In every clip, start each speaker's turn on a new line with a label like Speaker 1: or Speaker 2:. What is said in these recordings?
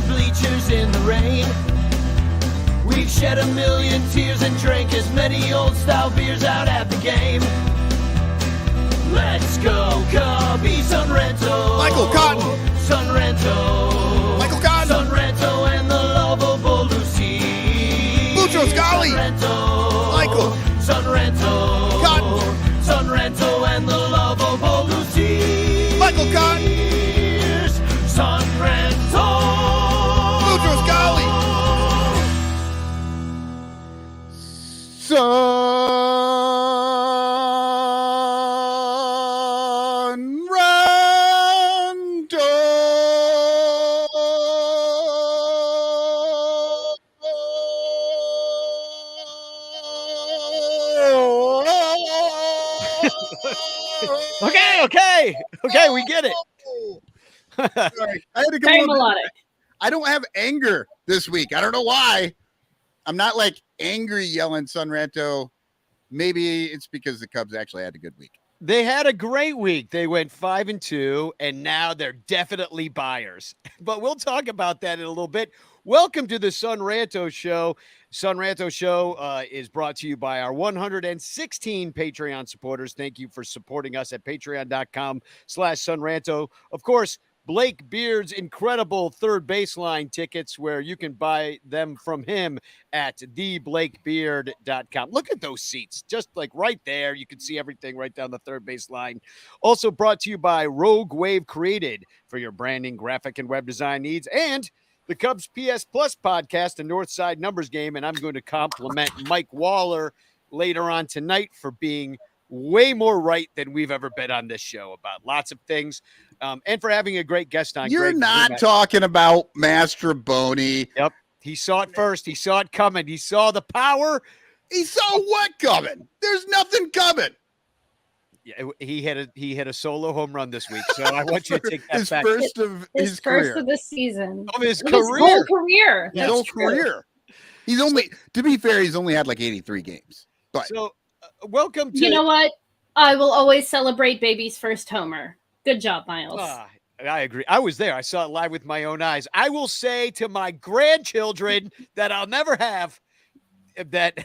Speaker 1: bleachers in the rain. We've shed a million tears and drank as many old-style beers out at the game. Let's go, Cubby, Ranto.
Speaker 2: Michael Cotton.
Speaker 1: Ranto.
Speaker 2: Michael Cotton.
Speaker 1: Ranto and the lovable Lucy.
Speaker 2: Boutros Ghali.
Speaker 1: Ranto.
Speaker 2: Michael.
Speaker 1: Ranto.
Speaker 2: Cotton.
Speaker 1: Ranto and the lovable Lucy.
Speaker 2: Michael Cotton.
Speaker 1: Ranto.
Speaker 2: Boutros Ghali. Ranto.
Speaker 3: Okay, we get it.
Speaker 2: Sorry, I had to go.
Speaker 4: Very melodic.
Speaker 2: I don't have anger this week. I don't know why. I'm not like angry yelling Ranto. Maybe it's because the Cubs actually had a good week.
Speaker 3: They had a great week. They went 5-2, and now they're definitely buyers. But we'll talk about that in a little bit. Welcome to the Ranto Show. Ranto Show is brought to you by our 116 Patreon supporters. Thank you for supporting us at patreon.com/Ranto. Of course, Blake Beard's incredible third baseline tickets, where you can buy them from him at theblakebeard.com. Look at those seats, just like right there. You can see everything right down the third baseline. Also brought to you by Rogue Wave Created for your branding, graphic, and web design needs, and the Cubs PS Plus podcast, a Northside Numbers Game. And I'm going to compliment Mike Waller later on tonight for being way more right than we've ever been on this show about lots of things. And for having a great guest on.
Speaker 2: You're
Speaker 3: Greg
Speaker 2: not
Speaker 3: Zumack.
Speaker 2: talking about Mastroboni.
Speaker 3: Yep. He saw it first. He saw it coming. He saw the power.
Speaker 2: He saw what coming? There's nothing coming.
Speaker 3: Yeah, he hit a solo home run this week. So I want you to take that
Speaker 2: His
Speaker 3: back.
Speaker 2: first of his
Speaker 4: first
Speaker 2: career.
Speaker 4: of the season.
Speaker 3: Of his
Speaker 4: His
Speaker 3: career.
Speaker 4: whole career.
Speaker 2: His
Speaker 4: That's
Speaker 2: whole
Speaker 4: true.
Speaker 2: career. He's only, to be fair, he's only had like 83 games. But
Speaker 3: So welcome to.
Speaker 4: You know what? I will always celebrate baby's first homer. Good job, Miles.
Speaker 3: I agree. I was there. I saw it live with my own eyes. I will say to my grandchildren that I'll never have that.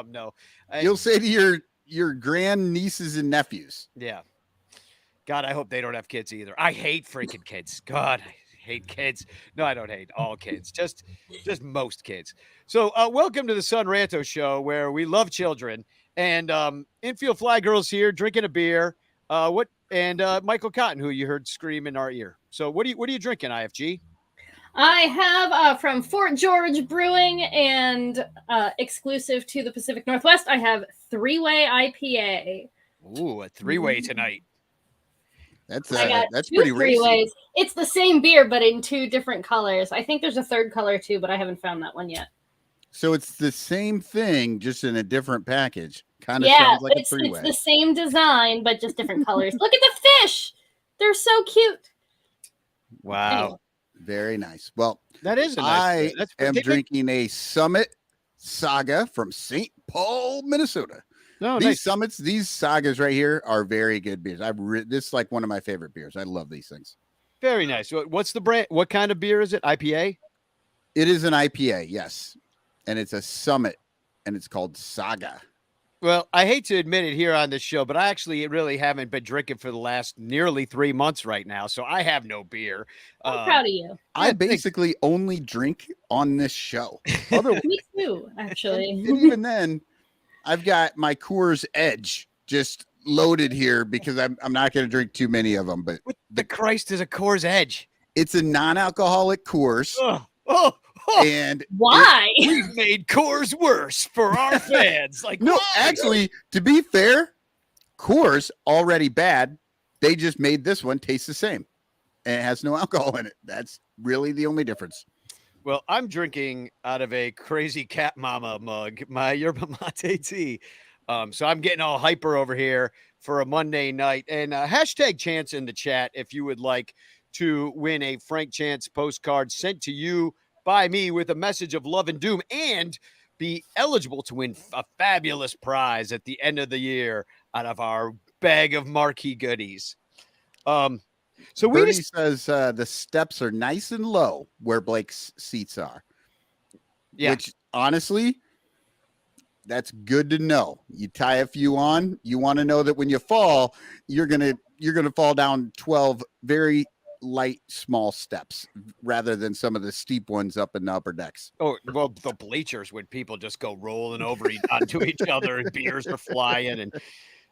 Speaker 3: No.
Speaker 2: you'll say to your grand nieces and nephews.
Speaker 3: Yeah. God, I hope they don't have kids either. I hate freaking kids. God, I hate kids. No, I don't hate all kids. Just most kids. So welcome to the Ranto Show, where we love children. And infield fly girls here drinking a beer. Michael Cotton, who you heard scream in our ear. So what are you drinking, IFG?
Speaker 4: I have from Fort George Brewing and exclusive to the Pacific Northwest, I have 3-way IPA.
Speaker 3: Ooh, a 3-way tonight.
Speaker 2: That's
Speaker 4: I got
Speaker 2: that's
Speaker 4: two
Speaker 2: pretty racy.
Speaker 4: 3-ways. It's the same beer, but in two different colors. I think there's a third color too, but I haven't found that one yet.
Speaker 2: So it's the same thing, just in a different package. Kind of
Speaker 4: Yeah,
Speaker 2: sounds like a
Speaker 4: it's
Speaker 2: 3-way.
Speaker 4: the same design, but just different colors. Look at the fish. They're so cute.
Speaker 3: Wow.
Speaker 4: Anyway.
Speaker 2: Very nice. Well,
Speaker 3: That is a nice
Speaker 2: I
Speaker 3: beer. That's
Speaker 2: am
Speaker 3: take-
Speaker 2: drinking a Summit Saga from St. Paul, Minnesota.
Speaker 3: No,
Speaker 2: These Summits, these Sagas right here are very good beers. This is like one of my favorite beers. I love these things.
Speaker 3: Very nice. What's the brand? What kind of beer is it? IPA?
Speaker 2: It is an IPA, yes. And it's a Summit, and it's called Saga.
Speaker 3: Well, I hate to admit it here on this show, but I actually really haven't been drinking for the last nearly 3 months right now, so I have no beer.
Speaker 4: I'm proud of you.
Speaker 2: I basically only drink on this show. Otherwise,
Speaker 4: Me too, actually.
Speaker 2: and even then, I've got my Coors Edge just loaded here because I'm not going to drink too many of them. But
Speaker 3: What the Christ is a Coors Edge?
Speaker 2: it's a non-alcoholic Coors,
Speaker 3: Oh,
Speaker 2: and
Speaker 4: Why?
Speaker 3: we've made Coors worse for our fans. Like,
Speaker 2: no,
Speaker 3: why?
Speaker 2: actually, to be fair, Coors already bad. They just made this one taste the same, and it has no alcohol in it. That's really the only difference.
Speaker 3: Well, I'm drinking out of a crazy cat mama mug, my yerba mate tea. So I'm getting all hyper over here for a Monday night. And hashtag Chance in the chat if you would like to win a Frank Chance postcard sent to you by me with a message of love and doom, and be eligible to win a fabulous prize at the end of the year out of our bag of marquee goodies. So
Speaker 2: Bernie says the steps are nice and low where Blake's seats are.
Speaker 3: Yeah.
Speaker 2: Which honestly, that's good to know. You tie a few on. You want to know that when you fall, you're gonna fall down 12 very light, small steps rather than some of the steep ones up in the upper decks.
Speaker 3: Oh, well, the bleachers when people just go rolling over onto each other and beers are flying. And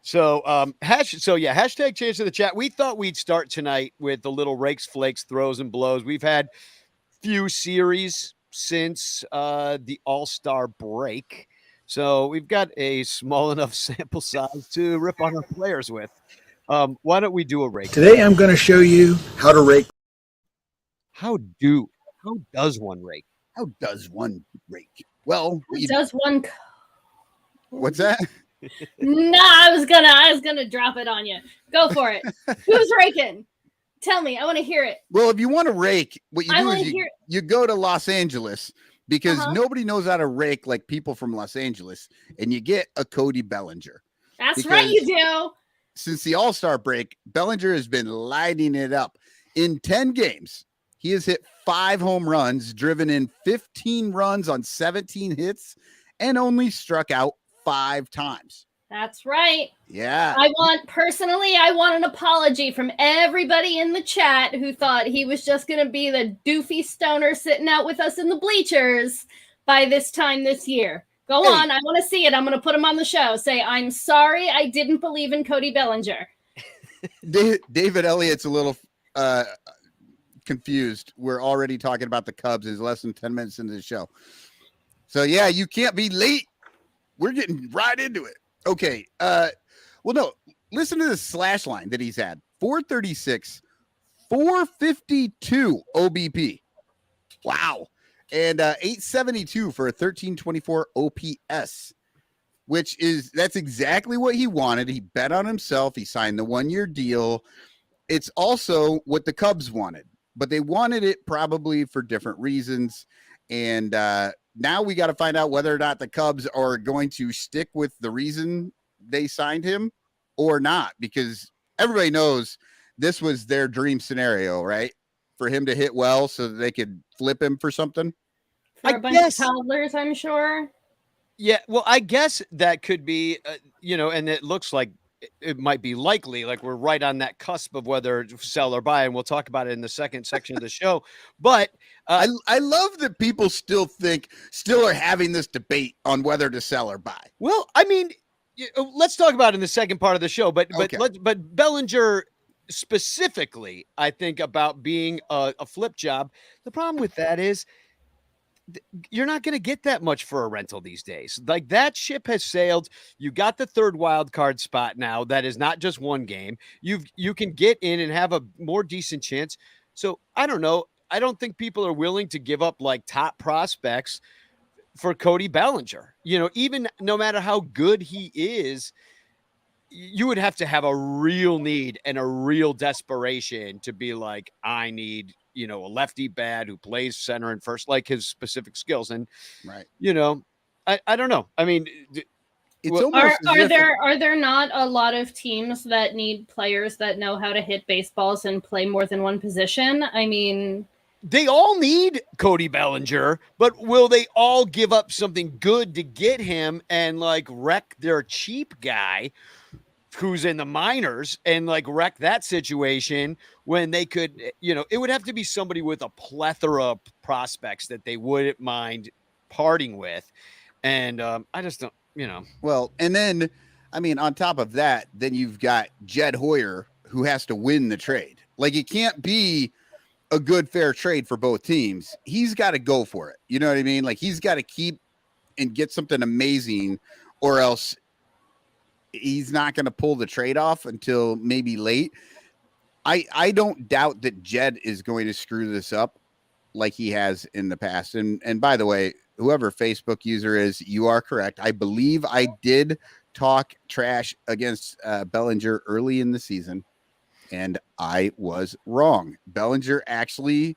Speaker 3: so, hashtag change to the chat. We thought we'd start tonight with the little rakes, flakes, throws, and blows. We've had few series since the All-Star break. So we've got a small enough sample size to rip on our players with. Why don't we do a rake?
Speaker 5: Today I'm going to show you how to rake.
Speaker 3: How does one rake?
Speaker 2: How does one rake? Well,
Speaker 4: Does one?
Speaker 2: What's that?
Speaker 4: Nah, I was gonna drop it on you. Go for it. Who's raking? Tell me. I want to hear it.
Speaker 2: Well, if you want to rake, what you
Speaker 4: I
Speaker 2: do
Speaker 4: wanna
Speaker 2: is
Speaker 4: hear-
Speaker 2: you go to Los Angeles because
Speaker 4: Uh-huh.
Speaker 2: nobody knows how to rake like people from Los Angeles, and you get a Cody Bellinger.
Speaker 4: That's right, you do.
Speaker 2: Since the All-Star break, Bellinger has been lighting it up. In 10 games, he has hit 5 home runs, driven in 15 runs on 17 hits, and only struck out 5 times.
Speaker 4: That's right.
Speaker 2: Yeah.
Speaker 4: I want an apology from everybody in the chat who thought he was just going to be the doofy stoner sitting out with us in the bleachers by this time this year. Go on. I want to see it. I'm going to put him on the show. Say, I'm sorry I didn't believe in Cody Bellinger.
Speaker 2: David Elliott's a little confused. We're already talking about the Cubs. It's less than 10 minutes into the show. So, yeah, you can't be late. We're getting right into it. Okay. Well, no, listen to the slash line that he's had. 436, 452 OBP. Wow. And 872 for a 1324 OPS, that's exactly what he wanted. He bet on himself. He signed the 1-year deal. It's also what the Cubs wanted, but they wanted it probably for different reasons. And now we got to find out whether or not the Cubs are going to stick with the reason they signed him or not, because everybody knows this was their dream scenario, right? For him to hit well so that they could flip him for something.
Speaker 4: For a bunch of toddlers, I'm sure.
Speaker 3: Yeah, well, I guess that could be, and it looks like it might be likely, like we're right on that cusp of whether to sell or buy, and we'll talk about it in the second section of the show. But
Speaker 2: I love that people still are having this debate on whether to sell or buy.
Speaker 3: Well, I mean, let's talk about it in the second part of the show. But Bellinger specifically, I think about being a flip job. The problem with that is you're not going to get that much for a rental these days. Like, that ship has sailed. You got the third wild card spot now. That is not just one game. You can get in and have a more decent chance. So I don't know. I don't think people are willing to give up like top prospects for Cody Bellinger. Even no matter how good he is, you would have to have a real need and a real desperation to be like, I need, a lefty bat who plays center and first, like his specific skills. And,
Speaker 2: right.
Speaker 3: I don't know. I mean,
Speaker 2: it's almost
Speaker 4: are there not a lot of teams that need players that know how to hit baseballs and play more than one position? I mean,
Speaker 3: they all need Cody Bellinger, but will they all give up something good to get him and like wreck their cheap guy who's in the minors and like wreck that situation when they could, it would have to be somebody with a plethora of prospects that they wouldn't mind parting with. And I just don't,
Speaker 2: Well, and then, I mean, on top of that, then you've got Jed Hoyer who has to win the trade. Like, it can't be a good, fair trade for both teams. He's got to go for it. You know what I mean? Like, he's got to keep and get something amazing, or else he's not going to pull the trade off until maybe late. I don't doubt that Jed is going to screw this up like he has in the past. And by the way, whoever Facebook user is, you are correct. I believe I did talk trash against Bellinger early in the season, and I was wrong. Bellinger actually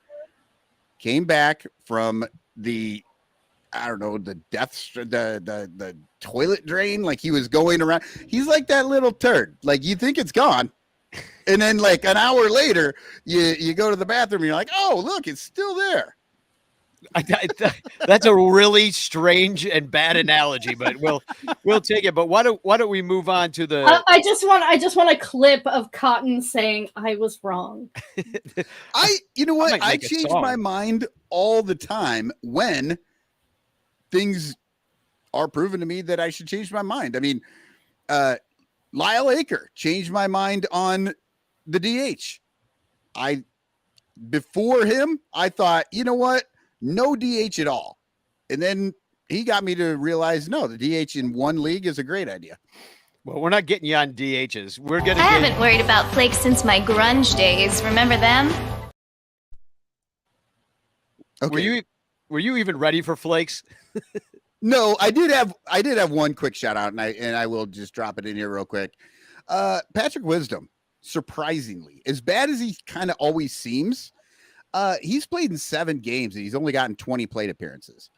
Speaker 2: came back from the toilet drain. Like, he was going around. He's like that little turd. Like, you think it's gone, And then like an hour later, you go to the bathroom and you're like, oh, look, it's still there.
Speaker 3: That's a really strange and bad analogy, but we'll take it. But why don't we move on to the?
Speaker 4: I just want a clip of Cotton saying I was wrong.
Speaker 2: You know what?
Speaker 3: might
Speaker 2: I
Speaker 3: make a
Speaker 2: change
Speaker 3: song.
Speaker 2: my mind all the time when things are proven to me that I should change my mind. I mean, Lyle Aker changed my mind on the DH. Before him, I thought, you know what? No DH at all. And then he got me to realize, no, the DH in one league is a great idea.
Speaker 3: Well, we're not getting you on DHs. We're gonna.
Speaker 6: I haven't worried about flakes since my grunge days. Remember them?
Speaker 2: Okay.
Speaker 3: Were you even ready for flakes?
Speaker 2: No, I did have one quick shout out, and I will just drop it in here real quick. Patrick Wisdom, surprisingly, as bad as he kind of always seems, he's played in 7 games and he's only gotten 20 plate appearances.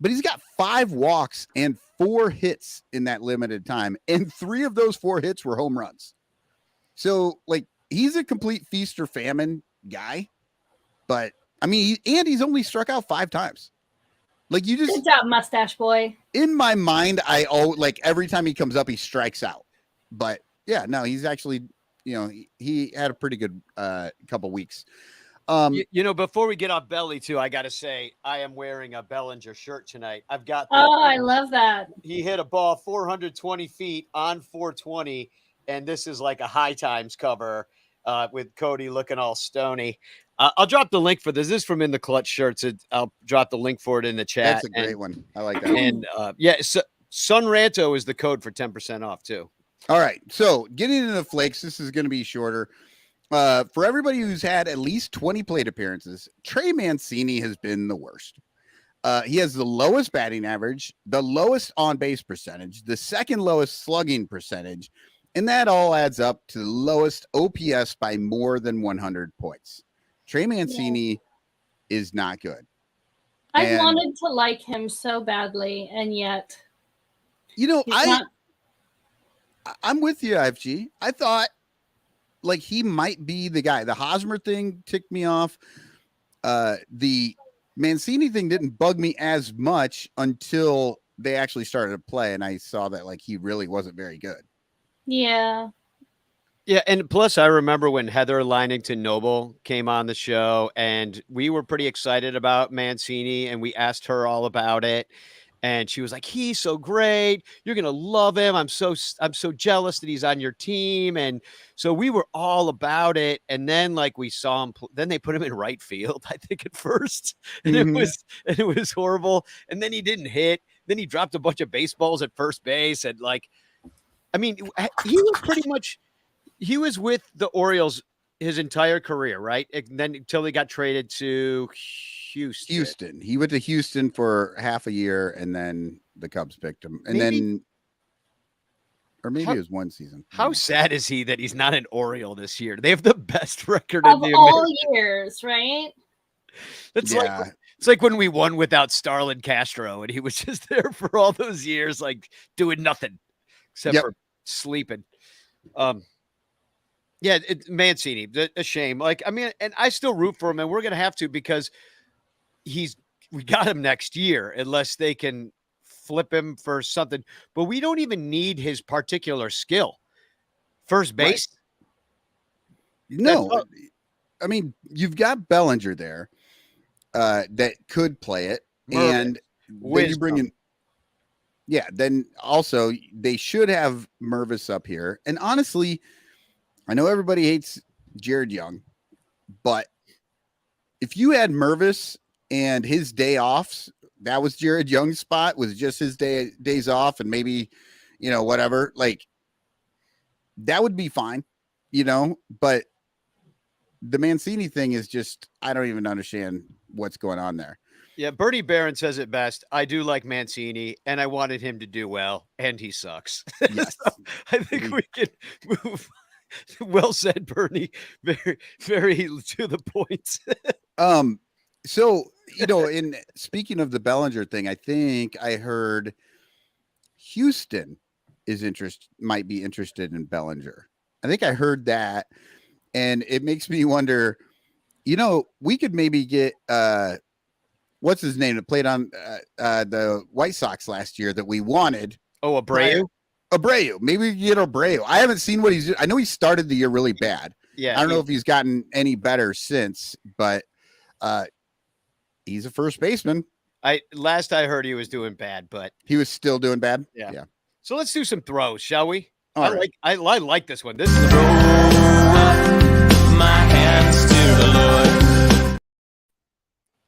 Speaker 2: But he's got 5 walks and 4 hits in that limited time. And 3 of those 4 hits were home runs. So, like, he's a complete feast or famine guy. But, I mean, he's only struck out 5 times. Like, you just...
Speaker 4: Good job, mustache boy.
Speaker 2: In my mind, every time he comes up, he strikes out. But, yeah, no, he's actually, he had a pretty good couple weeks.
Speaker 3: Before we get off Belly too, I got to say I am wearing a Bellinger shirt tonight. I've got.
Speaker 4: I love that.
Speaker 3: He hit a ball 420 feet on 420, and this is like a High Times cover with Cody looking all stony. I'll drop the link for this. This is from In the Clutch shirts. I'll drop the link for it in the chat.
Speaker 2: That's a great one. I like that.
Speaker 3: And Sun Ranto is the code for 10% off too.
Speaker 2: All right, so getting into the flakes, this is going to be shorter. For everybody who's had at least 20 plate appearances, Trey Mancini has been the worst. He has the lowest batting average, the lowest on-base percentage, the second lowest slugging percentage, and that all adds up to the lowest OPS by more than 100 points. Trey Mancini is not good.
Speaker 4: I wanted to like him so badly, and yet...
Speaker 2: I'm with you, IFG. I thought like he might be the guy. The Hosmer thing ticked me off. The Mancini thing didn't bug me as much until they actually started to play, and I saw that like he really wasn't very good.
Speaker 4: Yeah.
Speaker 3: Yeah, and plus I remember when Heather Linington Noble came on the show, and we were pretty excited about Mancini, and we asked her all about it. And she was like, he's so great. You're going to love him. I'm so jealous that he's on your team. And so we were all about it. And then like we saw him, then they put him in right field, I think at first. And it was horrible. And then he didn't hit. Then he dropped a bunch of baseballs at first base. And like, I mean, he was with the Orioles his entire career, right? And then until he got traded to Houston.
Speaker 2: He went to Houston for half a year, and then the Cubs picked him. And maybe it was one season.
Speaker 3: How sad is he that he's not an Oriole this year? They have the best record
Speaker 4: of
Speaker 3: in the
Speaker 4: all
Speaker 3: American
Speaker 4: years, right?
Speaker 3: It's like when we won without Starlin Castro, and he was just there for all those years, like doing nothing except for sleeping. Mancini, a shame. Like, I mean, and I still root for him, and we're gonna have to because we got him next year unless they can flip him for something. But we don't even need his particular skill. First base.
Speaker 2: Right. No, I mean, you've got Bellinger there that could play it. And then you bring in, then also they should have Mervis up here. And honestly, I know everybody hates Jared Young, but if you had Mervis and his day offs, that was Jared Young's spot, was just his days off, and maybe, whatever, like that would be fine, but the Mancini thing is just, I don't even understand what's going on there.
Speaker 3: Yeah. Bernie Barron says it best. I do like Mancini and I wanted him to do well, and he sucks.
Speaker 2: Yes.
Speaker 3: So I think we can move. Well said, Bernie. Very, very to the point.
Speaker 2: So, in speaking of the Bellinger thing, I think I heard Houston might be interested in Bellinger. I think I heard that, and it makes me wonder. We could maybe get what's his name that played on the White Sox last year that we wanted.
Speaker 3: Oh, Abreu.
Speaker 2: Abreu. Maybe we get Abreu. I haven't seen what he's doing. I know he started the year really bad.
Speaker 3: Yeah,
Speaker 2: I don't know if he's gotten any better since, but he's a first baseman.
Speaker 3: Last I heard he was doing bad, but
Speaker 2: he was still doing bad.
Speaker 3: Yeah. So let's do some throws, shall we?
Speaker 2: All right.
Speaker 3: I like this one. This is the
Speaker 1: My hands to the Lord.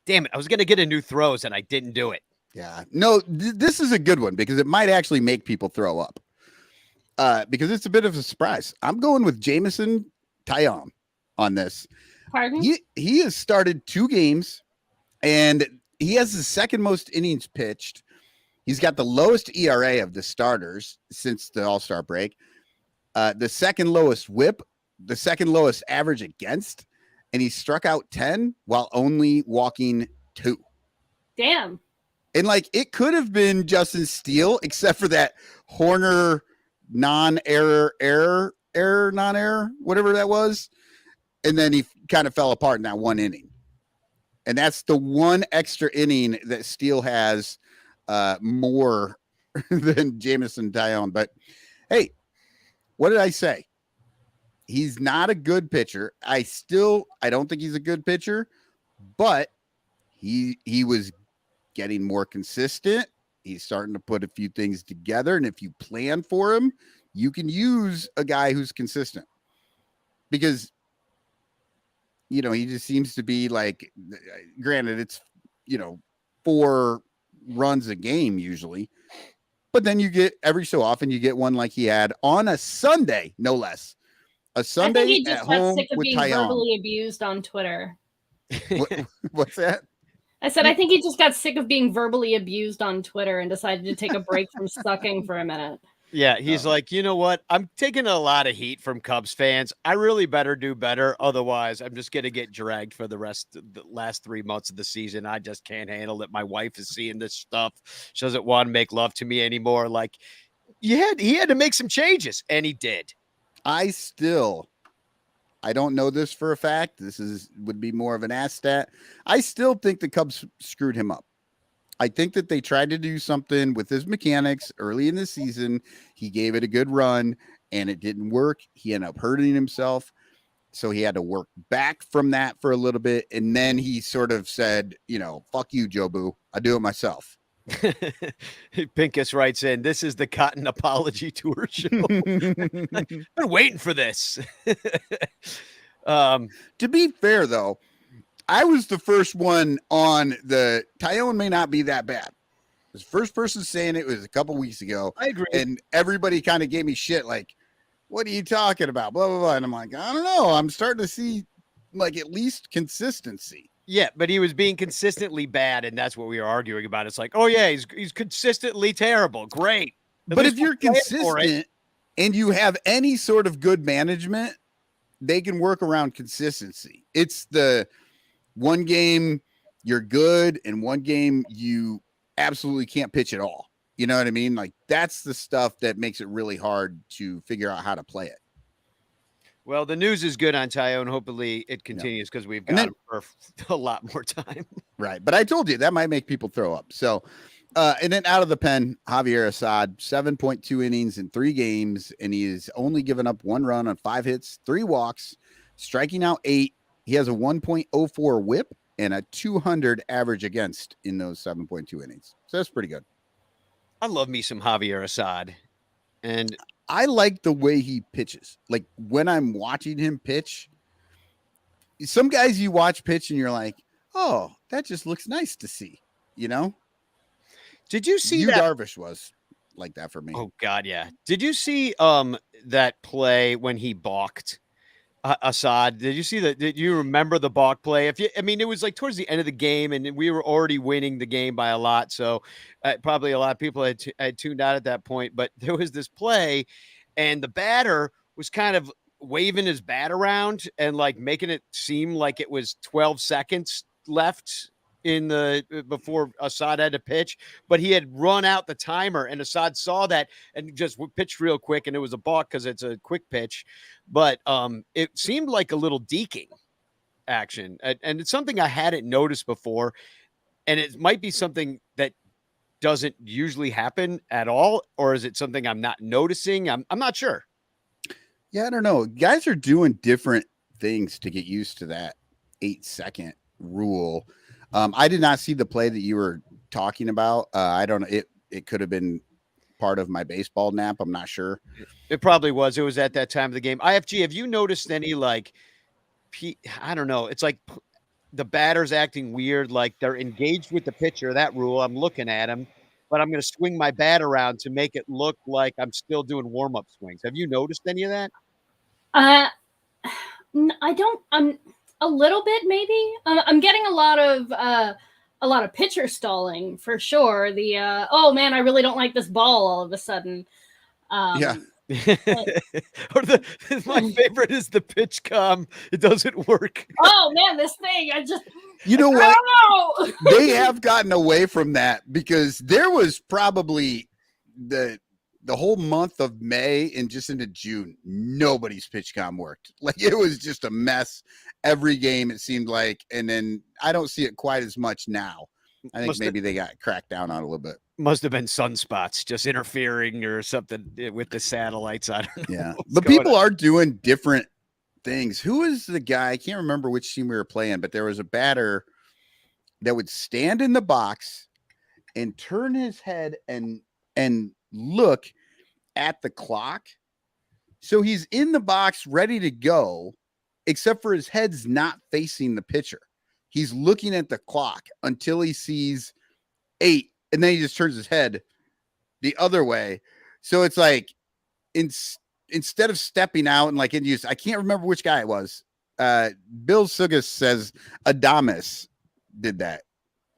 Speaker 3: Damn it. I was going to get a new throws and I didn't do it.
Speaker 2: Yeah. No, this is a good one because it might actually make people throw up. Because it's a bit of a surprise. I'm going with Jameson Taillon on this.
Speaker 4: Pardon?
Speaker 2: He has started 2 games and he has the second most innings pitched. He's got the lowest ERA of the starters since the All-Star break. The second lowest whip, the second lowest average against, and he struck out 10 while only walking 2.
Speaker 4: Damn.
Speaker 2: And it could have been Justin Steele, except for that Horner non-error, whatever that was. And then he kind of fell apart in that 1 inning. And that's the one extra inning that Steele has more than Jameson Taillon. But hey, what did I say? He's not a good pitcher. I don't think he's a good pitcher, but he was getting more consistent. He's starting to put a few things together. And if you plan for him, you can use a guy who's consistent because, he just seems to be granted, it's, 4 runs a game usually, but then you get every so often you get one like he had on a Sunday, no less. A Sunday
Speaker 4: I think he just
Speaker 2: at
Speaker 4: got
Speaker 2: home
Speaker 4: sick of
Speaker 2: with
Speaker 4: being
Speaker 2: Taillon.
Speaker 4: verbally abused on Twitter.
Speaker 2: What's that?
Speaker 4: I said I think he just got sick of being verbally abused on Twitter and decided to take a break from sucking for a minute.
Speaker 3: Yeah, he's like, you know what? I'm taking a lot of heat from Cubs fans. I really better do better. Otherwise, I'm just going to get dragged for the last 3 months of the season. I just can't handle it. My wife is seeing this stuff. She doesn't want to make love to me anymore. He had to make some changes, and he did.
Speaker 2: I don't know this for a fact. This would be more of an ass stat. I still think the Cubs screwed him up. I think that they tried to do something with his mechanics early in the season. He gave it a good run and it didn't work. He ended up hurting himself. So he had to work back from that for a little bit. And then he sort of said, fuck you, Jobu. I do it myself.
Speaker 3: Pincus writes in, this is the Cotton Apology Tour show. I've been waiting for this.
Speaker 2: To be fair, though, I was the first one on the Taillon may not be that bad. The first person saying it was a couple weeks ago.
Speaker 3: I agree.
Speaker 2: And everybody kind of gave me shit what are you talking about? Blah, blah, blah. And I'm like, I don't know. I'm starting to see at least consistency.
Speaker 3: Yeah, but he was being consistently bad, and that's what we were arguing about. It's oh yeah, he's consistently terrible. Great.
Speaker 2: But if you're consistent and you have any sort of good management, they can work around consistency. It's the one game you're good and one game you absolutely can't pitch at all. You know what I mean? That's the stuff that makes it really hard to figure out how to play it.
Speaker 3: Well, the news is good on Taillon. Hopefully it continues because we've got him for a lot more time.
Speaker 2: Right. But I told you that might make people throw up. So, and then out of the pen, Javier Assad, 7.2 innings in 3 games, and he has only given up 1 run on 5 hits, 3 walks, striking out 8. He has a 1.04 whip and a 200 average against in those 7.2 innings. So that's pretty good.
Speaker 3: I love me some Javier Assad. And
Speaker 2: I like the way he pitches. When I'm watching him pitch, some guys you watch pitch and you're like, oh, that just looks nice to see,
Speaker 3: Did you see
Speaker 2: that?
Speaker 3: Darvish
Speaker 2: was like that for me.
Speaker 3: Oh God, yeah. Did you see that play when he balked Assad? Did you see that? Did you remember the balk play? It was towards the end of the game, and we were already winning the game by a lot. So probably a lot of people had tuned out at that point. But there was this play, and the batter was kind of waving his bat around and making it seem like it was 12 seconds left in the before Assad had to pitch, but he had run out the timer, and Assad saw that and just pitched real quick, and it was a balk because it's a quick pitch. But it seemed like a little deking action, and it's something I hadn't noticed before, and it might be something that doesn't usually happen at all, or is it something I'm not noticing? I'm not sure.
Speaker 2: Yeah, I don't know. Guys are doing different things to get used to that 8-second rule. I did not see the play that you were talking about. I don't know. It could have been part of my baseball nap. I'm not sure.
Speaker 3: It probably was. It was at that time of the game. IFG, have you noticed any like, I don't know. It's like the batter's acting weird, like they're engaged with the pitcher. That rule, I'm looking at him, but I'm going to swing my bat around to make it look like I'm still doing warm-up swings. Have you noticed any of that?
Speaker 4: I don't. I'm a little bit maybe. I'm getting a lot of pitcher stalling for sure. The oh man, I really don't like this ball. All of a sudden,
Speaker 2: Yeah.
Speaker 3: Or my favorite is the pitch com. It doesn't work.
Speaker 4: Oh man, this thing!
Speaker 2: You know what?
Speaker 4: Oh!
Speaker 2: They have gotten away from that because there was probably the whole month of May and just into June, nobody's pitch com worked. Like it was just a mess every game, it seemed like. And then I don't see it quite as much now. I think maybe they got cracked down on a little bit.
Speaker 3: Must have been sunspots just interfering or something with the satellites. I don't know.
Speaker 2: Yeah. But people are doing different things. Who is the guy? I can't remember which team we were playing, but there was a batter that would stand in the box and turn his head and look at the clock. So he's in the box ready to go, except for his head's not facing the pitcher. He's looking at the clock until he sees 8, and then he just turns his head the other way. So it's like instead of stepping out and like in use, I can't remember which guy it was. Bill Sugas says Adames did that.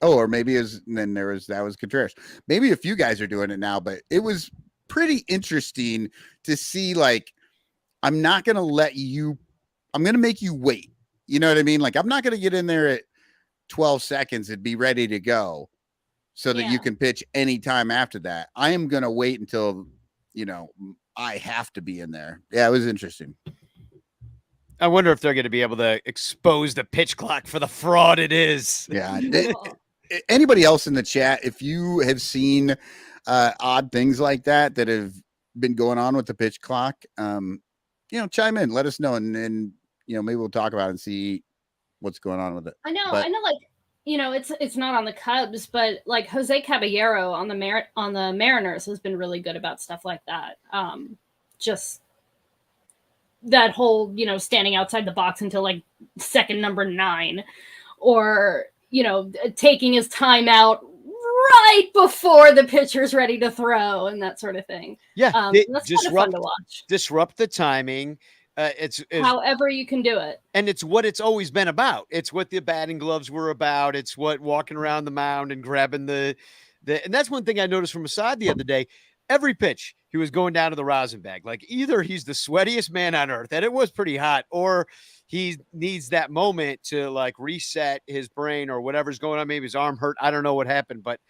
Speaker 2: Oh, or maybe that was Contreras. Maybe a few guys are doing it now, but it was pretty interesting to see, like, I'm not going to make you wait. You know what I mean? Like, I'm not going to get in there at 12 seconds and be ready to go so that you can pitch anytime after that. I am going to wait until, I have to be in there. Yeah, it was interesting.
Speaker 3: I wonder if they're going to be able to expose the pitch clock for the fraud it is.
Speaker 2: Yeah. Anybody else in the chat, if you have seen odd things like that have been going on with the pitch clock, chime in, let us know. And maybe we'll talk about it and see what's going on with it.
Speaker 4: I know, like, it's not on the Cubs, but like Jose Caballero on the Mariners has been really good about stuff like that. Just that whole, standing outside the box until like second number 9, or, taking his time out right before the pitcher's ready to throw and that sort of thing.
Speaker 3: Yeah.
Speaker 4: That's kind of fun to watch.
Speaker 3: Disrupt the timing. It's
Speaker 4: however you can do it.
Speaker 3: And it's what it's always been about. It's what the batting gloves were about. It's what walking around the mound and grabbing and that's one thing I noticed from Assad the other day. Every pitch, he was going down to the rosin bag. Like either he's the sweatiest man on earth, and it was pretty hot, or he needs that moment to like reset his brain or whatever's going on. Maybe his arm hurt. I don't know what happened, but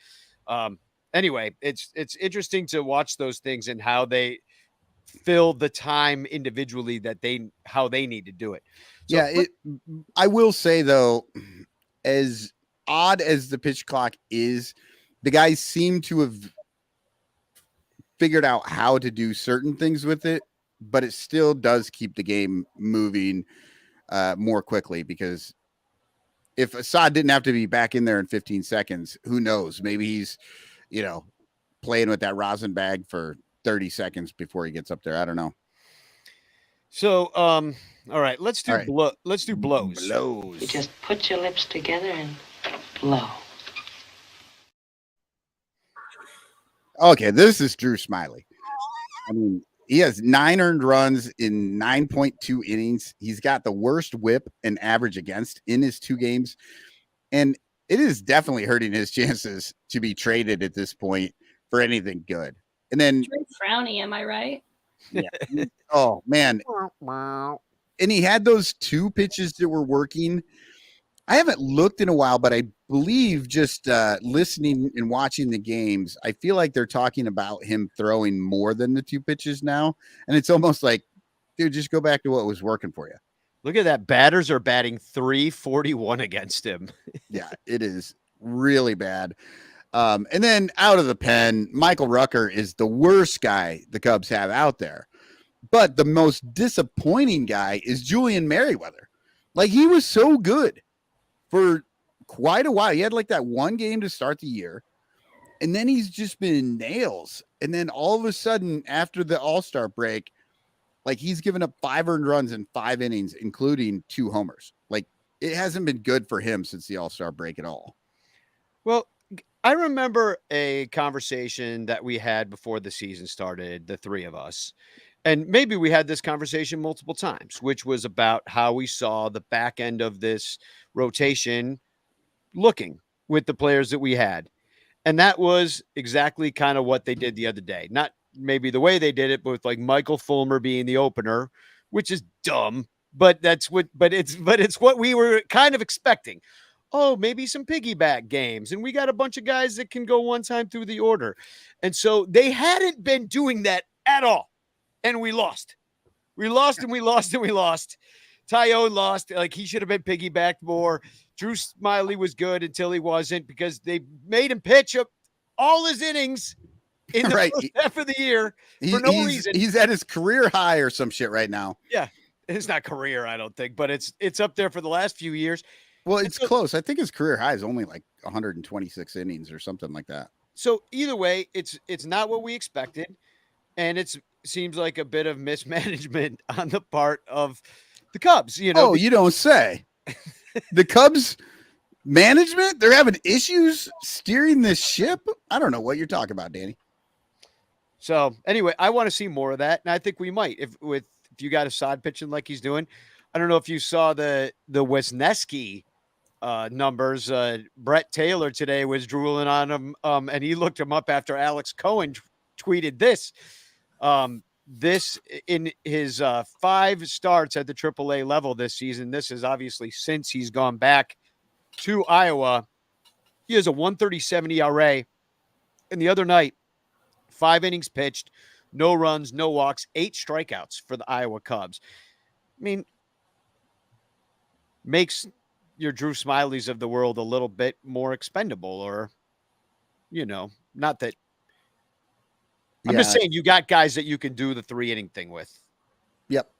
Speaker 3: anyway, it's interesting to watch those things and how they fill the time individually how they need to do it. So,
Speaker 2: I will say though, as odd as the pitch clock is, the guys seem to have figured out how to do certain things with it, but it still does keep the game moving more quickly, because if Assad didn't have to be back in there in 15 seconds, who knows? Maybe he's, playing with that rosin bag for 30 seconds before he gets up there. I don't know.
Speaker 3: So, all right, let's do let's do blows.
Speaker 7: You just put your lips together and blow.
Speaker 2: Okay, this is Drew Smiley. I mean, he has 9 earned runs in 9.2 innings. He's got the worst whip and average against in his 2 games. And it is definitely hurting his chances to be traded at this point for anything good. And then
Speaker 4: Drew Frowny, am I right?
Speaker 2: Yeah. Oh man. And he had those 2 pitches that were working I haven't looked in a while, but I believe just listening and watching the games, I feel like they're talking about him throwing more than the 2 pitches now. And it's almost like, dude, just go back to what was working for you.
Speaker 3: Look at that. Batters are batting 341 against him.
Speaker 2: Yeah, it is really bad. And then out of the pen, Michael Rucker is the worst guy the Cubs have out there. But the most disappointing guy is Julian Merriweather. Like, he was so good for quite a while. He had like that one game to start the year, and then he's just been nails. And then all of a sudden, after the All-Star break, like, he's given up 5 earned runs in 5 innings, including 2 homers. Like, it hasn't been good for him since the All-Star break at all.
Speaker 3: Well, I remember a conversation that we had before the season started, the 3 of us. And maybe we had this conversation multiple times, which was about how we saw the back end of this rotation looking with the players that we had. And that was exactly kind of what they did the other day. Not maybe the way they did it, but with like Michael Fulmer being the opener, which is dumb, but it's what we were kind of expecting. Oh, maybe some piggyback games. And we got a bunch of guys that can go one time through the order. And so they hadn't been doing that at all. And we lost. We lost and we lost and we lost. Tyone lost. Like, he should have been piggybacked more. Drew Smiley was good until he wasn't, because they made him pitch up all his innings in the first half of the year for no reason.
Speaker 2: He's at his career high or some shit right now.
Speaker 3: Yeah. It's not career, I don't think, but it's up there for the last few years.
Speaker 2: Well, it's close. I think his career high is only like 126 innings or something like that.
Speaker 3: So either way, it's not what we expected. And it seems like a bit of mismanagement on the part of the Cubs. You know,
Speaker 2: oh, you don't say. The Cubs management, they're having issues steering this ship. I don't know what you're talking about, Danny.
Speaker 3: So anyway, I want to see more of that, and I think we might if you got Assad pitching like he's doing. I don't know if you saw the Wisniewski numbers. Brett Taylor today was drooling on him, and he looked him up after Alex Cohen tweeted this. This in his 5 starts at the AAA level this season. This is obviously since he's gone back to Iowa. He has a 137 ERA. And the other night, 5 innings pitched, no runs, no walks, 8 strikeouts for the Iowa Cubs. I mean, makes your Drew Smileys of the world a little bit more expendable, or, you know, not that. I'm just saying, you got guys that you can do the 3-inning thing with.
Speaker 2: Yep.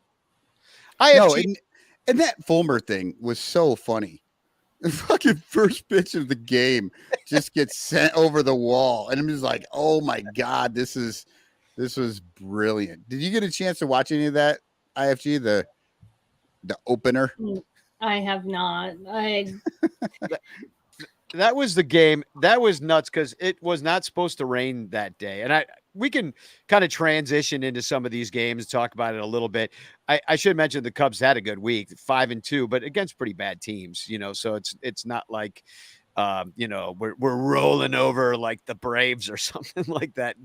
Speaker 3: And
Speaker 2: that Fulmer thing was so funny. The fucking first pitch of the game just gets sent over the wall, and I'm just like, oh my god, this was brilliant. Did you get a chance to watch any of that, IFG, the opener?
Speaker 4: I have not.
Speaker 3: That was the game. That was nuts, because it was not supposed to rain that day. And we can kind of transition into some of these games, talk about it a little bit. I should mention the Cubs had a good week, 5-2, but against pretty bad teams, you know, so it's not like, you know, we're rolling over like the Braves or something like that.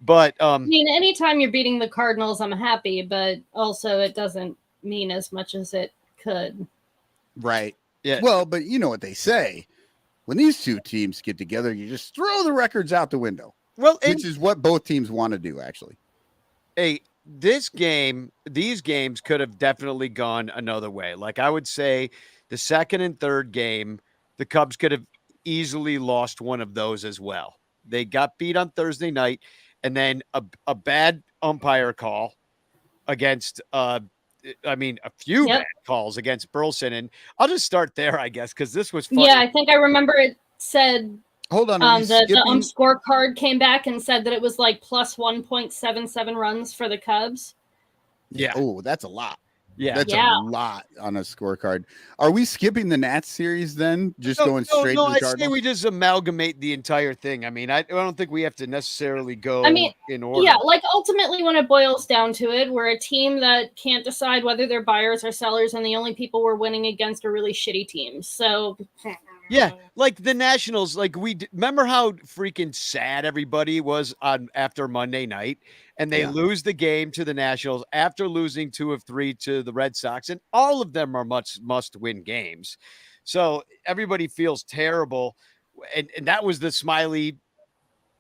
Speaker 3: But
Speaker 4: I mean, anytime you're beating the Cardinals, I'm happy, but also it doesn't mean as much as it could.
Speaker 2: Right.
Speaker 3: Yeah.
Speaker 2: Well, but you know what they say. When these two teams get together, you just throw the records out the window.
Speaker 3: Well,
Speaker 2: which is what both teams want to do, actually.
Speaker 3: These games could have definitely gone another way. Like, I would say the second and third game, the Cubs could have easily lost one of those as well. They got beat on Thursday night, and then a bad umpire call against, a few bad calls against Burleson. And I'll just start there, I guess, because this was funny.
Speaker 4: Yeah, I think I remember it said.
Speaker 2: Hold on.
Speaker 4: The scorecard came back and said that it was like plus 1.77 runs for the Cubs.
Speaker 3: Yeah.
Speaker 2: Oh, that's a lot.
Speaker 3: Yeah.
Speaker 2: That's a lot on a scorecard. Are we skipping the Nats series then? Just going straight to the Cardinals?
Speaker 3: I say we just amalgamate the entire thing. I mean, I don't think we have to necessarily go in order.
Speaker 4: Yeah, like ultimately when it boils down to it, we're a team that can't decide whether they're buyers or sellers, and the only people we're winning against are really shitty teams. So
Speaker 3: yeah, like the Nationals, like remember how freaking sad everybody was after Monday night, and they lose the game to the Nationals after losing 2 of 3 to the Red Sox, and all of them are must-win games. So everybody feels terrible. And that was the Smiley.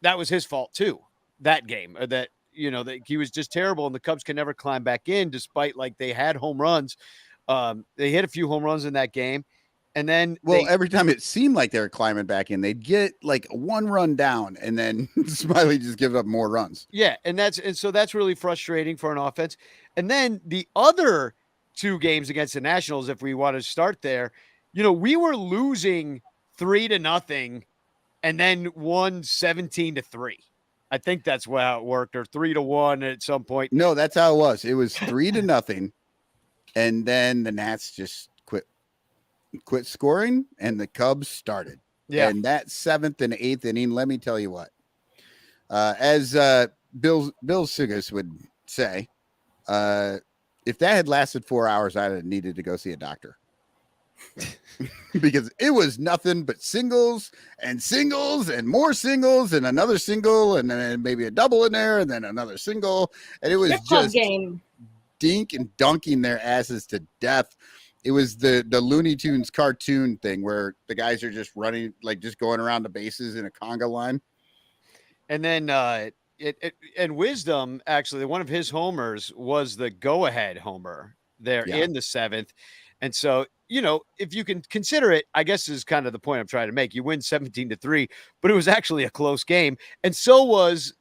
Speaker 3: That was his fault too. That game, or that, that he was just terrible, and the Cubs can never climb back in, despite like they had home runs. They hit a few home runs in that game, and then
Speaker 2: every time it seemed like they were climbing back in, they'd get like one run down, and then Smiley just gives up more runs.
Speaker 3: Yeah, and so that's really frustrating for an offense. And then the other two games against the Nationals, if we want to start there, we were losing 3-0, and then won 17-3. I think that's how it worked, or 3-1 at some point.
Speaker 2: No, that's how it was. It was 3-0, and then the Nats just quit scoring, and the Cubs started.
Speaker 3: Yeah.
Speaker 2: And that 7th and 8th inning, let me tell you what. As Bill Sigas would say, if that had lasted 4 hours, I'd have needed to go see a doctor. Because it was nothing but singles and more singles and another single, and then maybe a double in there, and then another single, and it was just
Speaker 4: game.
Speaker 2: dink and dunking their asses to death. It was the Looney Tunes cartoon thing where the guys are just running, like just going around the bases in a conga line.
Speaker 3: And then and Wisdom, actually, one of his homers was the go-ahead homer there in the 7th. And so, if you can consider it, I guess is kind of the point I'm trying to make. You win 17-3, but it was actually a close game. And so was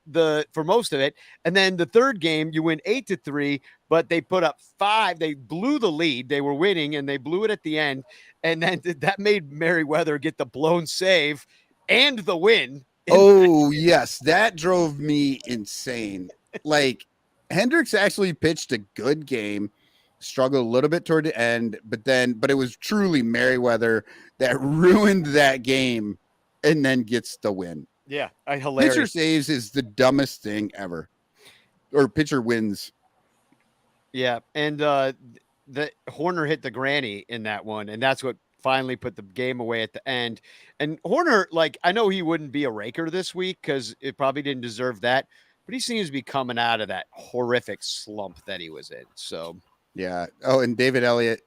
Speaker 3: for most of it. And then the third game, you win 8-3, but they put up 5. They blew the lead. They were winning, and they blew it at the end. And then that made Merriweather get the blown save and the win.
Speaker 2: Oh, yes. That drove me insane. Like, Hendricks actually pitched a good game. Struggled a little bit toward the end, but it was truly Merriweather that ruined that game and then gets the win.
Speaker 3: Yeah, hilarious.
Speaker 2: Pitcher saves is the dumbest thing ever, or pitcher wins.
Speaker 3: Yeah, and the Horner hit the granny in that one, and that's what finally put the game away at the end. And Horner, like, I know he wouldn't be a raker this week because it probably didn't deserve that, but he seems to be coming out of that horrific slump that he was in. So.
Speaker 2: Yeah. Oh, and David Elliott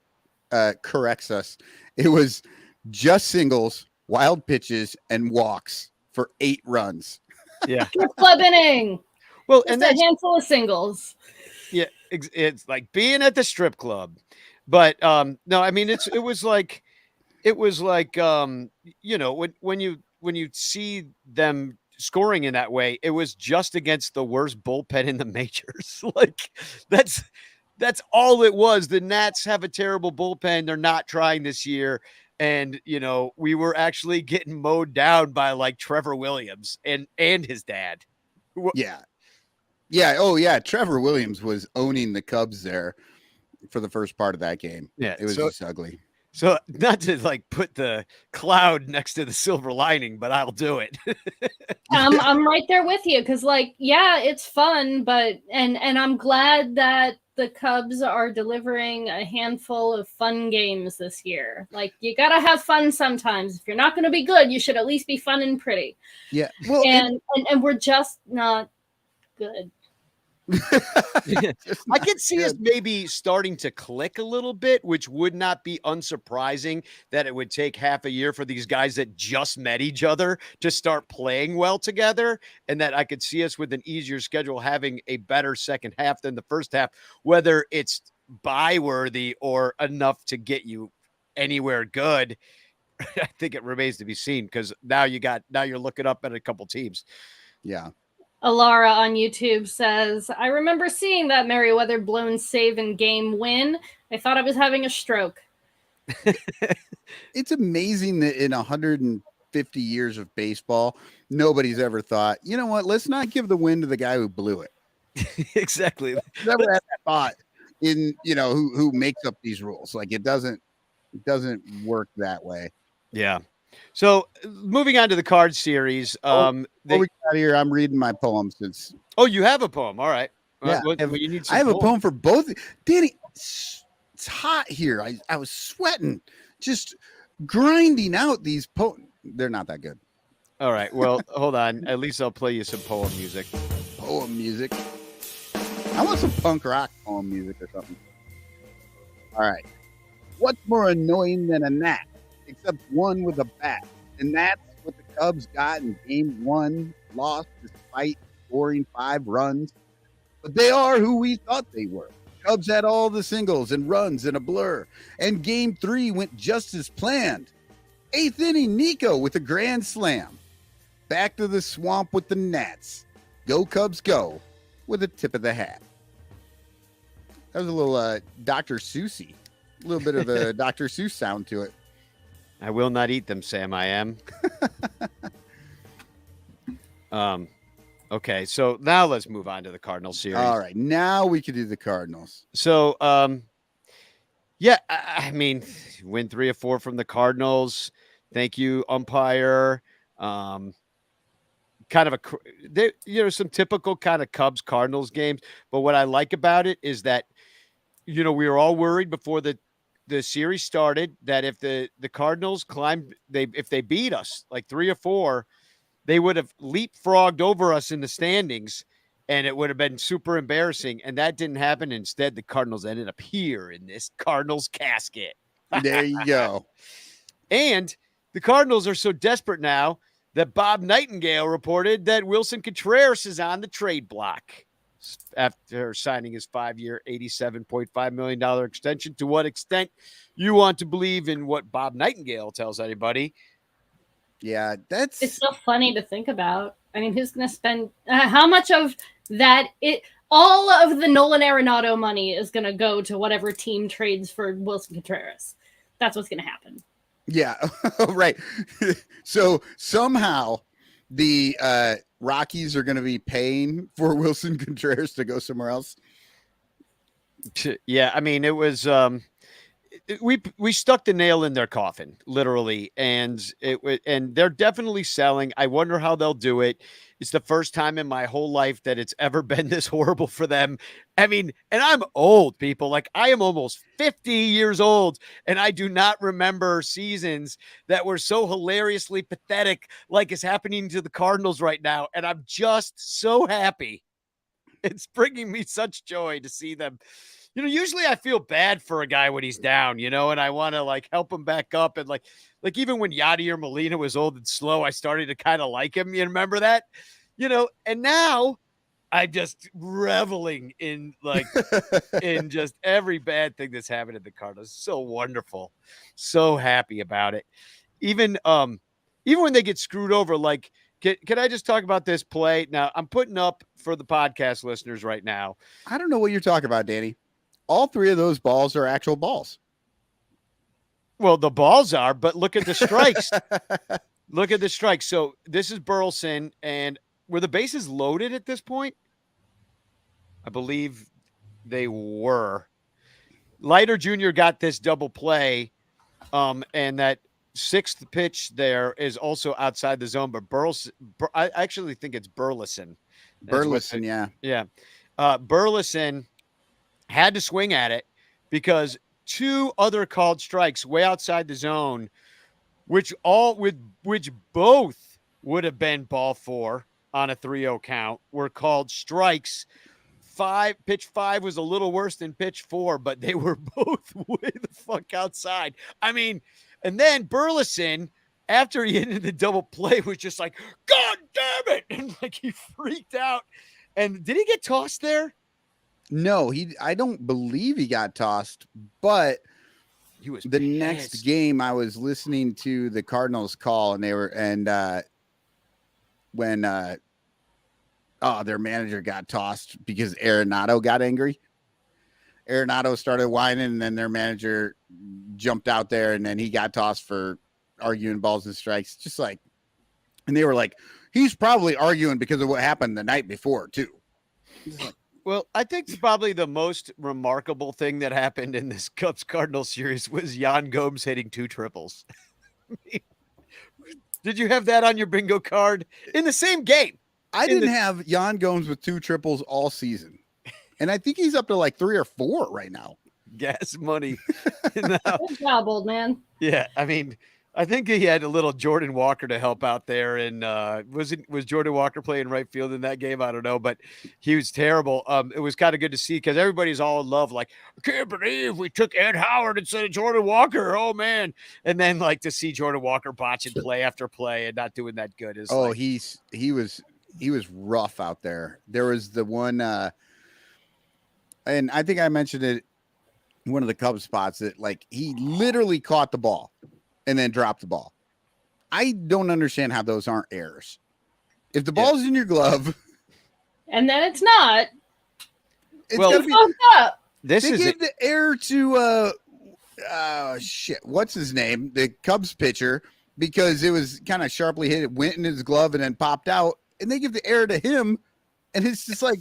Speaker 2: corrects us. It was just singles, wild pitches, and walks for 8 runs.
Speaker 3: Yeah.
Speaker 4: Club inning.
Speaker 3: Well,
Speaker 4: just a handful of singles.
Speaker 3: Yeah, it's like being at the strip club. But no, I mean it was like when you see them scoring in that way, it was just against the worst bullpen in the majors. Like that's all it was. The Nats have a terrible bullpen. They're not trying this year. And, we were actually getting mowed down by like Trevor Williams and his dad.
Speaker 2: Yeah. Yeah. Oh, yeah. Trevor Williams was owning the Cubs there for the first part of that game.
Speaker 3: Yeah.
Speaker 2: It was just ugly.
Speaker 3: So not to like put the cloud next to the silver lining, but I'll do it.
Speaker 4: I'm right there with you. Cause it's fun, but, and I'm glad that the Cubs are delivering a handful of fun games this year. Like, you got to have fun sometimes. If you're not going to be good, you should at least be fun and pretty.
Speaker 2: Yeah. Well,
Speaker 4: and we're just not good.
Speaker 3: I could see us maybe starting to click a little bit, which would not be unsurprising that it would take half a year for these guys that just met each other to start playing well together, and that I could see us with an easier schedule having a better second half than the first half, whether it's buy worthy or enough to get you anywhere good. I think it remains to be seen, because now you're looking up at a couple teams.
Speaker 2: Yeah.
Speaker 4: Alara on YouTube says, I remember seeing that Merriweather blown save and game win. I thought I was having a stroke.
Speaker 2: It's amazing that in 150 years of baseball, nobody's ever thought, you know what, let's not give the win to the guy who blew it.
Speaker 3: Exactly.
Speaker 2: Never had that thought in, who makes up these rules. Like, it doesn't work that way.
Speaker 3: Yeah. So moving on to the card series.
Speaker 2: Before we get out of here, I'm reading my poem since.
Speaker 3: Oh, you have a poem. All right.
Speaker 2: Yeah, I have a poem for both. Danny, it's hot here. I was sweating, just grinding out these poems. They're not that good.
Speaker 3: All right. Well, hold on. At least I'll play you some poem music.
Speaker 2: Poem music. I want some punk rock poem music or something. All right. What's more annoying than a gnat? except one with a bat. And that's what the Cubs got in game 1, lost despite scoring 5 runs. But they are who we thought they were. Cubs had all the singles and runs in a blur. And game 3 went just as planned. 8th inning, Nico with a grand slam. Back to the swamp with the Nats. Go Cubs go with a tip of the hat. That was a little Dr. Seussy. A little bit of a Dr. Seuss sound to it.
Speaker 3: I will not eat them, Sam. I am. Okay, so now let's move on to the Cardinals series.
Speaker 2: All right, now we can do the Cardinals.
Speaker 3: So, yeah, I mean, win 3 of 4 from the Cardinals. Thank you, umpire. Kind of some typical kind of Cubs Cardinals games. But what I like about it is that, we were all worried before the series started that if the Cardinals if they beat us like 3 or 4, they would have leapfrogged over us in the standings, and it would have been super embarrassing. And that didn't happen. Instead, the Cardinals ended up here in this Cardinals casket.
Speaker 2: There you go.
Speaker 3: And the Cardinals are so desperate now that Bob Nightingale reported that Wilson Contreras is on the trade block after signing his 5-year, $87.5 million extension. To what extent you want to believe in what Bob Nightingale tells anybody?
Speaker 2: Yeah,
Speaker 4: it's so funny to think about. I mean, who's going to spend how much of that? All of the Nolan Arenado money is going to go to whatever team trades for Wilson Contreras. That's what's going to happen.
Speaker 2: Yeah, right. So somehow the Rockies are going to be paying for Wilson Contreras to go somewhere else.
Speaker 3: Yeah, I mean, it was we stuck the nail in their coffin, literally, and they're definitely selling. I wonder how they'll do it. It's the first time in my whole life that it's ever been this horrible for them. I mean, and I'm old, people. Like, I am almost 50 years old, and I do not remember seasons that were so hilariously pathetic like is happening to the Cardinals right now. And I'm just so happy. It's bringing me such joy to see them. Usually I feel bad for a guy when he's down, and I want to like help him back up. And like even when Yadier Molina was old and slow, I started to kind of like him. You remember that? And now I'm just reveling in in just every bad thing that's happened at the Cardinals. So wonderful. So happy about it. Even when they get screwed over, like, can I just talk about this play? Now, I'm putting up for the podcast listeners right now.
Speaker 2: I don't know what you're talking about, Danny. All 3 of those balls are actual balls.
Speaker 3: Well, the balls are, but look at the strikes. Look at the strikes. So this is Burleson, and were the bases loaded at this point? I believe they were. Leiter Jr. got this double play, and that 6th pitch there is also outside the zone, but Burleson, I actually think it's Burleson.
Speaker 2: Burleson, yeah.
Speaker 3: Yeah. Burleson had to swing at it because 2 other called strikes way outside the zone, which both would have been ball 4 on a 3-0 count, were called strikes. Pitch 5 was a little worse than pitch 4, but they were both way the fuck outside. I mean, and then Burleson, after he ended the double play, was just like, God damn it. And like he freaked out. And did he get tossed there?
Speaker 2: No, I don't believe he got tossed, but
Speaker 3: he was
Speaker 2: the
Speaker 3: pissed.
Speaker 2: Next game I was listening to the Cardinals call, and when their manager got tossed because Arenado got angry. Arenado started whining, and then their manager jumped out there, and then he got tossed for arguing balls and strikes. Just like, and they were like, he's probably arguing because of what happened the night before too.
Speaker 3: Well, I think probably the most remarkable thing that happened in this Cubs Cardinals series was Yan Gomes hitting 2 triples. Did you have that on your bingo card in the same game?
Speaker 2: I didn't have Yan Gomes with 2 triples all season. And I think he's up to like 3 or 4 right now.
Speaker 3: Gas money.
Speaker 4: Good job, old man.
Speaker 3: Yeah. I mean, I think he had a little Jordan Walker to help out there, and was Jordan Walker playing right field in that game? I don't know, but he was terrible. It was kind of good to see because everybody's all in love. Like, I can't believe we took Ed Howard instead of Jordan Walker. Oh man! And then like to see Jordan Walker botching play after play and not doing that good is.
Speaker 2: Oh,
Speaker 3: like,
Speaker 2: he was rough out there. There was the one, and I think I mentioned it. One of the Cubs spots that like he literally caught the ball and then dropped the ball. I don't understand how those aren't errors. If the ball's in your glove,
Speaker 4: and then it's not.
Speaker 2: It's
Speaker 3: Well,
Speaker 2: gotta be,
Speaker 4: Fucked up.
Speaker 3: this
Speaker 2: they
Speaker 3: is
Speaker 2: gave the error to what's his name? The Cubs pitcher, because it was kind of sharply hit. It went in his glove and then popped out, and they give the error to him, and it's just like,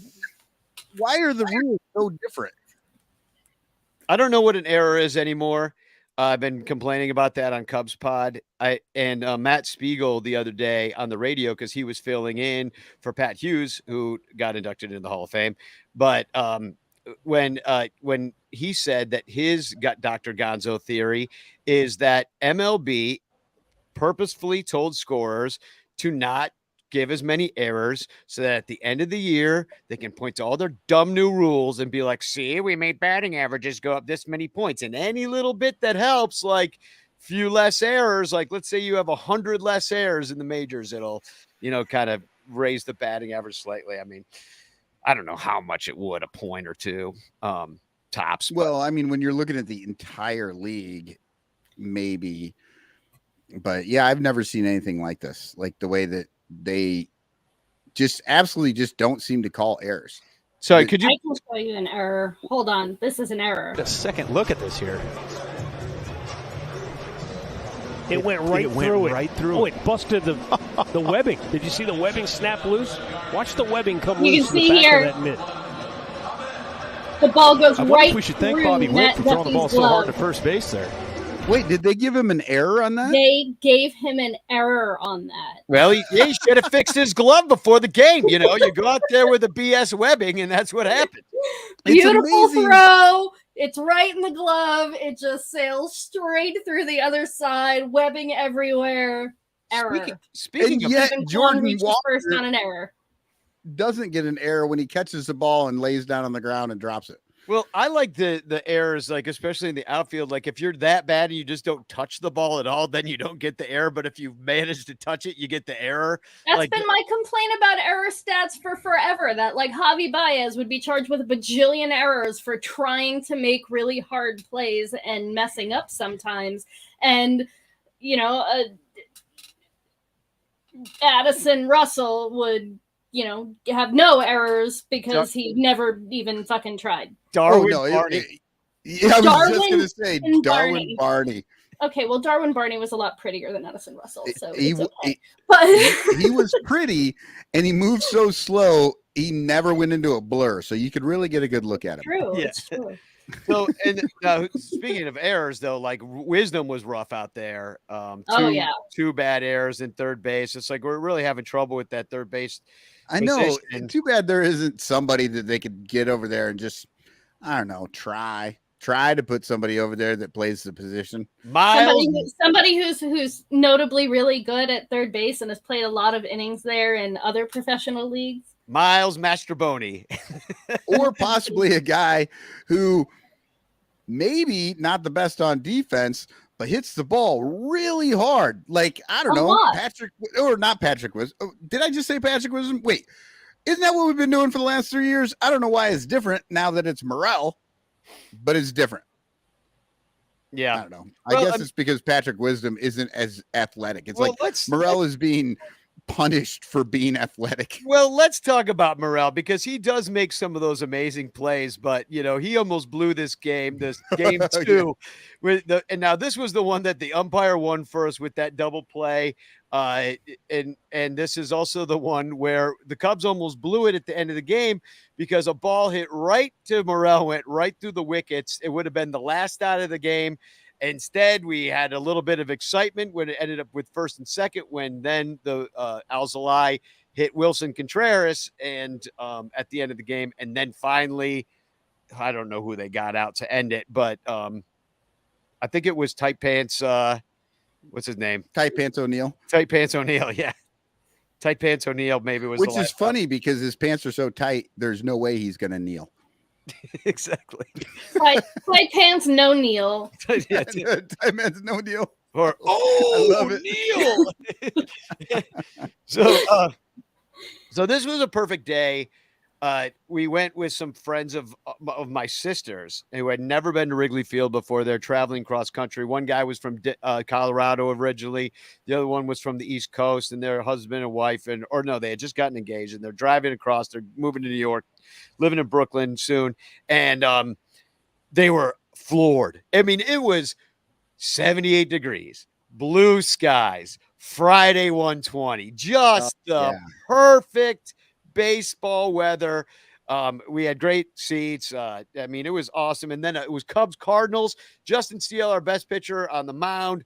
Speaker 2: why are the rules so different?
Speaker 3: I don't know what an error is anymore. I've been complaining about that on Cubs Pod. Matt Spiegel the other day on the radio, because he was filling in for Pat Hughes, who got inducted into the Hall of Fame. But when he said that his Dr. Gonzo theory is that MLB purposefully told scorers to not give as many errors so that at the end of the year they can point to all their dumb new rules and be like, see, we made batting averages go up this many points, and any little bit that helps, like few less errors, like let's say you have 100 less errors in the majors, it'll kind of raise the batting average slightly. I mean, I don't know how much it would, a point or two tops.
Speaker 2: Well, I mean, when you're looking at the entire league, maybe, but yeah, I've never seen anything like this, like the way that they just absolutely just don't seem to call errors.
Speaker 3: Sorry, could you?
Speaker 4: I can show you an error. Hold on. This is an error.
Speaker 8: A second look at this here.
Speaker 9: It went right through. Oh, it busted the webbing. Did you see the webbing snap loose? Watch the webbing come
Speaker 4: You
Speaker 9: loose
Speaker 4: can
Speaker 9: in
Speaker 4: see
Speaker 9: the back
Speaker 4: here.
Speaker 9: of that mitt.
Speaker 4: The ball goes
Speaker 8: I wonder
Speaker 4: right
Speaker 8: if we should
Speaker 4: through
Speaker 8: thank Bobby Witt for throwing the ball
Speaker 4: Duffy's
Speaker 8: so hard
Speaker 4: glove.
Speaker 8: to first base there.
Speaker 2: Wait, did they give him an error on that?
Speaker 4: They gave him an error on that.
Speaker 3: Well, he should have fixed his glove before the game. You go out there with a BS webbing, and that's what happened.
Speaker 4: Beautiful
Speaker 2: amazing.
Speaker 4: throw. It's right in the glove. It just sails straight through the other side, webbing everywhere. Error.
Speaker 3: Speaking
Speaker 2: And
Speaker 3: of,
Speaker 2: yet
Speaker 4: Even
Speaker 2: Jordan
Speaker 4: reaches
Speaker 2: Walker
Speaker 4: first on an error.
Speaker 2: doesn't get an error when he catches the ball and lays down on the ground and drops it.
Speaker 3: well, I like the errors, like especially in the outfield. Like if you're that bad and you just don't touch the ball at all, then you don't get the error. But if you manage to touch it, you get the error.
Speaker 4: That's
Speaker 3: Like,
Speaker 4: been my complaint about error stats for forever. That like Javi Baez would be charged with a bajillion errors for trying to make really hard plays and messing up sometimes. And Addison Russell would have no errors because he never even fucking tried.
Speaker 3: Darwin
Speaker 2: I
Speaker 3: Barney.
Speaker 2: was just
Speaker 4: Darwin
Speaker 2: going to say
Speaker 4: and
Speaker 2: Darwin Barney.
Speaker 4: Okay, well, Darwin Barney was a lot prettier than Addison Russell, so
Speaker 2: He-
Speaker 4: it's okay.
Speaker 2: he-
Speaker 4: But
Speaker 2: He was pretty and he moved so slow. He never went into a blur. So you could really get a good look at him.
Speaker 4: true,
Speaker 3: Yeah.
Speaker 4: it's true.
Speaker 3: So, and now speaking of errors, though, like Wisdom was rough out there. Two bad errors in third base. It's like we're really having trouble with that third base.
Speaker 2: I know.
Speaker 3: position.
Speaker 2: Too bad there isn't somebody that they could get over there and just, I don't know, try to put somebody over there that plays the position.
Speaker 3: Miles,
Speaker 4: Somebody who's notably really good at third base and has played a lot of innings there in other professional leagues.
Speaker 3: Miles Mastroboni.
Speaker 2: Or possibly a guy who maybe not the best on defense, but hits the ball really hard. Like, I don't
Speaker 4: A
Speaker 2: know,
Speaker 4: lot.
Speaker 2: Patrick Wisdom. Did I just say Patrick Wisdom? Wait, isn't that what we've been doing for the last 3 years? I don't know why it's different now that it's Morel, but it's different. I
Speaker 3: Yeah.
Speaker 2: don't know.
Speaker 3: Well,
Speaker 2: I guess it's because Patrick Wisdom isn't as athletic. It's
Speaker 3: Well,
Speaker 2: like
Speaker 3: let's
Speaker 2: Morel is being punished for being athletic.
Speaker 3: Well, let's talk about Morel because he does make some of those amazing plays, but he almost blew this game two.
Speaker 2: Yeah.
Speaker 3: And now this was the one that the umpire won first with that double play. And this is also the one where the Cubs almost blew it at the end of the game because a ball hit right to Morel, went right through the wickets. It would have been the last out of the game. Instead, we had a little bit of excitement when it ended up with first and second, when then the Alzolay hit Wilson Contreras and at the end of the game. And then finally, I don't know who they got out to end it, but I think it was Tight Pants what's his name?
Speaker 2: Tight Pants O'Neal.
Speaker 3: Tight Pants O'Neal. Yeah. Tight Pants O'Neal maybe was
Speaker 2: Which
Speaker 3: the
Speaker 2: is funny because his pants are so tight, there's no way he's going to kneel.
Speaker 3: Exactly.
Speaker 4: Tight pants, no kneel.
Speaker 3: Yeah,
Speaker 2: Tight Pants, no deal.
Speaker 3: or
Speaker 2: I love it.
Speaker 3: Neil. So this was a perfect day. We went with some friends of my sisters who had never been to Wrigley Field before. They're traveling cross country. One guy was from Colorado originally. The other one was from the East Coast, and their husband and wife, they had just gotten engaged, and they're driving across. They're moving to New York, living in Brooklyn soon, and they were floored. I mean, it was 78 degrees, blue skies, Friday 120, just perfect baseball weather. We had great seats. I mean, it was awesome. And then it was Cubs Cardinals. Justin Steele, our best pitcher, on the mound,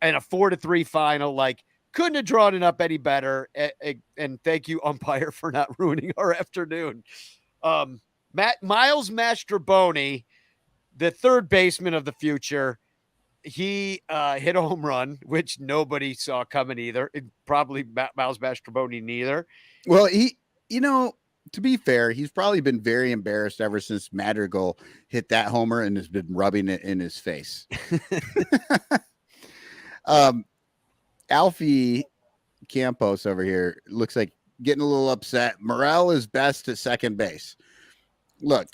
Speaker 3: and a 4-3 final. Like, couldn't have drawn it up any better. And thank you, umpire, for not ruining our afternoon. Miles Mastrobuoni, the third baseman of the future, he hit a home run, which nobody saw coming either. Probably Miles Mastrobuoni neither.
Speaker 2: Well, to be fair, he's probably been very embarrassed ever since Madrigal hit that homer and has been rubbing it in his face. Alfie Campos over here looks like getting a little upset. Morel is best at second base. Look,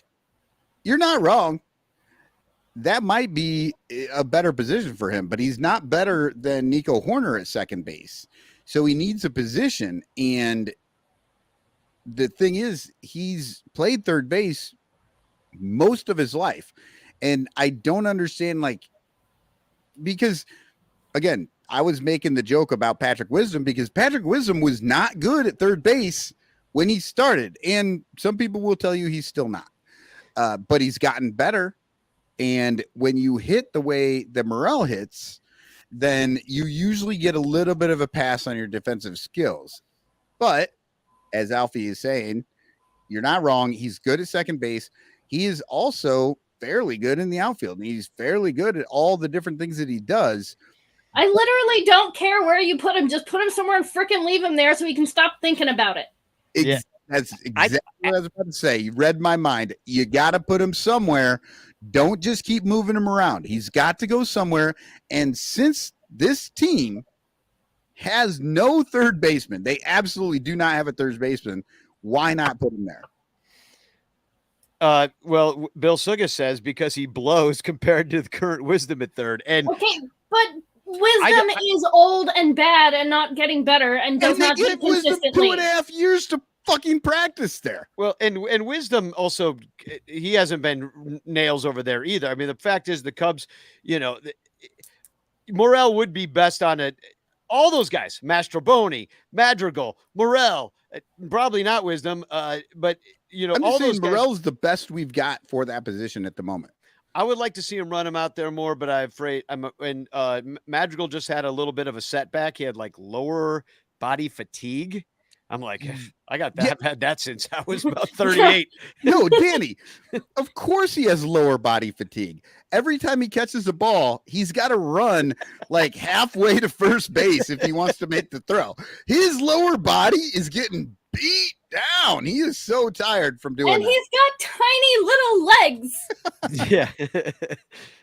Speaker 2: you're not wrong. That might be a better position for him, but he's not better than Nico Horner at second base. So he needs a position. And the thing is, he's played third base most of his life. And I don't understand, because again, I was making the joke about Patrick Wisdom because Patrick Wisdom was not good at third base when he started. And some people will tell you he's still not, but he's gotten better. And when you hit the way that Morel hits, then you usually get a little bit of a pass on your defensive skills. But as Alfie is saying, you're not wrong. He's good at second base. He is also fairly good in the outfield. And he's fairly good at all the different things that he does.
Speaker 4: I literally don't care where you put him. Just put him somewhere and freaking leave him there so he can stop thinking about it.
Speaker 2: Yeah. That's exactly what I was about to say. You read my mind. You got to put him somewhere. Don't just keep moving him around. He's got to go somewhere. And since this team has no third baseman, they absolutely do not have a third baseman, why not put him there?
Speaker 3: Well, Bill Suga says because he blows compared to the current Wisdom at third. And
Speaker 4: okay, but Wisdom is old and bad and not getting better and does not do consistently.
Speaker 2: 2.5 years to fucking practice there.
Speaker 3: Well, and Wisdom also, he hasn't been nails over there either. I mean, the fact is the Cubs, Morel would be best on it. All those guys, Mastrobuoni, Madrigal, Morel, probably not Wisdom, but
Speaker 2: I'm
Speaker 3: all
Speaker 2: just saying
Speaker 3: those
Speaker 2: Morel's the best we've got for that position at the moment.
Speaker 3: I would like to see him run him out there more, but Madrigal just had a little bit of a setback. He had lower body fatigue. I'm like, I had that since I was about 38.
Speaker 2: No, Danny, of course he has lower body fatigue. Every time he catches a ball, he's got to run halfway to first base if he wants to make the throw. His lower body is getting beat down. He is so tired from doing
Speaker 4: and
Speaker 2: that.
Speaker 4: And he's got tiny little legs.
Speaker 3: Yeah,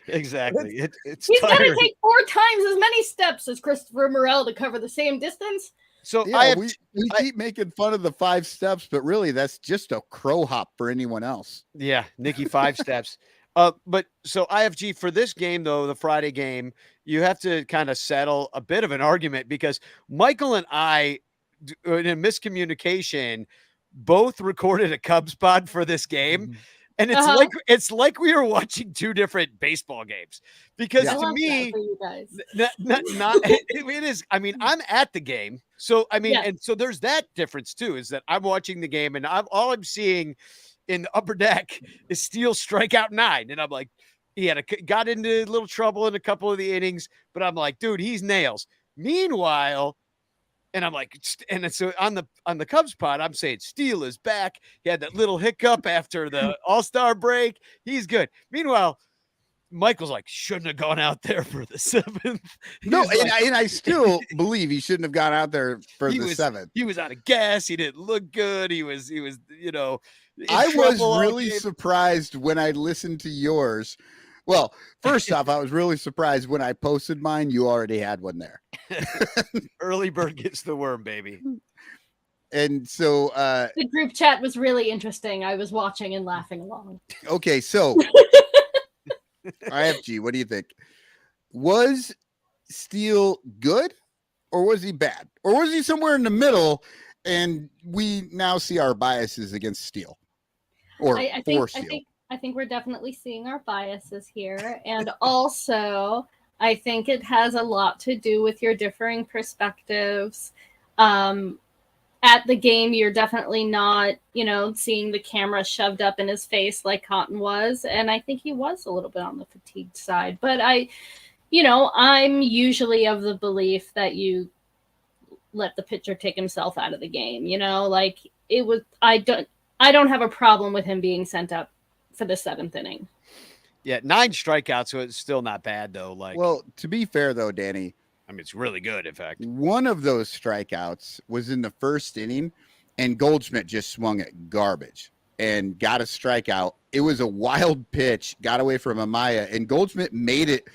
Speaker 3: exactly.
Speaker 4: He's got to take 4 times as many steps as Christopher Morel to cover the same distance.
Speaker 3: So
Speaker 2: yeah, we keep making fun of the 5 steps, but really that's just a crow hop for anyone else.
Speaker 3: Yeah, Nikki 5 steps. But so IFG for this game, though, the Friday game, you have to kind of settle a bit of an argument because Michael and I, in a miscommunication, both recorded a Cubs pod for this game.
Speaker 2: Mm-hmm.
Speaker 3: And it's like we were watching 2 different baseball games because to me, it is. I mean, I'm at the game, so I mean, and so there's that difference too. Is that I'm watching the game and all I'm seeing in the upper deck is Steele strikeout 9, and I'm like, he got into a little trouble in a couple of the innings, but I'm like, dude, he's nails. Meanwhile. And I'm like, and so on the Cubs pod, I'm saying Steele is back. He had that little hiccup after the All-Star break. He's good. Meanwhile, Michael's like, shouldn't have gone out there for the 7th.
Speaker 2: No, and I still believe he shouldn't have gone out there for the 7th.
Speaker 3: He was out of gas. He didn't look good. He was, you know,
Speaker 2: I was really surprised when I listened to yours. Well, first off, I was really surprised when I posted mine. You already had one there.
Speaker 3: Early bird gets the worm, baby.
Speaker 2: And so
Speaker 4: the group chat was really interesting. I was watching and laughing along.
Speaker 2: Okay, so IFG, what do you think? Was Steele good or was he bad? Or was he somewhere in the middle and we now see our biases against Steele? Or
Speaker 4: I think we're definitely seeing our biases here. And also, I think it has a lot to do with your differing perspectives. At the game, you're definitely not, seeing the camera shoved up in his face like Cotton was. And I think he was a little bit on the fatigued side. But I'm usually of the belief that you let the pitcher take himself out of the game. I don't have a problem with him being sent up for the 7th inning.
Speaker 3: Yeah, 9 strikeouts, so it's still not bad though.
Speaker 2: Well, to be fair though, Danny,
Speaker 3: I mean, it's really good, in fact.
Speaker 2: One of those strikeouts was in the 1st inning, and Goldschmidt just swung at garbage and got a strikeout. It was a wild pitch, got away from Amaya, and Goldschmidt made it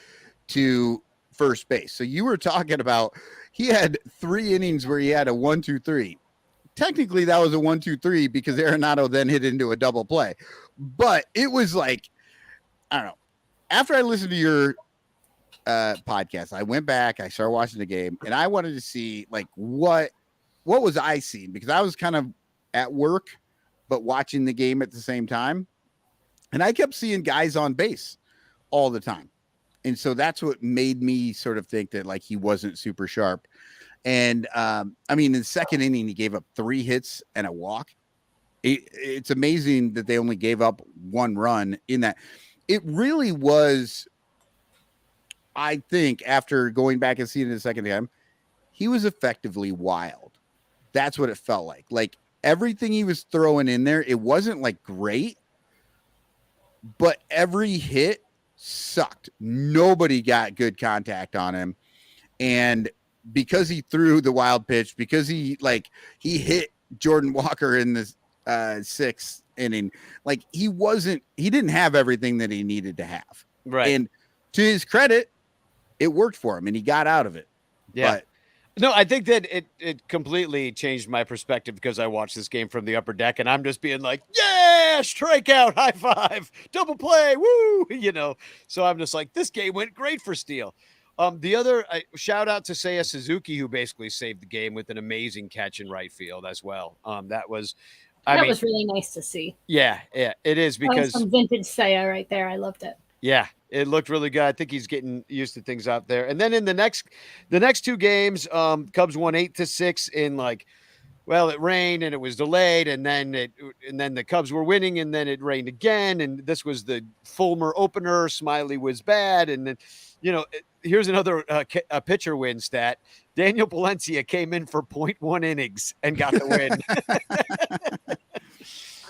Speaker 2: to first base. So you were talking about he had 3 innings where he had a 1-2-3. Technically, that was a 1-2-3 because Arenado then hit into a double play. But it was like, I don't know. After I listened to your podcast, I went back, I started watching the game, and I wanted to see what was I seeing, because I was kind of at work but watching the game at the same time, and I kept seeing guys on base all the time, and so that's what made me sort of think that he wasn't super sharp. And in the 2nd inning he gave up 3 hits and a walk. It's amazing that they only gave up 1 run in that. It really was, I think, after going back and seeing it the second time, he was effectively wild. That's what it felt like. Everything he was throwing in there, it wasn't great, but every hit sucked. Nobody got good contact on him. And because he threw the wild pitch, because he hit Jordan Walker in the 6th inning, he didn't have everything that he needed to have.
Speaker 3: Right.
Speaker 2: And to his credit, it worked for him and he got out of it.
Speaker 3: Yeah.
Speaker 2: But
Speaker 3: no, I think that it completely changed my perspective because I watched this game from the upper deck and I'm just being like, yeah, strikeout, high five, double play, woo, So I'm just like, this game went great for Steele. The other shout out to Seiya Suzuki, who basically saved the game with an amazing catch in right field as well. That was
Speaker 4: really nice to see.
Speaker 3: Yeah, it is, because
Speaker 4: some vintage Seiya right there. I loved it.
Speaker 3: Yeah, it looked really good. I think he's getting used to things out there. And then in the next 2 games, Cubs won 8-6 in it rained and it was delayed, and then the Cubs were winning, and then it rained again, and this was the Fulmer opener. Smiley was bad, and then here's another a pitcher win stat. Daniel Palencia came in for 0.1 innings and got the win.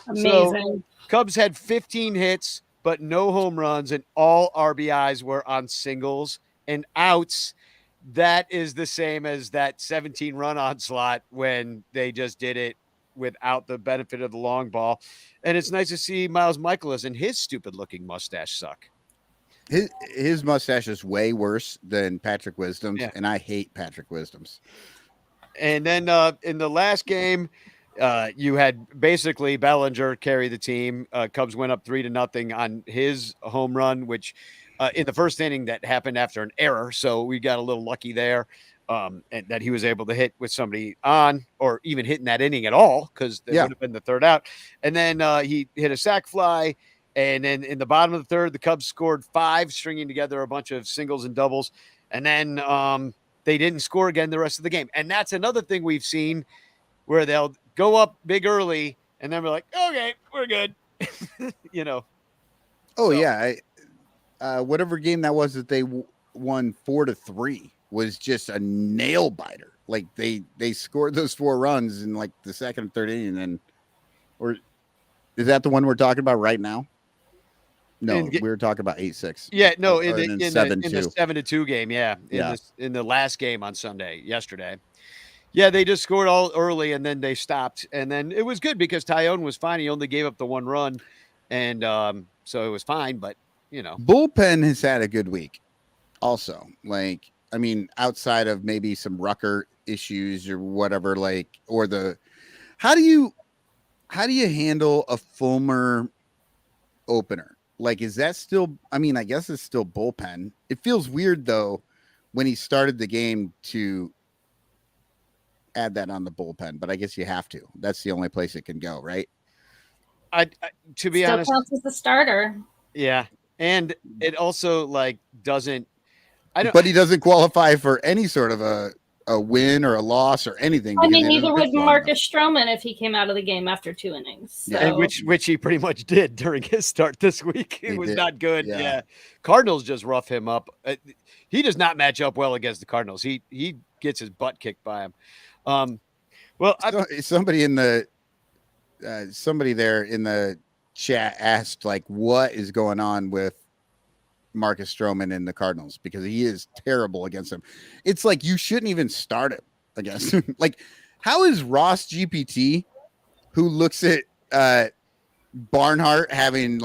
Speaker 4: Amazing.
Speaker 3: So, Cubs had 15 hits, but no home runs, and all RBIs were on singles and outs. That is the same as that 17-run onslaught when they just did it without the benefit of the long ball. And it's nice to see Miles Michaelis and his stupid-looking mustache suck.
Speaker 2: His mustache is way worse than Patrick Wisdom's, and I hate Patrick Wisdom's.
Speaker 3: And then in the last game, you had basically Bellinger carry the team. Cubs went up 3-0 on his home run, which in the 1st inning that happened after an error. So we got a little lucky there, and that he was able to hit with somebody on, or even hit in that inning at all, because it would have been the 3rd out. And then he hit a sac fly. And then in the bottom of the 3rd, the Cubs scored 5, stringing together a bunch of singles and doubles. And then they didn't score again the rest of the game. And that's another thing we've seen, where they'll go up big early and then we're like, okay, we're good.
Speaker 2: Oh, yeah. Whatever game that was that they won 4-3 was just a nail biter. They scored those 4 runs in the 2nd or 3rd inning. Or is that the one we're talking about right now? No, we were talking about 8-6.
Speaker 3: Yeah, no, in
Speaker 2: Or
Speaker 3: the 7-2 game, in the last game on Sunday, yesterday. Yeah, they just scored all early and then they stopped. And then it was good because Tyone was fine. He only gave up the one run. And so it was fine, but
Speaker 2: Bullpen has had a good week also. Like, I mean, outside of maybe some Rucker issues or whatever, how do you handle a Fulmer opener? Like, is that still, I mean, I guess it's still bullpen. It feels weird though, when he started the game to add that on the bullpen, but I guess you have to. That's the only place it can go, right?
Speaker 3: I to be honest,
Speaker 4: counts as the starter.
Speaker 3: Yeah. And it also doesn't,
Speaker 2: but he doesn't qualify for any sort of a win or a loss or anything.
Speaker 4: I mean, neither would Marcus Stroman if he came out of the game after 2 innings. So.
Speaker 3: Yeah, which he pretty much did during his start this week. It was not good. Yeah. Cardinals just rough him up. He does not match up well against the Cardinals. He gets his butt kicked by him.
Speaker 2: Somebody there in the chat asked what is going on with Marcus Stroman and the Cardinals, because he is terrible against them. It's like you shouldn't even start him against him. How is Ross GPT, who looks at Barnhart having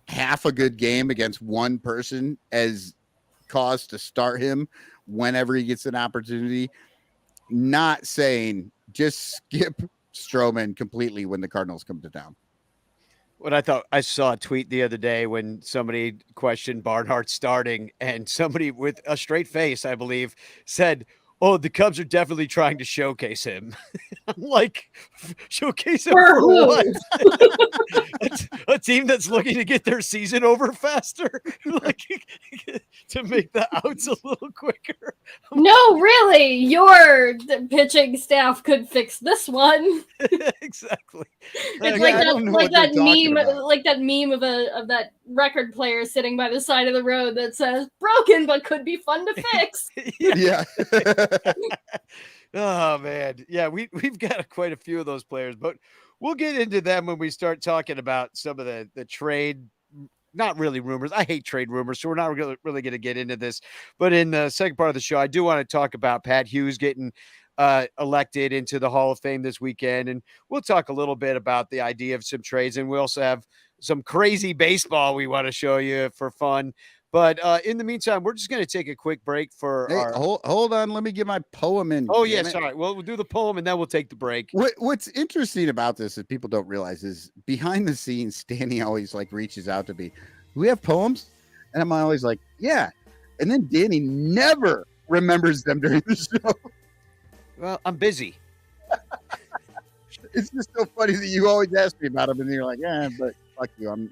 Speaker 2: half a good game against one person, as cause to start him whenever he gets an opportunity, not saying just skip Stroman completely when the Cardinals come to town?
Speaker 3: What I saw a tweet the other day when somebody questioned Barnhart starting, and somebody with a straight face, I believe, said, "Oh, the Cubs are definitely trying to showcase him." I'm like, showcase him for what? a team that's looking to get their season over faster, to make the outs a little quicker.
Speaker 4: No, really, your pitching staff could fix this one.
Speaker 3: Exactly.
Speaker 4: It's that meme of that record player sitting by the side of the road that says "broken but could be fun to fix."
Speaker 2: Yeah.
Speaker 3: Oh man, yeah, we've got quite a few of those players, but we'll get into them when we start talking about some of the trade. Not really rumors. I hate trade rumors, so we're not really going to get into this. But in the second part of the show, I do want to talk about Pat Hughes getting elected into the Hall of Fame this weekend, and we'll talk a little bit about the idea of some trades, and we also have some crazy baseball we want to show you for fun. But in the meantime, we're just going to take a quick break for
Speaker 2: hold on. Let me get my poem in.
Speaker 3: Oh, yes. All right. Well, we'll do the poem and then we'll take the break.
Speaker 2: What's interesting about this that people don't realize is behind the scenes, Stanley always reaches out to me. Do we have poems? And I'm always like, yeah. And then Danny never remembers them during the show.
Speaker 3: Well, I'm busy.
Speaker 2: It's just so funny that you always ask me about them and you're like, yeah, but fuck you.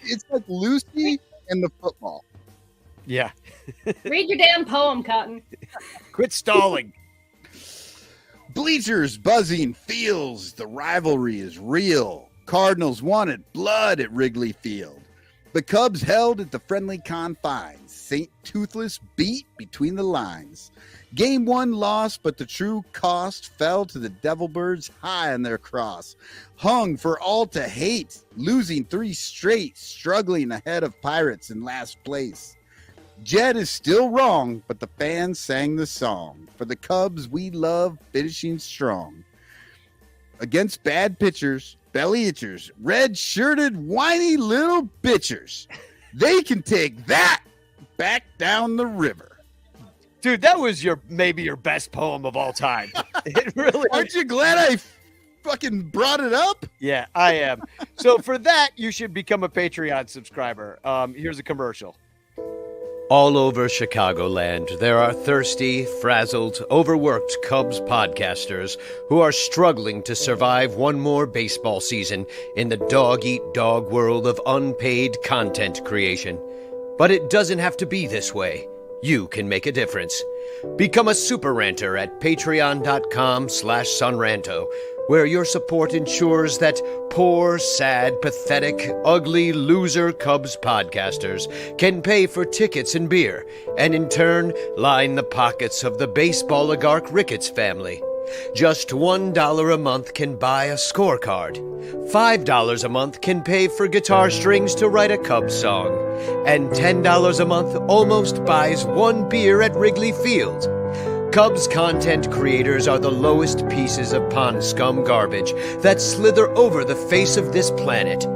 Speaker 2: It's like Lucy and the football.
Speaker 3: Yeah.
Speaker 4: Read your damn poem, Cotton.
Speaker 3: Quit stalling.
Speaker 2: Bleachers buzzing, feels the rivalry is real. Cardinals wanted blood at Wrigley Field. The Cubs held at the friendly confines. St. Toothless beat between the lines. Game 1 lost, but the true cost fell to the Devilbirds high on their cross. Hung for all to hate, losing 3 straight, struggling ahead of Pirates in last place. Jed is still wrong, but the fans sang the song. For the Cubs, we love finishing strong. Against bad pitchers, belly itchers, red-shirted, whiny little bitchers. They can take that back down the river.
Speaker 3: Dude, that was maybe your best poem of all time. It really.
Speaker 2: Aren't you glad I fucking brought it up?
Speaker 3: Yeah, I am. So for that, you should become a Patreon subscriber. Here's a commercial. All over Chicagoland, there are thirsty, frazzled, overworked Cubs podcasters who are struggling to survive one more baseball season in the dog-eat-dog world of unpaid content creation. But it doesn't have to be this way. You can make a difference. Become a super ranter at patreon.com/sunranto, where your support ensures that poor, sad, pathetic, ugly, loser Cubs podcasters can pay for tickets and beer, and in turn, line the pockets of the baseball oligarch Ricketts family.
Speaker 1: Just $1 a month can buy a scorecard. $5 a month can pay for guitar strings to write a Cubs song. And $10 a month almost buys one beer at Wrigley Field. Cubs content creators are the lowest pieces of pond scum garbage that slither over the face of this planet.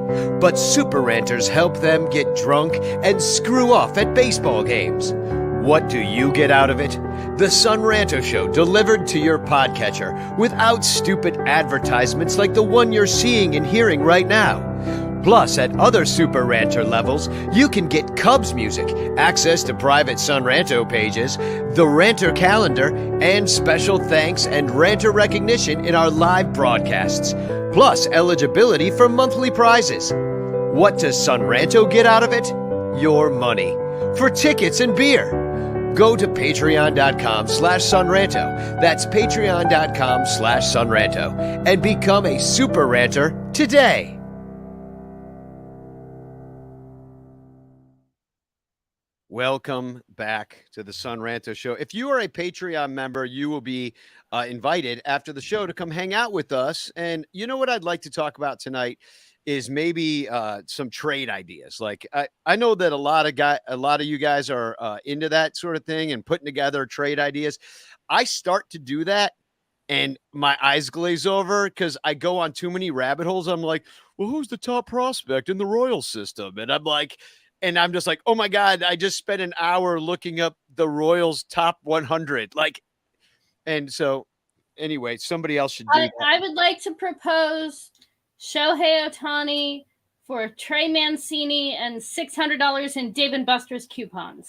Speaker 1: But super ranters help them get drunk and screw off at baseball games. What do you get out of it? The Son Ranto Show delivered to your podcatcher without stupid advertisements like the one you're seeing and hearing right now. Plus, at other Super Ranter levels, you can get Cubs music, access to private Son Ranto pages, the Ranter calendar, and special thanks and Ranter recognition in our live broadcasts. Plus, eligibility for monthly prizes. What does Son Ranto get out of it? Your money. For tickets and beer. Go to patreon.com/sunranto. That's patreon.com/sunranto. And become a Super Ranter today.
Speaker 3: Welcome back to the Son Ranto Show. If you are a Patreon member, you will be invited after the show to come hang out with us. And you know what I'd like to talk about tonight is maybe some trade ideas. Like I know that a lot of you guys are into that sort of thing and putting together trade ideas. I start to do that and my eyes glaze over because I go on too many rabbit holes. I'm like, well, who's the top prospect in the Royals system? And I'm just like, oh my God, I just spent an hour looking up the Royals top 100. And so anyway, somebody else should do that.
Speaker 4: I would like to propose Shohei Ohtani for Trey Mancini and $600 in Dave & Buster's coupons.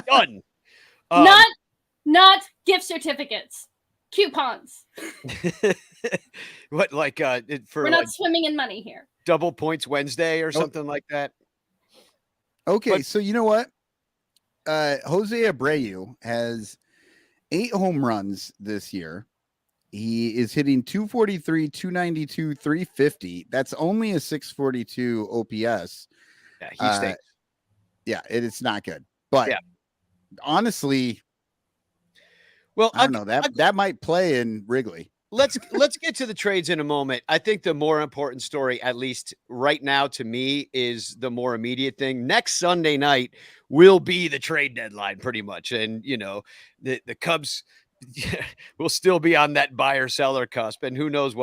Speaker 3: Done.
Speaker 4: Not gift certificates. Coupons.
Speaker 3: What, like
Speaker 4: we're not swimming in money here.
Speaker 3: Double Points Wednesday or something like that.
Speaker 2: Okay, so you know what? Jose Abreu has 8 home runs this year. He is hitting 243, 292, 350. That's only a 642 OPS.
Speaker 3: Yeah, he stinks.
Speaker 2: Yeah, it's not good. But honestly,
Speaker 3: well,
Speaker 2: I don't know. That might play in Wrigley.
Speaker 3: Let's get to the trades in a moment. I think the more important story, at least right now to me, is the more immediate thing. Next Sunday night will be the trade deadline pretty much. And, you know, the Cubs will still be on that buyer seller cusp. And who knows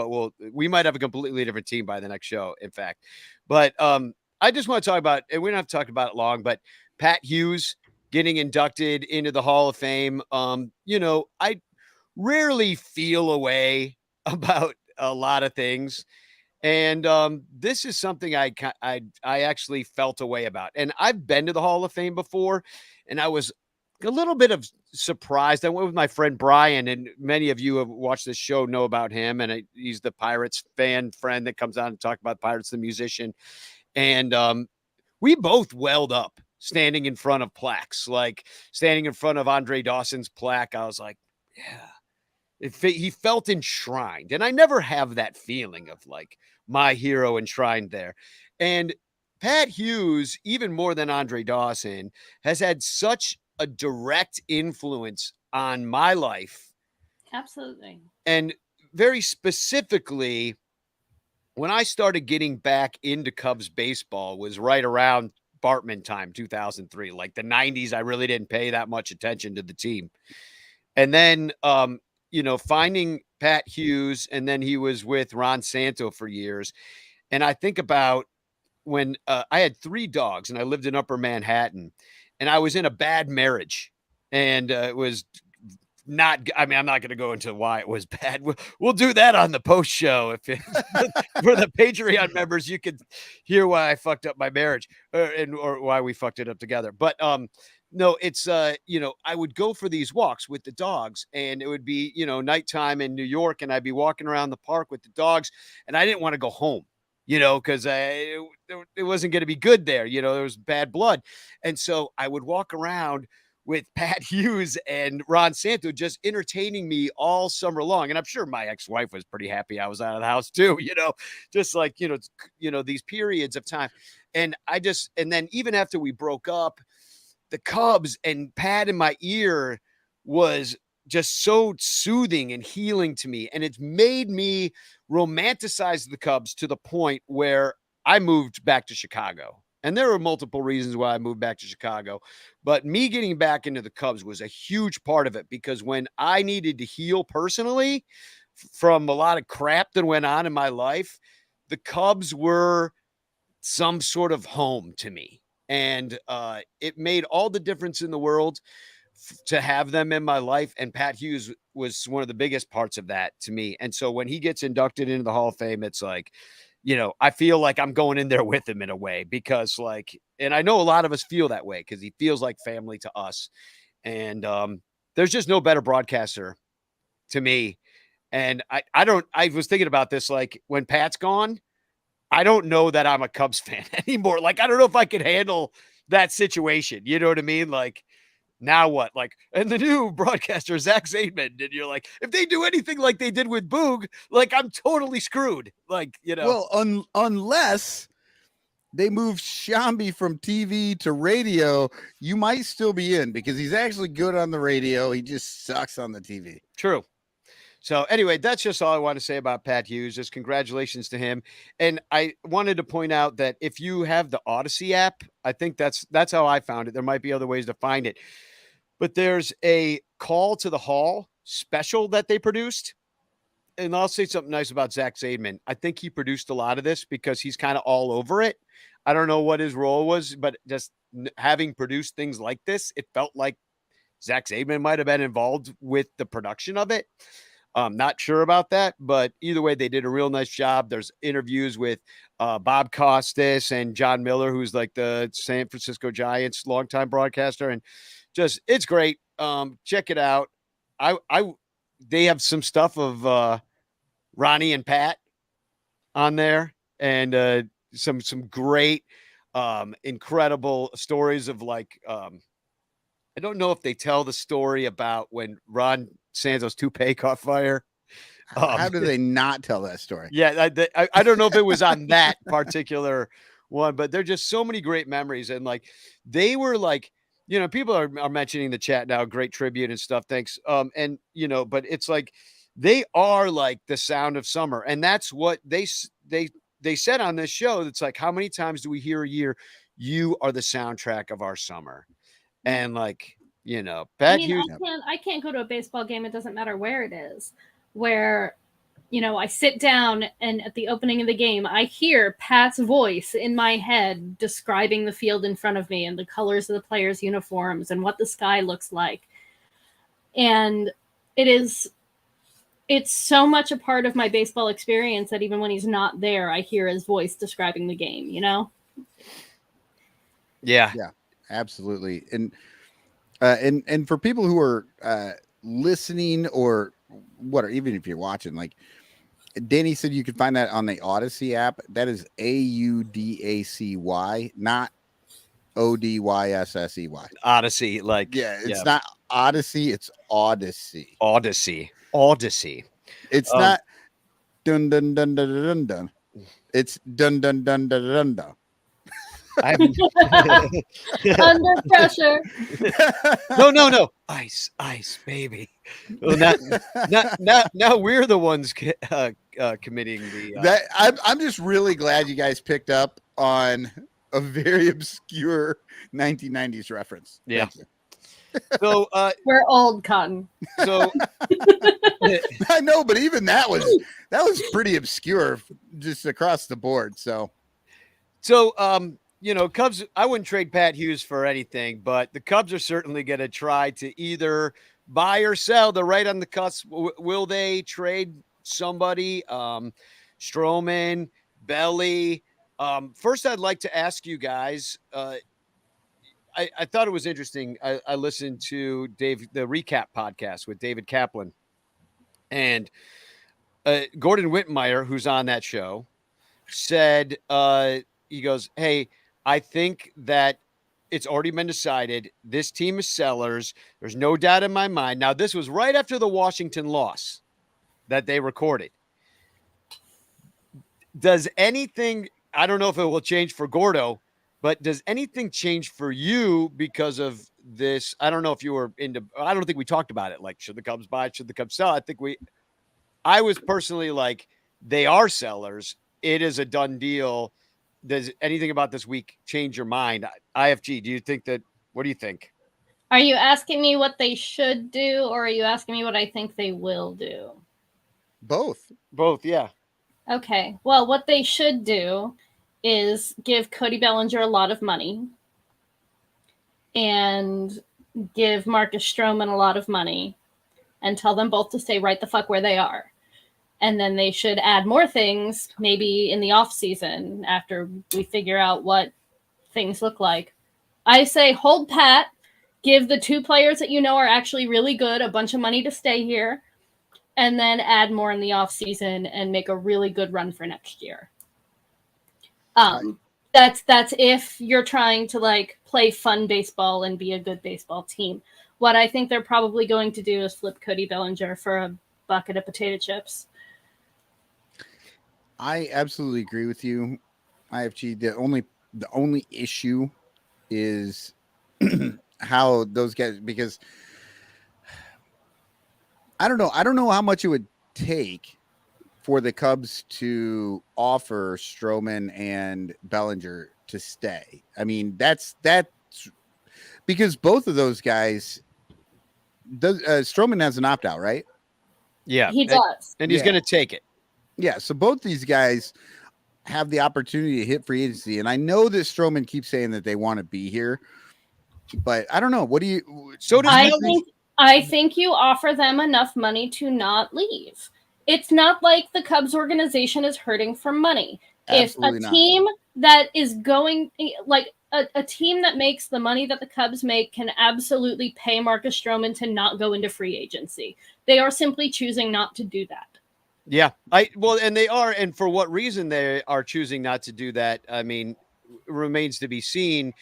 Speaker 3: we might have a completely different team by the next show, in fact. But I just want to talk about, and we don't have to talk about it long, but Pat Hughes getting inducted into the Hall of Fame. You know, I rarely feel a way about a lot of things. And this is something I actually felt a way about. And I've been to the Hall of Fame before, and I was a little bit of surprised. I went with my friend Brian, and many of you have watched this show know about him. And he's the Pirates friend that comes on and talk about Pirates, the musician. And we both welled up standing in front of plaques, like standing in front of Andre Dawson's plaque. I was like, yeah. He felt enshrined, and I never have that feeling of like my hero enshrined there. And Pat Hughes, even more than Andre Dawson, has had such a direct influence on my life.
Speaker 4: Absolutely.
Speaker 3: And very specifically, when I started getting back into Cubs baseball was right around Bartman time, 2003. Like the 90s, I really didn't pay that much attention to the team. And then, you know, finding Pat Hughes, and then he was with Ron Santo for years. And I think about when I had 3 dogs and I lived in Upper Manhattan, and I was in a bad marriage, and it was not, I mean, I'm not going to go into why it was bad. We'll do that on the post show. For the Patreon members, you can hear why I fucked up my marriage or why we fucked it up together. But, no, it's, you know, I would go for these walks with the dogs, and it would be, you know, nighttime in New York, and I'd be walking around the park with the dogs, and I didn't want to go home, you know, because it wasn't going to be good there. You know, there was bad blood. And so I would walk around with Pat Hughes and Ron Santo just entertaining me all summer long. And I'm sure my ex-wife was pretty happy I was out of the house too, you know, just like, you know, these periods of time. And then even after we broke up, the Cubs and Pat in my ear was just so soothing and healing to me. And it's made me romanticize the Cubs to the point where I moved back to Chicago. And there were multiple reasons why I moved back to Chicago. But me getting back into the Cubs was a huge part of it, because when I needed to heal personally from a lot of crap that went on in my life, the Cubs were some sort of home to me. And it made all the difference in the world to have them in my life. And Pat Hughes was one of the biggest parts of that to me. And so when he gets inducted into the Hall of Fame, it's like, I feel like I'm going in there with him in a way, because and I know a lot of us feel that way because he feels like family to us. And there's just no better broadcaster to me. And I was thinking about this, like when Pat's gone, I don't know that I'm a Cubs fan anymore. Like, I don't know if I could handle that situation. You know what I mean? Like, now what? Like, and the new broadcaster, Zach Zaidman, and you're like, if they do anything like they did with Boog, like, I'm totally screwed. Like,
Speaker 2: Well, unless they move Shambi from TV to radio, you might still be in, because he's actually good on the radio. He just sucks on the TV.
Speaker 3: True. So anyway, that's just all I want to say about Pat Hughes. Just congratulations to him. And I wanted to point out that if you have the Odyssey app, I think that's how I found it. There might be other ways to find it, but there's a Call to the Hall special that they produced. And I'll say something nice about Zach Zaidman. I think he produced a lot of this because he's kind of all over it. I don't know what his role was, but just having produced things like this, it felt like Zach Zaidman might have been involved with the production of it. I'm not sure about that, but either way, they did a real nice job. There's interviews with Bob Costas and John Miller, who's like the San Francisco Giants longtime broadcaster, and just it's great. Check it out. They have some stuff of Ronnie and Pat on there, and some great, incredible stories of like. I don't know if they tell the story about when Ron Santos' toupee caught fire.
Speaker 2: How do they not tell that story?
Speaker 3: Yeah, I don't know if it was on that particular one, but there are just so many great memories. And like, they were like, people are mentioning the chat now, great tribute and stuff. Thanks. And but it's like, they are like the sound of summer. And that's what they said on this show. It's like, how many times do we hear a year? You are the soundtrack of our summer. And like, Pat Hughes.
Speaker 4: I can't go to a baseball game. It doesn't matter where it is, where, I sit down and at the opening of the game, I hear Pat's voice in my head describing the field in front of me and the colors of the players' uniforms and what the sky looks like. And it's so much a part of my baseball experience that even when he's not there, I hear his voice describing the game,
Speaker 3: Yeah.
Speaker 2: Yeah, absolutely. And for people who are listening or what, or even if you're watching, like Danny said, you can find that on the Odyssey app. That is AUDACY, not ODYSSEY.
Speaker 3: Odyssey, like
Speaker 2: it's not Odyssey, it's Odyssey. It's not dun dun dun dun dun dun. It's dun dun dun dun dun dun.
Speaker 4: Under pressure.
Speaker 3: No. Ice, baby. Well, now we're the ones committing the.
Speaker 2: I'm just really glad you guys picked up on a very obscure 1990s reference.
Speaker 3: Yeah. So
Speaker 4: we're old, Cotton.
Speaker 3: So
Speaker 2: I know, but even that was pretty obscure just across the board. So
Speaker 3: Cubs, I wouldn't trade Pat Hughes for anything, but the Cubs are certainly going to try to either buy or sell. They're right on the cusp. Will they trade somebody? Stroman, Belly. First, I'd like to ask you guys, I thought it was interesting. I listened to the recap podcast with David Kaplan, and Gordon Whitmire, who's on that show, said, he goes, hey, I think that it's already been decided. This team is sellers. There's no doubt in my mind. Now, this was right after the Washington loss that they recorded. Does anything, I don't know if it will change for Gordo, but does anything change for you because of this. I don't know if you were into. I don't think we talked about it. Like, should the Cubs buy? Should the Cubs sell? I was personally like, they are sellers. It is a done deal. Does anything about this week change your mind? IFG, do you think that? What do you think?
Speaker 4: Are you asking me what they should do, or are you asking me what I think they will do?
Speaker 2: Both.
Speaker 3: Both, yeah.
Speaker 4: Okay. Well, what they should do is give Cody Bellinger a lot of money and give Marcus Stroman a lot of money and tell them both to stay right the fuck where they are. And then they should add more things maybe in the off season after we figure out what things look like. I say hold pat, give the 2 players that you know are actually really good a bunch of money to stay here, and then add more in the off season and make a really good run for next year. That's if you're trying to like play fun baseball and be a good baseball team. What I think they're probably going to do is flip Cody Bellinger for a bucket of potato chips.
Speaker 2: I absolutely agree with you, IFG. The only issue is how those guys, because I don't know how much it would take for the Cubs to offer Stroman and Bellinger to stay. I mean, that's because both of those guys Stroman has an opt-out, right?
Speaker 3: Yeah,
Speaker 4: he does,
Speaker 3: and he's going to take it.
Speaker 2: Yeah, so both these guys have the opportunity to hit free agency, and I know that Stroman keeps saying that they want to be here, but I don't know. What do you?
Speaker 3: So does
Speaker 4: I think you offer them enough money to not leave. It's not like the Cubs organization is hurting for money.
Speaker 2: Absolutely
Speaker 4: if a
Speaker 2: not.
Speaker 4: team that is going like a team that makes the money that the Cubs make can absolutely pay Marcus Stroman to not go into free agency. They are simply choosing not to do that.
Speaker 3: Yeah, and they are, and for what reason they are choosing not to do that, I mean, remains to be seen.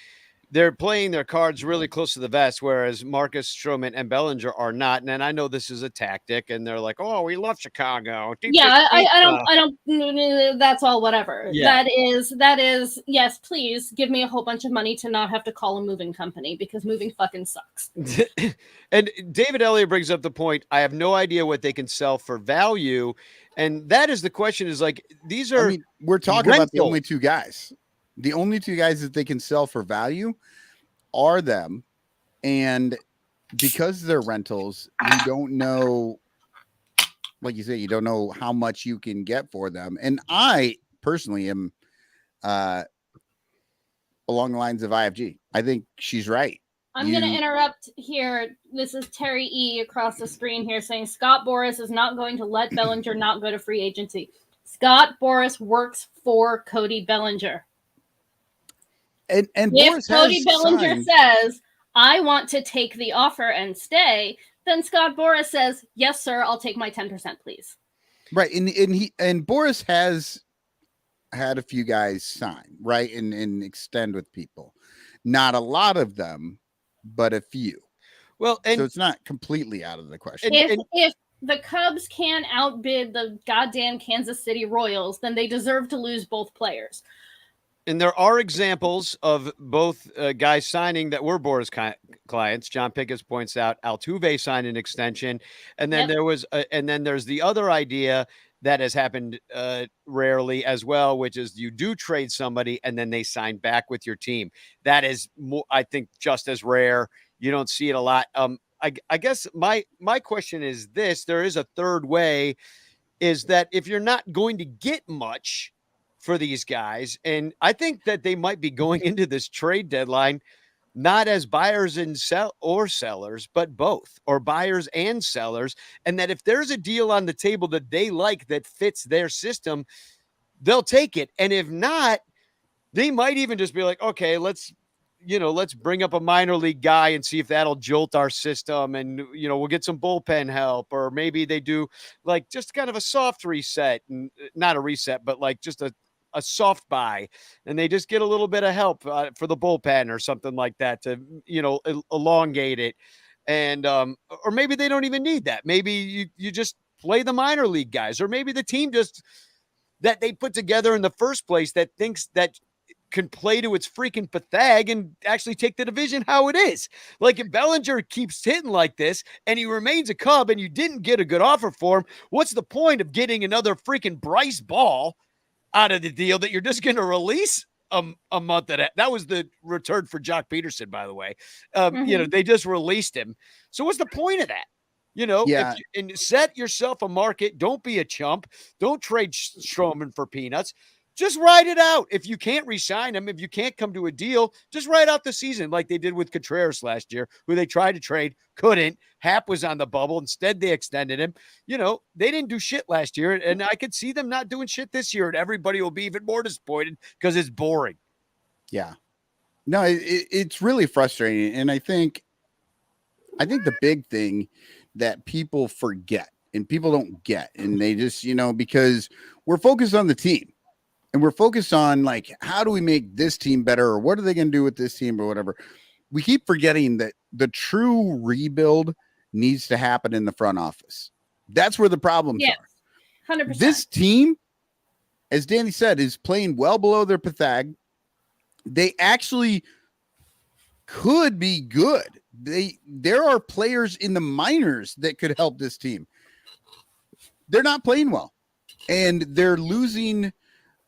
Speaker 3: They're playing their cards really close to the vest, whereas Marcus Stroman and Bellinger are not. And then I know this is a tactic, and they're like, "Oh, we love Chicago."
Speaker 4: Yeah, I don't. That's all. Whatever.
Speaker 3: Yeah.
Speaker 4: That is. Yes, please give me a whole bunch of money to not have to call a moving company because moving fucking sucks.
Speaker 3: And David Elliott brings up the point. I have no idea what they can sell for value, and that is the question. Is like these are.
Speaker 2: I mean, we're talking about the only 2 guys. The only 2 guys that they can sell for value are them. And because they're rentals, you don't know, like you say, you don't know how much you can get for them. And I personally am along the lines of IFG. I think she's right.
Speaker 4: I'm going to interrupt here. This is Terry E. across the screen here saying Scott Boras is not going to let Bellinger not go to free agency. Scott Boras works for Cody Bellinger.
Speaker 2: And
Speaker 4: if Cody Bellinger says, I want to take the offer and stay, then Scott Boras says, yes, sir, I'll take my 10%, please.
Speaker 2: Right. And Boras has had a few guys sign, right? And extend with people. Not a lot of them, but a few.
Speaker 3: Well, and
Speaker 2: so it's not completely out of the question.
Speaker 4: If the Cubs can outbid the goddamn Kansas City Royals, then they deserve to lose both players.
Speaker 3: And there are examples of both guys signing that were Boras clients. John Pickens points out Altuve signed an extension, and then there's the other idea that has happened rarely as well, which is you do trade somebody and then they sign back with your team. That is more, I think, just as rare. You don't see it a lot. I guess my question is this: there is a third way, is that if you're not going to get much for these guys, and I think that they might be going into this trade deadline not as buyers and sellers, but both, or buyers and sellers, and that if there's a deal on the table that they like that fits their system, they'll take it. And if not, they might even just be like, okay, let's bring up a minor league guy and see if that'll jolt our system, and we'll get some bullpen help, or maybe they do like just kind of a soft reset, and not a reset, but like just a soft buy, and they just get a little bit of help for the bullpen or something like that to, elongate it. And, or maybe they don't even need that. Maybe you just play the minor league guys, or maybe the team just that they put together in the first place that thinks that can play to its freaking pathag and actually take the division how it is. Like if Bellinger keeps hitting like this and he remains a Cub and you didn't get a good offer for him, what's the point of getting another freaking Bryce Ball out of the deal that you're just going to release a month of that? That was the return for Jock Peterson, by the way. They just released him. So what's the point of that? And set yourself a market. Don't be a chump. Don't trade Stroman for peanuts. Just ride it out. If you can't re-sign him, if you can't come to a deal, just ride out the season like they did with Contreras last year, who they tried to trade, couldn't. Hap was on the bubble. Instead, they extended him. They didn't do shit last year, and I could see them not doing shit this year, and everybody will be even more disappointed because it's boring.
Speaker 2: Yeah. No, it's really frustrating, and I think the big thing that people forget and people don't get, and they just, because we're focused on the team. And we're focused on like, how do we make this team better? Or what are they going to do with this team or whatever? We keep forgetting that the true rebuild needs to happen in the front office. That's where the problems are.
Speaker 4: 100%.
Speaker 2: This team, as Danny said, is playing well below their pathag. They actually could be good. There are players in the minors that could help this team. They're not playing well. And they're losing.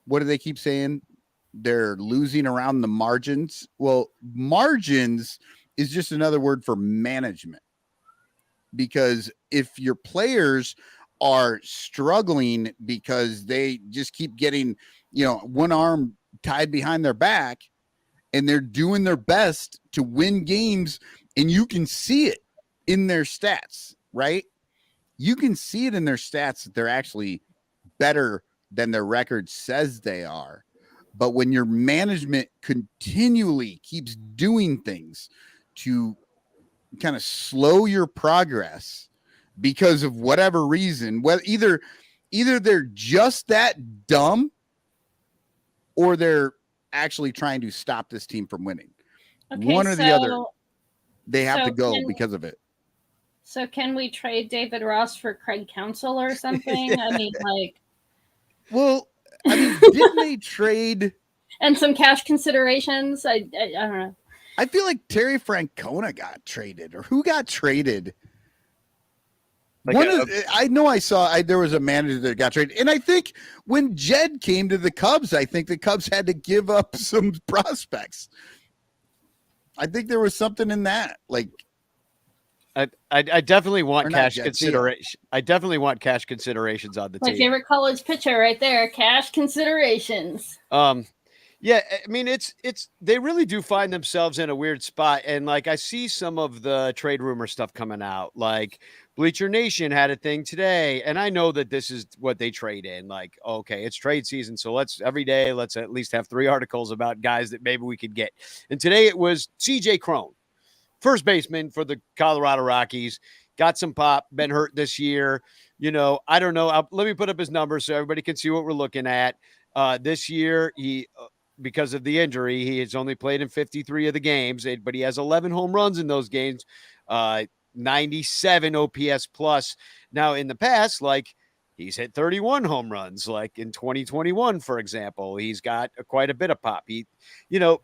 Speaker 2: What do they keep saying? They're losing around the margins. Well, margins is just another word for management. Because if your players are struggling because they just keep getting, one arm tied behind their back and they're doing their best to win games, and you can see it in their stats, right? You can see it in their stats that they're actually better than their record says they are. But when your management continually keeps doing things to kind of slow your progress because of whatever reason, whether either they're just that dumb or they're actually trying to stop this team from winning.
Speaker 4: Okay,
Speaker 2: one or the other, they have to go because of it.
Speaker 4: So can we trade David Ross for Craig Counsell or something? I mean, like,
Speaker 2: well, didn't they trade
Speaker 4: and some cash considerations? I don't know.
Speaker 2: I feel like Terry Francona got traded, or who got traded? I know I saw there was a manager that got traded, and I think when Jed came to the Cubs, I think the Cubs had to give up some prospects. I think there was something in that. Like,
Speaker 3: I definitely want cash consideration. I definitely want cash considerations on the team.
Speaker 4: My favorite college pitcher right there, cash considerations.
Speaker 3: Yeah, I mean, it's they really do find themselves in a weird spot. And like, I see some of the trade rumor stuff coming out, like Bleacher Nation had a thing today. And I know that this is what they trade in. Like, okay, it's trade season. So let's at least have 3 articles about guys that maybe we could get. And today it was CJ Cron, first baseman for the Colorado Rockies, got some pop, been hurt this year. I don't know. Let me put up his numbers so everybody can see what we're looking at. This year, he, because of the injury, he has only played in 53 of the games, but he has 11 home runs in those games, 97 OPS plus. Now, in the past, like, he's hit 31 home runs, like in 2021, for example. He's got quite a bit of pop.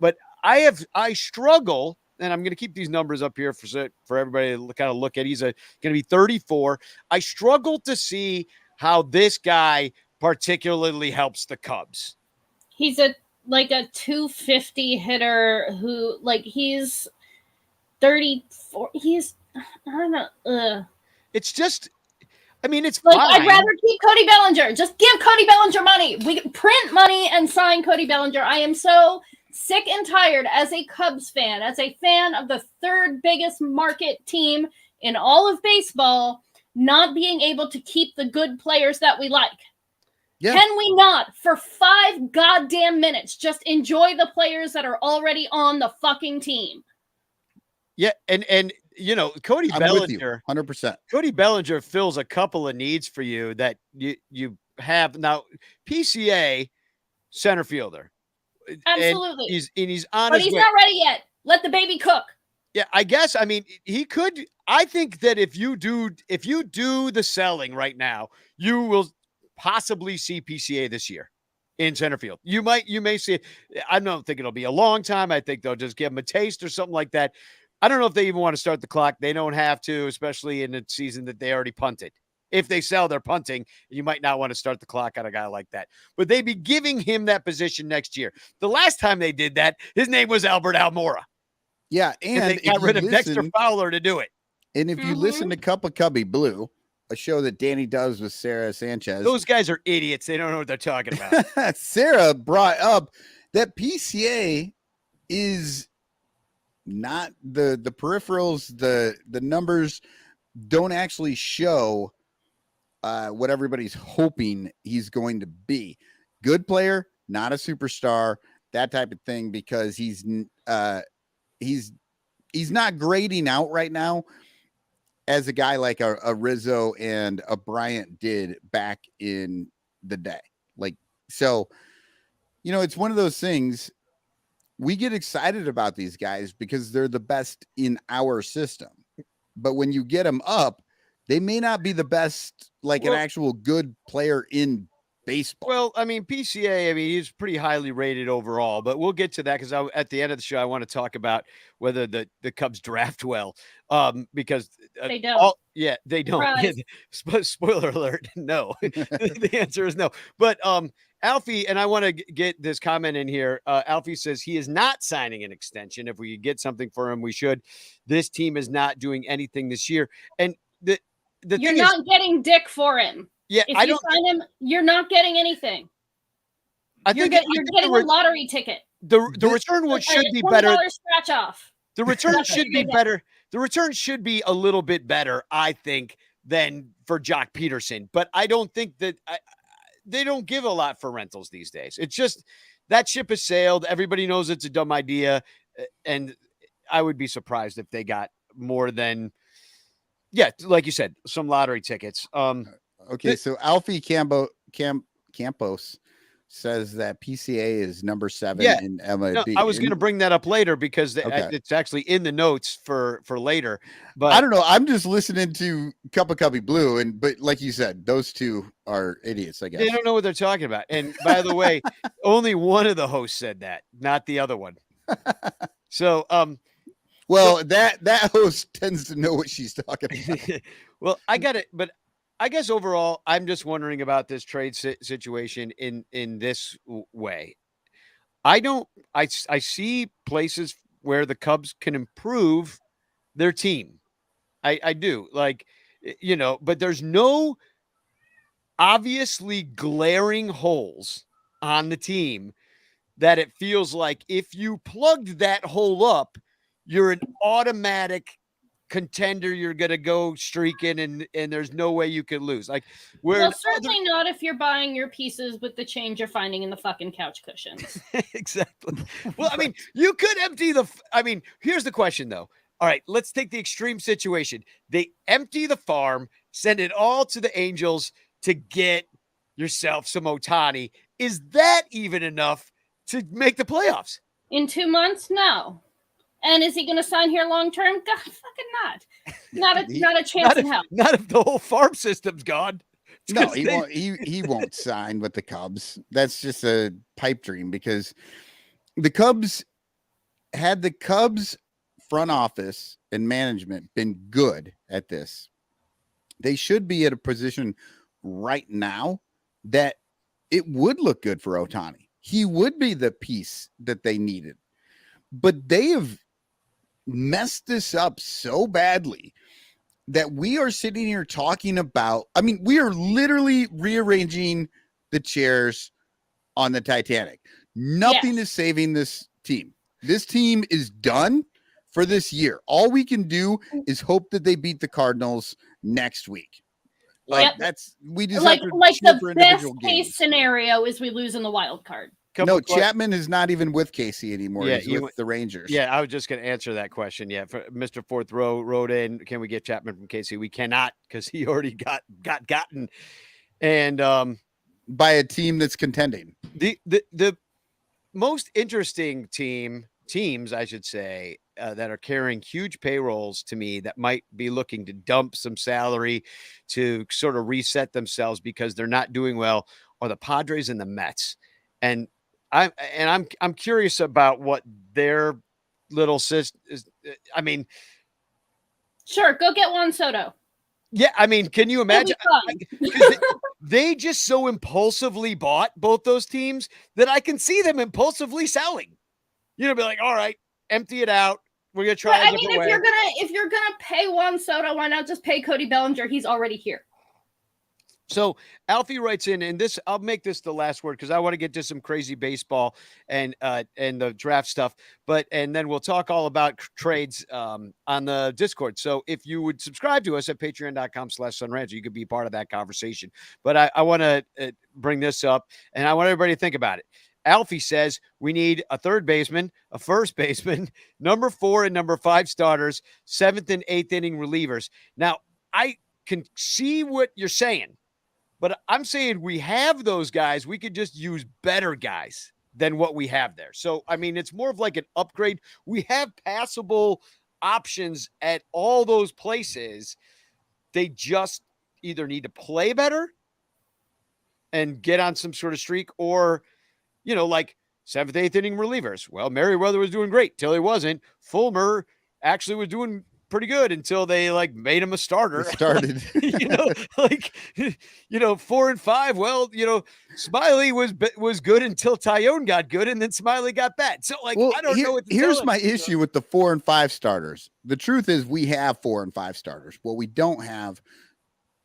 Speaker 3: But I struggle. And I'm going to keep these numbers up here for everybody to kind of look at. He's going to be 34. I struggle to see how this guy particularly helps the Cubs.
Speaker 4: He's a 250 hitter who, like, he's 34. He's, I don't know.
Speaker 3: It's just, I mean, it's
Speaker 4: like,
Speaker 3: fine.
Speaker 4: I'd rather keep Cody Bellinger. Just give Cody Bellinger money. We can print money and sign Cody Bellinger. I am so sick and tired as a Cubs fan, as a fan of the 3rd biggest market team in all of baseball, not being able to keep the good players that we like. Yeah. Can we not, for 5 goddamn minutes, just enjoy the players that are already on the fucking team?
Speaker 3: Yeah, and Cody Bellinger,
Speaker 2: 100%.
Speaker 3: Cody Bellinger fills a couple of needs for you that you have now. PCA center fielder.
Speaker 4: Absolutely.
Speaker 3: And he's on
Speaker 4: but
Speaker 3: his
Speaker 4: he's
Speaker 3: way.
Speaker 4: Not ready yet. Let the baby cook.
Speaker 3: Yeah, I guess. I mean, he could. I think that if you do the selling right now, you will possibly see PCA this year. in center field. You may see it. I don't think it'll be a long time. I think they'll just give him a taste or something like that. I don't know if they even want to start the clock. They don't have to, especially in a season that they already punted. If they sell their punting, you might not want to start the clock on a guy like that. But they'd be giving him that position next year. The last time they did that, his name was Albert Almora.
Speaker 2: Yeah,
Speaker 3: and they got rid of Dexter Fowler to do it.
Speaker 2: And if you listen to Cup of Cubby Blue, a show that Danny does with Sarah Sanchez.
Speaker 3: Those guys are idiots. They don't know what they're talking about.
Speaker 2: Sarah brought up that PCA is not the peripherals, the numbers don't actually show what everybody's hoping he's going to be. Good player, not a superstar, that type of thing, because he's not grading out right now as a guy like a Rizzo and a Bryant did back in the day. Like, so, you know, it's one of those things. We get excited about these guys because they're the best in our system. But when you get them up, they may not be the best, like an actual good player in baseball.
Speaker 3: Well, I mean, PCA, he's pretty highly rated overall, but we'll get to that because at the end of the show, I want to talk about whether the Cubs draft well, because
Speaker 4: they don't.
Speaker 3: They don't. Spoiler alert, no. The answer is no. But Alfie, and I want to get this comment in here. Alfie says he is not signing an extension. If we could get something for him, we should. This team is not doing anything this year. And
Speaker 4: you're not getting dick for him.
Speaker 3: Yeah,
Speaker 4: if you sign him, you're not getting anything. You're getting a lottery ticket.
Speaker 3: The return should be better.
Speaker 4: Scratch off.
Speaker 3: The return should be better. The return should be a little bit better, I think, than for Jock Peterson. But I don't think that they don't give a lot for rentals these days. It's just that ship has sailed. Everybody knows it's a dumb idea, and I would be surprised if they got more than, like you said, some lottery tickets.
Speaker 2: Okay, so Alfie Campos says that PCA is number 7 in MLB.
Speaker 3: No, I was going to bring that up later because it's actually in the notes for later. But
Speaker 2: I don't know. I'm just listening to Cup of Cubby Blue, but like you said, those two are idiots, I guess.
Speaker 3: They don't know what they're talking about. And by the way, only one of the hosts said that, not the other one. So,
Speaker 2: well, that host tends to know what she's talking about.
Speaker 3: Well, I got it, but I guess overall, I'm just wondering about this trade situation in this way. I see places where the Cubs can improve their team. I do, like, you know, but there's no obviously glaring holes on the team that it feels like if you plugged that hole up, you're an automatic contender. You're going to go streaking and there's no way you could lose. Like,
Speaker 4: certainly not if you're buying your pieces with the change you're finding in the fucking couch cushions.
Speaker 3: Exactly. Well, I mean, you could empty here's the question though. All right, let's take the extreme situation. They empty the farm, send it all to the Angels to get yourself some Ohtani. Is that even enough to make the playoffs?
Speaker 4: In 2 months? No. And is he going to sign here long term? God, fucking not. Not a chance in hell.
Speaker 3: Not if the whole farm system's gone.
Speaker 2: No, he won't. He won't sign with the Cubs. That's just a pipe dream because the Cubs front office and management been good at this. They should be at a position right now that it would look good for Ohtani. He would be the piece that they needed, but they have messed this up so badly that we are sitting here talking about, we are literally rearranging the chairs on the Titanic. Nothing is saving this team. This team is done for this year. All we can do is hope that they beat the Cardinals next week. Like we just
Speaker 4: like the best case scenario is we lose in the wild card.
Speaker 2: Chapman is not even with Casey anymore. He's with the Rangers.
Speaker 3: Yeah, I was just going to answer that question. Yeah, for Mr. Fourth Row wrote in, can we get Chapman from Casey? We cannot because he already got gotten. And
Speaker 2: by a team that's contending.
Speaker 3: The most interesting teams, I should say, that are carrying huge payrolls to me that might be looking to dump some salary to sort of reset themselves because they're not doing well are the Padres and the Mets. And I'm curious about what their little system is. I mean,
Speaker 4: Sure, go get Juan Soto.
Speaker 3: yeah, I mean, can you imagine?
Speaker 4: Because
Speaker 3: they just so impulsively bought both those teams that I can see them impulsively selling. Be like, all right, empty it out. We're gonna try.
Speaker 4: I mean, if you're gonna pay Juan Soto, why not just pay Cody Bellinger? He's already here.
Speaker 3: So Alfie writes in, and this I'll make this the last word because I want to get to some crazy baseball and the draft stuff. And then we'll talk all about trades on the Discord. So if you would subscribe to us at patreon.com/sunranto, you could be part of that conversation. But I want to bring this up, and I want everybody to think about it. Alfie says we need a third baseman, a first baseman, number 4 and number 5 starters, 7th and 8th inning relievers. Now I can see what you're saying. But I'm saying we have those guys. We could just use better guys than what we have there. So, I mean, it's more of like an upgrade. We have passable options at all those places. They just either need to play better and get on some sort of streak or, like 7th, 8th inning relievers. Well, Merriweather was doing great till he wasn't. Fulmer actually was doing pretty good until they made him a starter.
Speaker 2: He started,
Speaker 3: 4 and 5. Well, Smiley was good until Tyone got good, and then Smiley got bad. So I don't know.
Speaker 2: Here's my issue with the 4 and 5 starters. The truth is, we have 4 and 5 starters. What we don't have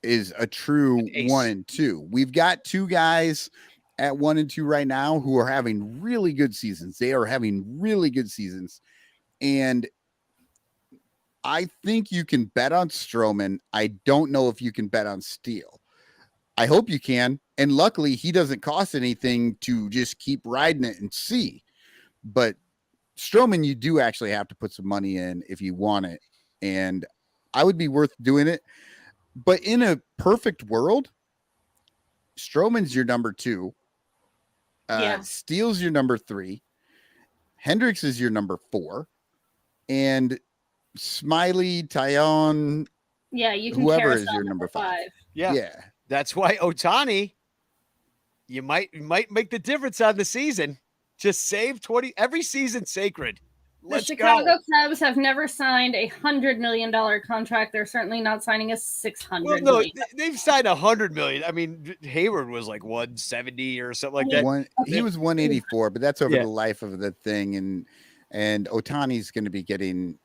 Speaker 2: is a true 1 and 2. We've got 2 guys at 1 and 2 right now who are having really good seasons. They are having really good seasons, and I think you can bet on Stroman. I don't know if you can bet on Steele. I hope you can. And luckily, he doesn't cost anything to just keep riding it and see. But Stroman, you do actually have to put some money in if you want it. And I would be worth doing it. But in a perfect world, Stroman's your number 2. Steele's your number 3. Hendricks is your number 4. And Smiley, Tyone,
Speaker 4: you can
Speaker 2: whoever is your number 5.
Speaker 3: Yeah. That's why Ohtani, you might make the difference on the season. Just save 20. Every season's sacred. Let's
Speaker 4: the Chicago
Speaker 3: go.
Speaker 4: Cubs have never signed $100 million contract. They're certainly not signing a $600
Speaker 3: million. They've signed $100 million. I mean, Hayward was like 170 or something like that.
Speaker 2: He was 184, but that's over the life of the thing. And Ohtani's going to be getting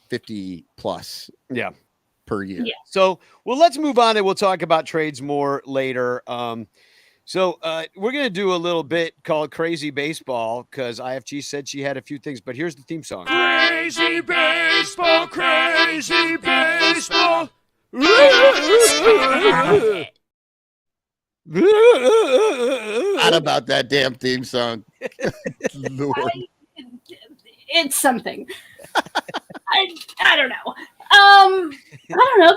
Speaker 2: 50 plus per year.
Speaker 3: So, let's move on and we'll talk about trades more later. So we're going to do a little bit called Crazy Baseball because IFG said she had a few things, but here's the theme song.
Speaker 10: Crazy Baseball, Crazy Baseball.
Speaker 2: Not about that damn theme song. Lord.
Speaker 4: It's something. I don't know. I don't know.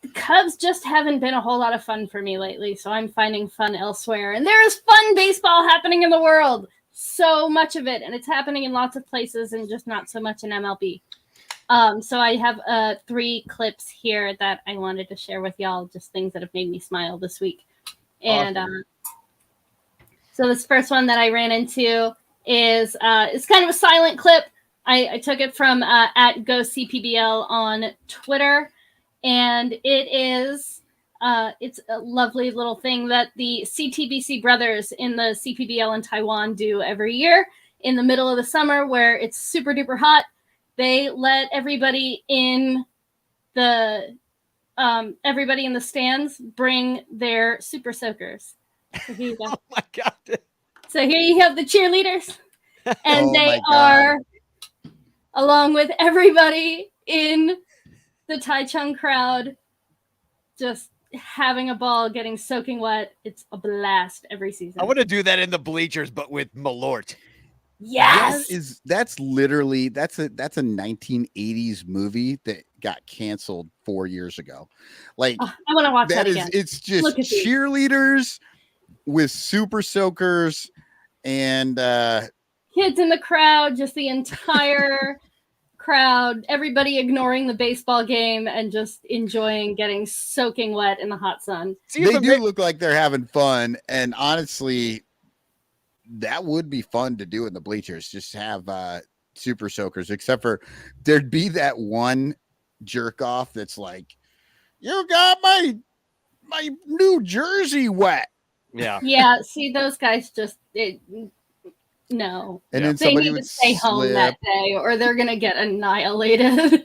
Speaker 4: The Cubs just haven't been a whole lot of fun for me lately, so I'm finding fun elsewhere. And there is fun baseball happening in the world. So much of it, and it's happening in lots of places and just not so much in MLB. So I have 3 clips here that I wanted to share with y'all, just things that have made me smile this week. And so this first one that I ran into is it's kind of a silent clip. I took it from at GoCPBL on Twitter, and it is it's a lovely little thing that the CTBC brothers in the CPBL in Taiwan do every year in the middle of the summer where it's super duper hot. They let everybody in the stands bring their super soakers. So here you go.
Speaker 3: Oh my God.
Speaker 4: So here you have the cheerleaders, and they are, along with everybody in the Taichung crowd, just having a ball, getting soaking wet. It's a blast every season.
Speaker 3: I want to do that in the bleachers, but with Malort.
Speaker 4: Yes,
Speaker 2: that's literally a 1980s movie that got canceled 4 years ago. Like,
Speaker 4: I want to watch that again.
Speaker 2: It's just cheerleaders with super soakers and
Speaker 4: kids in the crowd, just the entire crowd, everybody ignoring the baseball game and just enjoying getting soaking wet in the hot sun.
Speaker 2: They do look like they're having fun, and honestly, that would be fun to do in the bleachers. Just have super soakers, except for there'd be that one jerk off that's like, you got my New Jersey wet.
Speaker 3: Yeah.
Speaker 4: Yeah. See, those guys just no.
Speaker 2: And then
Speaker 4: They
Speaker 2: somebody
Speaker 4: need
Speaker 2: would
Speaker 4: to stay home
Speaker 2: slip.
Speaker 4: that day, or they're gonna get annihilated.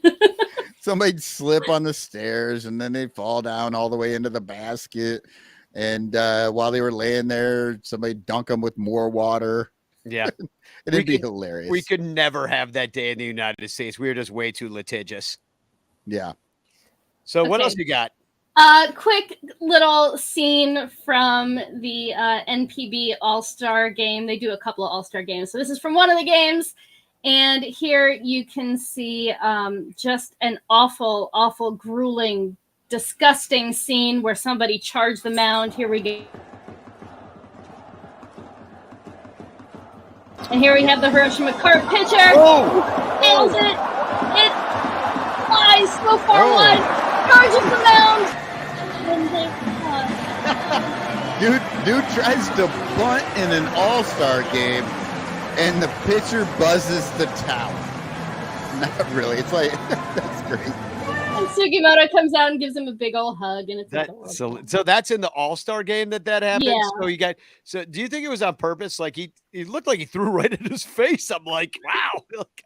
Speaker 2: Somebody'd slip on the stairs, and then they'd fall down all the way into the basket. And while they were laying there, somebody dunk them with more water.
Speaker 3: Yeah.
Speaker 2: It'd be hilarious.
Speaker 3: We could never have that day in the United States. We were just way too litigious.
Speaker 2: Yeah.
Speaker 3: So what
Speaker 4: Okay.
Speaker 3: else you got?
Speaker 4: Quick little scene from the NPB All-Star game. They do a couple of All-Star games. So this is from one of the games. And here you can see just an awful, awful, grueling, disgusting scene where somebody charged the mound. Here we go. And here we have the Hiroshima Card pitcher. Nails it. It flies so far wide. Charges the mound. And they
Speaker 2: Dude tries to bunt in an all-star game, and the pitcher buzzes the towel. Not really. It's like, that's great.
Speaker 4: And Sugimoto comes out and gives him a big old hug, and it's
Speaker 3: So that's in the All-Star game that happened.
Speaker 4: Yeah.
Speaker 3: So you got. So do you think it was on purpose? Like he looked like he threw right in his face. I'm like, wow.
Speaker 4: Like,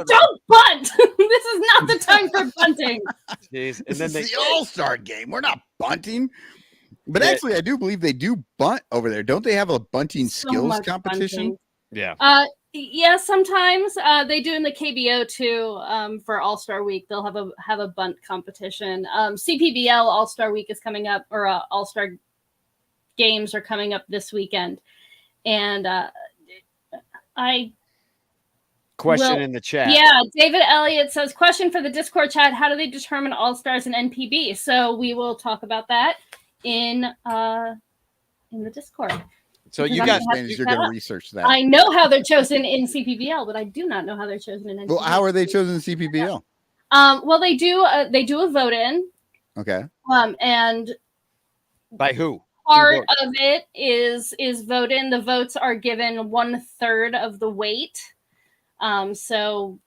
Speaker 4: don't bunt. This is not the time for bunting.
Speaker 3: Jeez. And
Speaker 2: This
Speaker 3: then
Speaker 2: is the all-star game. We're not bunting. But actually, I do believe they do bunt over there. Don't they have a bunting skills
Speaker 4: much
Speaker 2: competition?
Speaker 4: bunting.
Speaker 3: Yeah.
Speaker 4: Yeah, sometimes they do in the KBO too. For All-Star Week, they'll have a bunt competition. CPBL All-Star Week is coming up, or All-Star games are coming up this weekend. And
Speaker 3: Question in the chat.
Speaker 4: Yeah, David Elliott says, question for the Discord chat, how do they determine All-Stars and NPB? So we will talk about that in the Discord.
Speaker 3: So
Speaker 4: Because
Speaker 3: you
Speaker 4: I'm
Speaker 3: got
Speaker 4: gonna have to
Speaker 2: you're
Speaker 4: look
Speaker 2: going to
Speaker 4: that up.
Speaker 2: research that.
Speaker 4: I know how they're chosen in CPBL, but I do not know how they're chosen in NPB.
Speaker 2: Well, how are they chosen in CPBL?
Speaker 4: Well, they do a vote in.
Speaker 2: Okay.
Speaker 4: And
Speaker 3: by who?
Speaker 4: Part of it is vote in. The votes are given 1/3 of the weight. So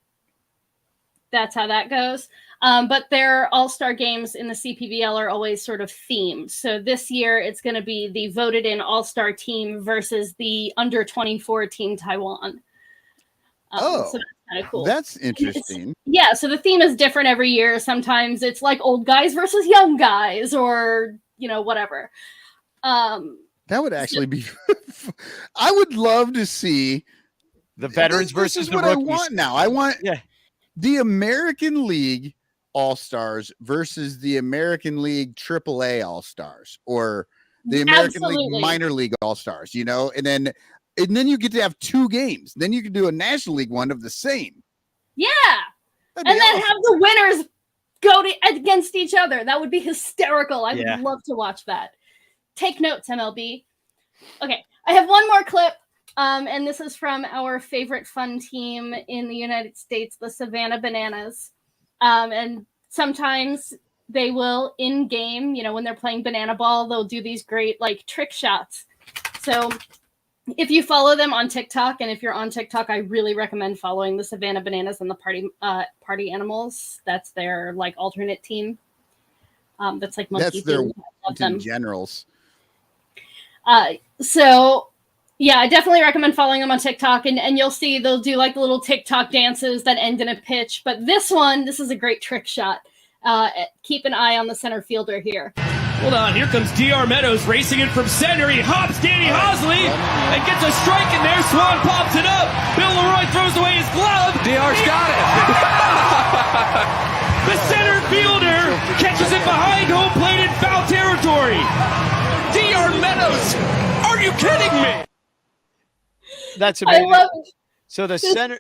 Speaker 4: that's how that goes. But their all-star games in the CPBL are always sort of themed. So this year it's going to be the voted in all-star team versus the under 24 team Taiwan. So that's kind of cool.
Speaker 2: That's interesting.
Speaker 4: Yeah, so the theme is different every year. Sometimes it's like old guys versus young guys, or whatever.
Speaker 2: That would actually be. I would love to see
Speaker 3: the veterans
Speaker 2: this
Speaker 3: versus
Speaker 2: is
Speaker 3: the
Speaker 2: what
Speaker 3: rookies.
Speaker 2: I want now. I want the American League All-Stars versus the American League AAA All-Stars, or the American League Minor League All-Stars, and then you get to have two games. Then you can do a National League one of the same.
Speaker 4: Yeah.
Speaker 2: That'd
Speaker 4: And
Speaker 2: be
Speaker 4: then
Speaker 2: awesome.
Speaker 4: have the winners go against each other. That would be hysterical. I
Speaker 3: Yeah.
Speaker 4: would love to watch that. Take notes, MLB. Okay, I have one more clip, and this is from our favorite fun team in the United States, the Savannah Bananas. And sometimes they will, in-game, when they're playing banana ball, they'll do these great, trick shots. So if you follow them on TikTok, and if you're on TikTok, I really recommend following the Savannah Bananas and the Party Animals. That's their, alternate team. That's like monkey
Speaker 2: That's their
Speaker 4: themed. I love them.
Speaker 2: generals.
Speaker 4: So yeah, I definitely recommend following them on TikTok, and you'll see they'll do little TikTok dances that end in a pitch. But this is a great trick shot. Keep an eye on the center fielder here.
Speaker 10: Hold on, here comes DR Meadows racing in from center. He hops Danny Hosley and gets a strike in there. Swan pops it up. Bill Leroy throws away his glove. DR's got it. The center fielder catches it behind home plate in foul territory. DR Meadows, are you kidding me?
Speaker 3: That's amazing.
Speaker 4: I love it.
Speaker 3: So the center,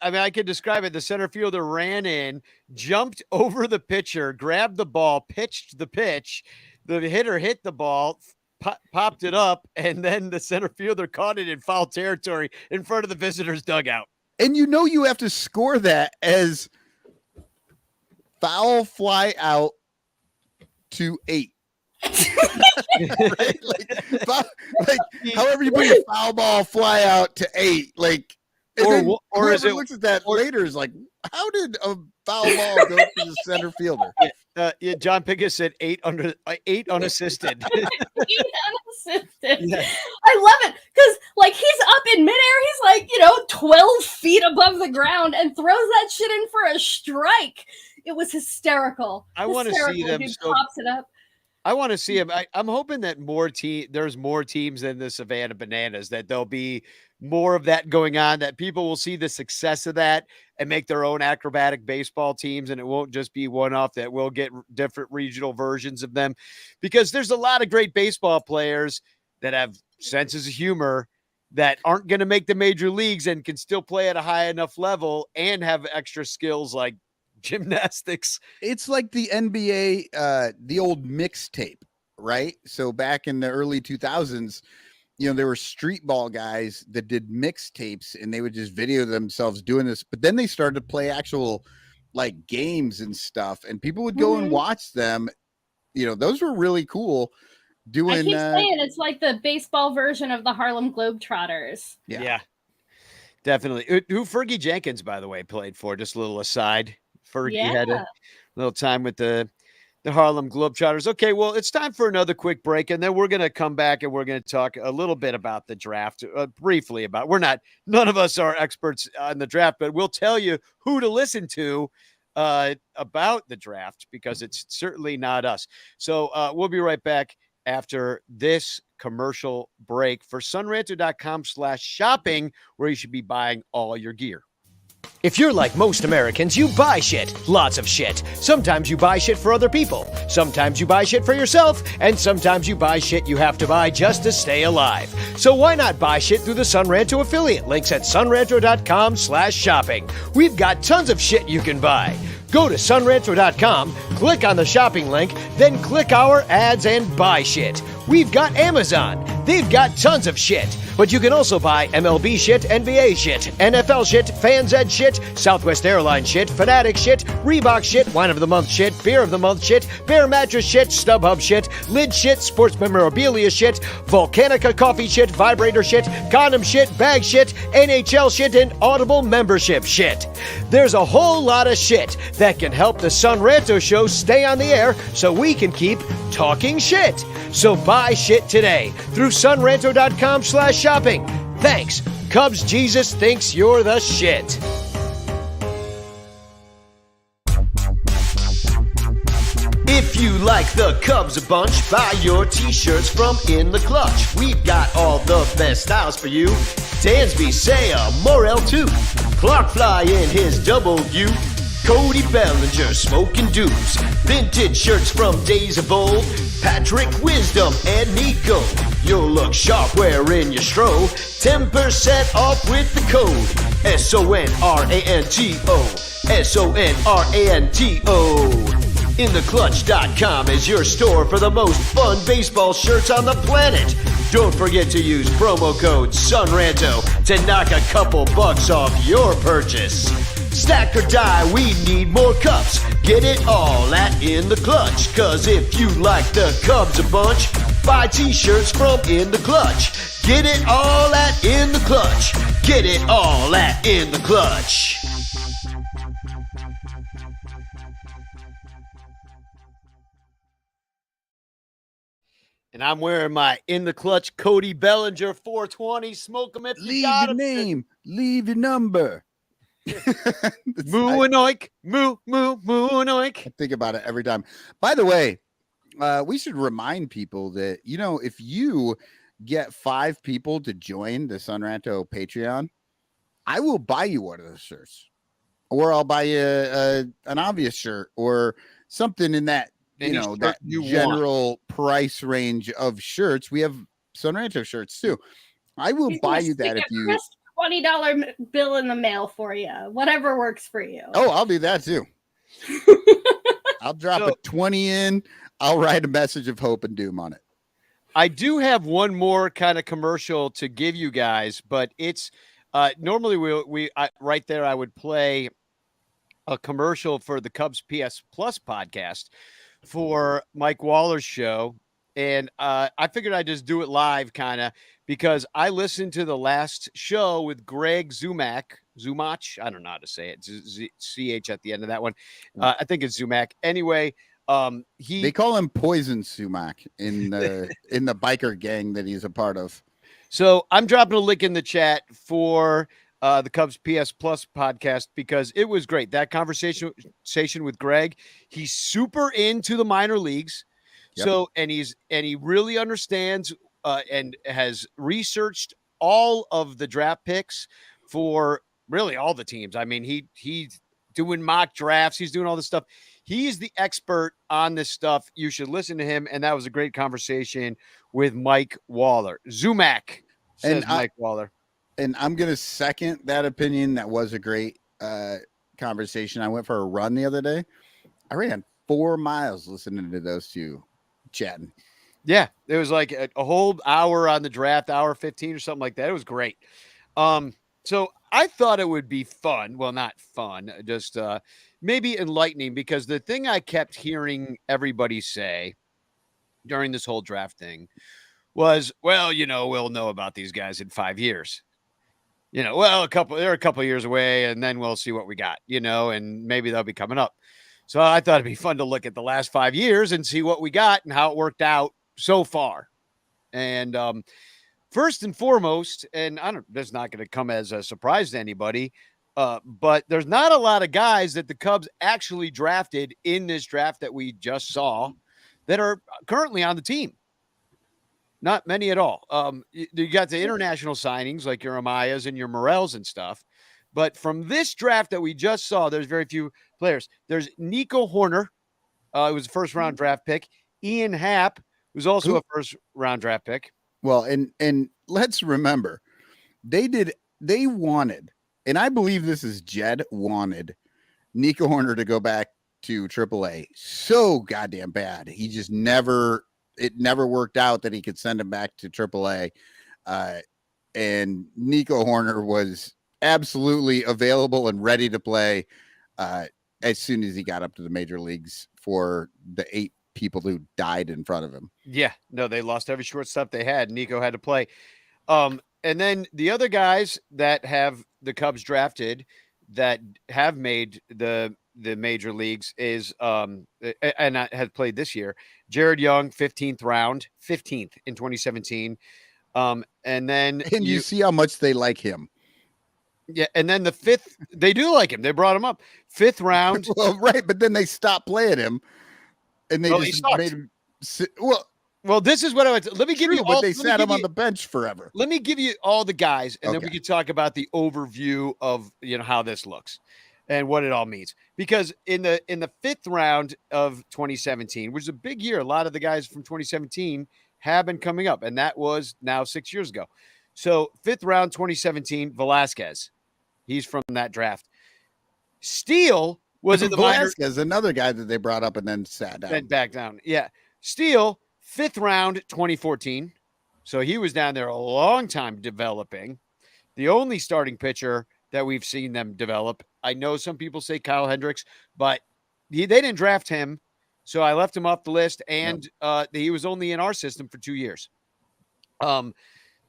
Speaker 3: I could describe it. The center fielder ran in, jumped over the pitcher, grabbed the ball, pitched the pitch. The hitter hit the ball, popped it up, and then the center fielder caught it in foul territory in front of the visitor's dugout.
Speaker 2: And you have to score that as foul fly out to 8. Right? Like however you bring a foul ball fly out to 8, like, and then whoever looks at that later is like, how did a foul ball go to the center fielder?
Speaker 3: Yeah, John Pickett said 8 unassisted.
Speaker 4: 8 unassisted. Yeah. I love it because, like, he's up in midair. He's like, 12 feet above the ground and throws that shit in for a strike. It was hysterical.
Speaker 3: I want to see them.
Speaker 4: Pops it up.
Speaker 3: I want to see him. I'm hoping that there's more teams than the Savannah Bananas, that there'll be more of that going on, that people will see the success of that and make their own acrobatic baseball teams. And it won't just be one-off, that we'll get different regional versions of them, because there's a lot of great baseball players that have senses of humor that aren't going to make the major leagues and can still play at a high enough level and have extra skills like gymnastics.
Speaker 2: It's like the NBA, the old mixtape, right? So back in the early 2000s, there were street ball guys that did mixtapes and they would just video themselves doing this. But then they started to play actual like games and stuff, and people would go and watch them. Those were really cool. I keep
Speaker 4: saying it's like the baseball version of the Harlem Globetrotters.
Speaker 3: Yeah, definitely. Who Fergie Jenkins, by the way, played for. Just a little aside. Fergie had a little time with the Harlem Globetrotters. Okay, well, it's time for another quick break, and then we're going to come back and we're going to talk a little bit about the draft, briefly about. None of us are experts on the draft, but we'll tell you who to listen to about the draft, because it's certainly not us. So we'll be right back after this commercial break for sunranto.com/shopping, where you should be buying all your gear.
Speaker 1: If you're like most Americans, you buy shit. Lots of shit. Sometimes you buy shit for other people. Sometimes you buy shit for yourself. And sometimes you buy shit you have to buy just to stay alive. So why not buy shit through the Sunranto affiliate? Links at sunranto.com/shopping. We've got tons of shit you can buy. Go to sunranto.com, click on the shopping link, then click our ads and buy shit. We've got Amazon. They've got tons of shit. But you can also buy MLB shit, NBA shit, NFL shit, Fans Ed shit, Southwest Airlines shit, Fanatic shit, Reebok shit, Wine of the Month shit, Beer of the Month shit, Bear Mattress shit, StubHub shit, Lid shit, Sports Memorabilia shit, Volcanica coffee shit, Vibrator shit, Condom shit, Bag shit, NHL shit, and Audible membership shit. There's a whole lot of shit that can help the Sunranto show stay on the air so we can keep talking shit. So buy shit today through sunranto.com/shopping. Thanks. Cubs Jesus thinks you're the shit. If you like the Cubs a bunch, buy your t-shirts from In the Clutch. We've got all the best styles for you. Dansby, Saya, Morel too. Clark Fly in his double U. Cody Bellinger smoking dupes. Vintage shirts from days of old. Patrick Wisdom and Nico. You'll look sharp wearing your stro. 10% off with the code SONRANTO. SONRANTO. InTheClutch.com is your store for the most fun baseball shirts on the planet. Don't forget to use promo code SUNRANTO to knock a couple bucks off your purchase. Stack or die, we need more cups. Get it all at In the Clutch. Cause if you like the Cubs a bunch, buy t-shirts from In the Clutch. Get it all at In the Clutch. Get it all at In the Clutch.
Speaker 3: And I'm wearing my In the Clutch Cody Bellinger 420. Smoke them if you got
Speaker 2: your name. Leave your number.
Speaker 3: Moo and oink. Moo and oink.
Speaker 2: I think about it every time. By the way, we should remind people that, if you get 5 people to join the Sunranto Patreon, I will buy you one of those shirts. Or I'll buy you an obvious shirt or something in that, that general price range of shirts. We have Sunranto shirts too. I will buy you that if you
Speaker 4: $20 bill in the mail for you. Whatever works for you.
Speaker 2: Oh, I'll do that too. I'll drop a 20 in. I'll write a message of hope and doom on it.
Speaker 3: I do have one more kind of commercial to give you guys, but it's normally we right there I would play a commercial for the Cubs PS Plus podcast for Mike Waller's show And I figured I'd just do it live kind of because I listened to the last show with Greg Zumach. I don't know how to say it. CH at the end of that one. I think it's Zumach. Anyway,
Speaker 2: they call him Poison Sumac in the biker gang that he's a part of.
Speaker 3: So I'm dropping a link in the chat for the Cubs PS Plus podcast because it was great. That conversation with Greg, he's super into the minor leagues. Yep. So, and he really understands and has researched all of the draft picks for really all the teams. I mean, he's doing mock drafts. He's doing all this stuff. He's the expert on this stuff. You should listen to him. And that was a great conversation with Mike Waller. Zumach says Mike Waller.
Speaker 2: And I'm going to second that opinion. That was a great conversation. I went for a run the other day. I ran 4 miles listening to those two chatting.
Speaker 3: Yeah, it was like a whole hour on the draft, hour 15 or something like that. It was great. So I thought it would be fun. Well, not fun, just maybe enlightening, because the thing I kept hearing everybody say during this whole draft thing was, well, we'll know about these guys in 5 years. Well, they're a couple of years away, and then we'll see what we got, and maybe they'll be coming up. So I thought it'd be fun to look at the last 5 years and see what we got and how it worked out so far. And first and foremost, and that's not going to come as a surprise to anybody, but there's not a lot of guys that the Cubs actually drafted in this draft that we just saw that are currently on the team. Not many at all. You got the international signings like your Amayas and your Morels and stuff. But from this draft that we just saw, there's very few players. There's Nico Horner, who was a first-round draft pick. Ian Happ, who's also a first-round draft pick.
Speaker 2: Well, and let's remember, they wanted, and I believe this is Jed wanted Nico Horner to go back to AAA so goddamn bad. He just never worked out that he could send him back to AAA. And Nico Horner was absolutely available and ready to play as soon as he got up to the major leagues for the 8 people who died in front of him.
Speaker 3: Yeah, no, they lost every shortstop they had. Nico had to play. And then the other guys that have the Cubs drafted that have made the major leagues is and has played this year. Jared Young, 15th round, 15th in 2017. And then
Speaker 2: you see how much they like him.
Speaker 3: Yeah, and then the 5th, they do like him. They brought him up 5th round.
Speaker 2: Well, right, but then they stopped playing him, and they just made him.
Speaker 3: Well, this is what I would. Let me give you all.
Speaker 2: But they sat him on the bench forever.
Speaker 3: Let me give you all the guys, and then we can talk about the overview of how this looks and what it all means. Because in the 5th round of 2017, which is a big year, a lot of the guys from 2017 have been coming up, and that was now 6 years ago. So 5th round 2017, Velasquez, he's from that draft. Steele was in the
Speaker 2: Velasquez, another guy that they brought up and then sat down.
Speaker 3: Then back down. Yeah. Steele, 5th round 2014. So he was down there a long time developing. The only starting pitcher that we've seen them develop. I know some people say Kyle Hendricks, but they didn't draft him. So I left him off the list, and he was only in our system for 2 years.